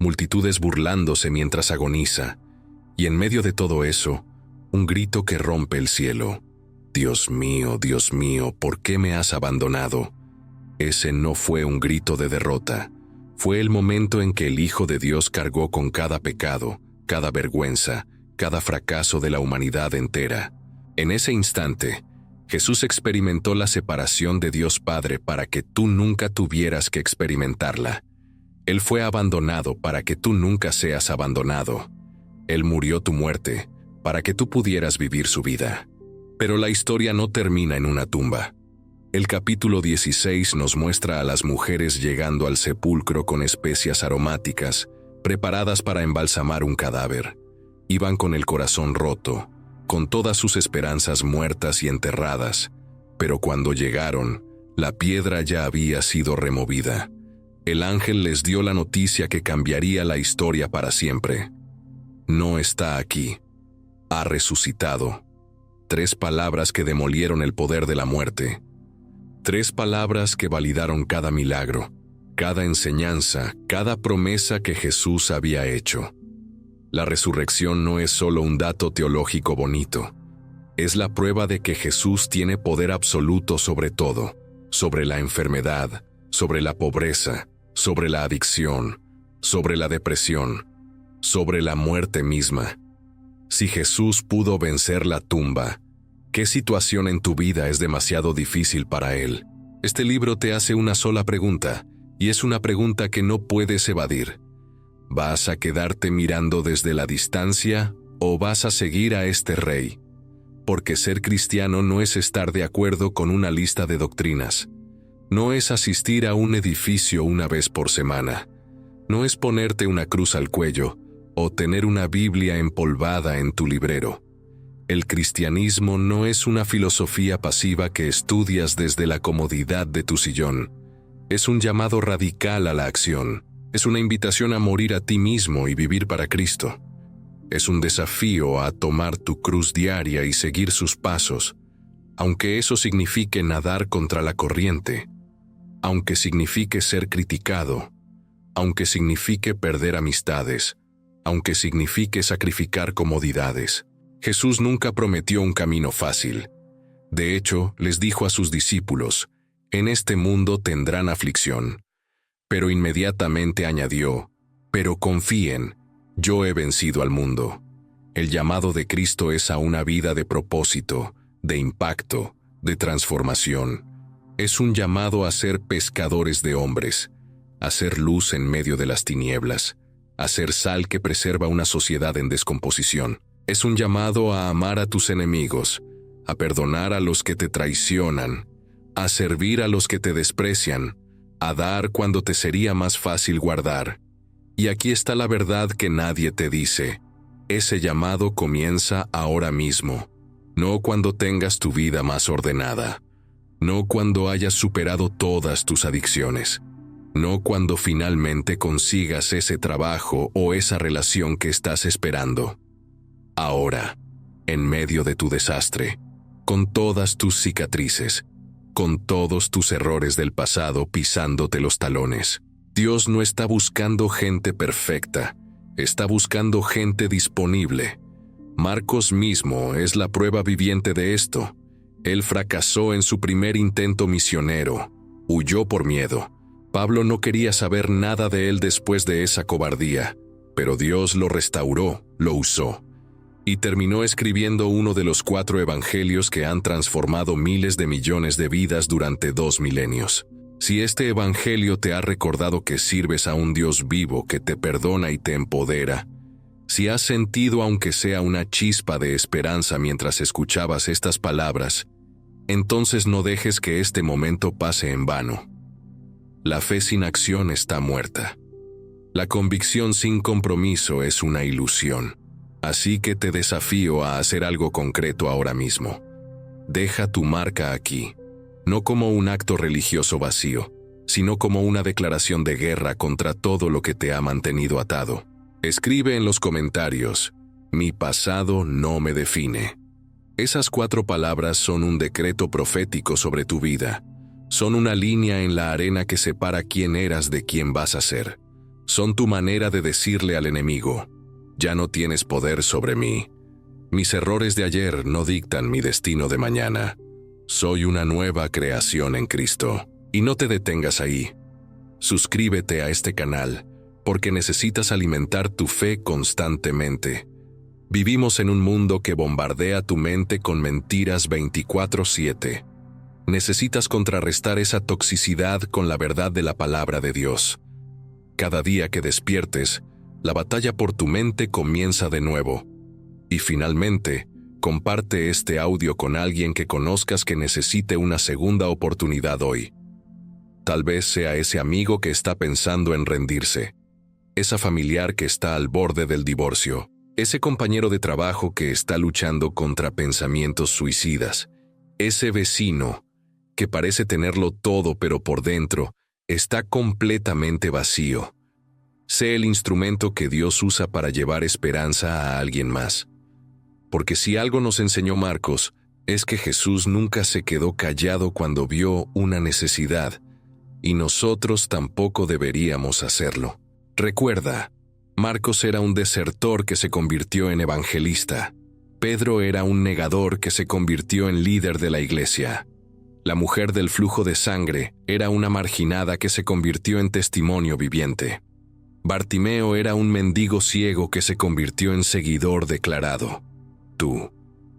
Multitudes burlándose mientras agoniza, y en medio de todo eso, un grito que rompe el cielo. Dios mío, ¿por qué me has abandonado? Ese no fue un grito de derrota, fue el momento en que el Hijo de Dios cargó con cada pecado, cada vergüenza, cada fracaso de la humanidad entera. En ese instante, Jesús experimentó la separación de Dios Padre para que tú nunca tuvieras que experimentarla. Él fue abandonado para que tú nunca seas abandonado. Él murió tu muerte para que tú pudieras vivir su vida. Pero la historia no termina en una tumba. El capítulo 16 nos muestra a las mujeres llegando al sepulcro con especias aromáticas, preparadas para embalsamar un cadáver. Iban con el corazón roto, con todas sus esperanzas muertas y enterradas, pero cuando llegaron, la piedra ya había sido removida. El ángel les dio la noticia que cambiaría la historia para siempre. No está aquí. Ha resucitado. 3 palabras que demolieron el poder de la muerte. 3 palabras que validaron cada milagro, cada enseñanza, cada promesa que Jesús había hecho. La resurrección no es solo un dato teológico bonito. Es la prueba de que Jesús tiene poder absoluto sobre todo, sobre la enfermedad, sobre la pobreza, sobre la adicción, sobre la depresión, sobre la muerte misma. Si Jesús pudo vencer la tumba, ¿Qué situación en tu vida es demasiado difícil para Él? Este libro te hace una sola pregunta, y es una pregunta que no puedes evadir. ¿Vas a quedarte mirando desde la distancia o vas a seguir a este rey? Porque ser cristiano no es estar de acuerdo con una lista de doctrinas. No es asistir a un edificio una vez por semana. No es ponerte una cruz al cuello o tener una Biblia empolvada en tu librero. El cristianismo no es una filosofía pasiva que estudias desde la comodidad de tu sillón. Es un llamado radical a la acción. Es una invitación a morir a ti mismo y vivir para Cristo. Es un desafío a tomar tu cruz diaria y seguir sus pasos, aunque eso signifique nadar contra la corriente, aunque signifique ser criticado, aunque signifique perder amistades, aunque signifique sacrificar comodidades. Jesús nunca prometió un camino fácil. De hecho, les dijo a sus discípulos, «En este mundo tendrán aflicción». Pero inmediatamente añadió, «Pero confíen, yo he vencido al mundo». El llamado de Cristo es a una vida de propósito, de impacto, de transformación. Es un llamado a ser pescadores de hombres, a ser luz en medio de las tinieblas, a ser sal que preserva una sociedad en descomposición. Es un llamado a amar a tus enemigos, a perdonar a los que te traicionan, a servir a los que te desprecian, a dar cuando te sería más fácil guardar. Y aquí está la verdad que nadie te dice. Ese llamado comienza ahora mismo, no cuando tengas tu vida más ordenada, no cuando hayas superado todas tus adicciones, no cuando finalmente consigas ese trabajo o esa relación que estás esperando. Ahora, en medio de tu desastre, con todas tus cicatrices, con todos tus errores del pasado pisándote los talones. Dios no está buscando gente perfecta, está buscando gente disponible. Marcos mismo es la prueba viviente de esto. Él fracasó en su primer intento misionero, huyó por miedo. Pablo no quería saber nada de él después de esa cobardía, pero Dios lo restauró, lo usó. Y terminó escribiendo uno de los 4 evangelios que han transformado miles de millones de vidas durante 2 milenios. Si este evangelio te ha recordado que sirves a un Dios vivo que te perdona y te empodera, si has sentido aunque sea una chispa de esperanza mientras escuchabas estas palabras, entonces no dejes que este momento pase en vano. La fe sin acción está muerta. La convicción sin compromiso es una ilusión. Así que te desafío a hacer algo concreto ahora mismo. Deja tu marca aquí, no como un acto religioso vacío, sino como una declaración de guerra contra todo lo que te ha mantenido atado. Escribe en los comentarios, «Mi pasado no me define». Esas 4 palabras son un decreto profético sobre tu vida. Son una línea en la arena que separa quién eras de quién vas a ser. Son tu manera de decirle al enemigo, «Ya no tienes poder sobre mí. Mis errores de ayer no dictan mi destino de mañana. Soy una nueva creación en Cristo». Y no te detengas ahí. Suscríbete a este canal, porque necesitas alimentar tu fe constantemente. Vivimos en un mundo que bombardea tu mente con mentiras 24/7. Necesitas contrarrestar esa toxicidad con la verdad de la palabra de Dios. Cada día que despiertes, la batalla por tu mente comienza de nuevo. Y finalmente, comparte este audio con alguien que conozcas que necesite una segunda oportunidad hoy. Tal vez sea ese amigo que está pensando en rendirse, esa familiar que está al borde del divorcio, ese compañero de trabajo que está luchando contra pensamientos suicidas, ese vecino que parece tenerlo todo pero por dentro está completamente vacío. Sé el instrumento que Dios usa para llevar esperanza a alguien más. Porque si algo nos enseñó Marcos, es que Jesús nunca se quedó callado cuando vio una necesidad, y nosotros tampoco deberíamos hacerlo. Recuerda, Marcos era un desertor que se convirtió en evangelista. Pedro era un negador que se convirtió en líder de la iglesia. La mujer del flujo de sangre era una marginada que se convirtió en testimonio viviente. Bartimeo era un mendigo ciego que se convirtió en seguidor declarado. Tú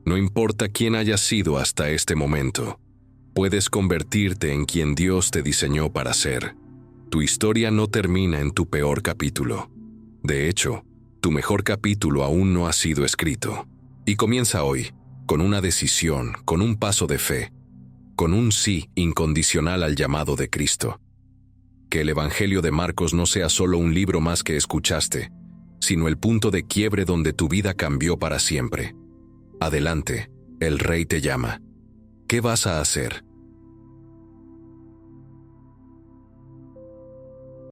No importa quién hayas sido hasta este momento, puedes convertirte en quien Dios te diseñó para ser. Tu historia no termina en tu peor capítulo. De hecho, tu mejor capítulo aún no ha sido escrito. Y comienza hoy, con una decisión, con un paso de fe, con un sí incondicional al llamado de Cristo. Que el Evangelio de Marcos no sea solo un libro más que escuchaste, sino el punto de quiebre donde tu vida cambió para siempre. Adelante, el Rey te llama. ¿Qué vas a hacer?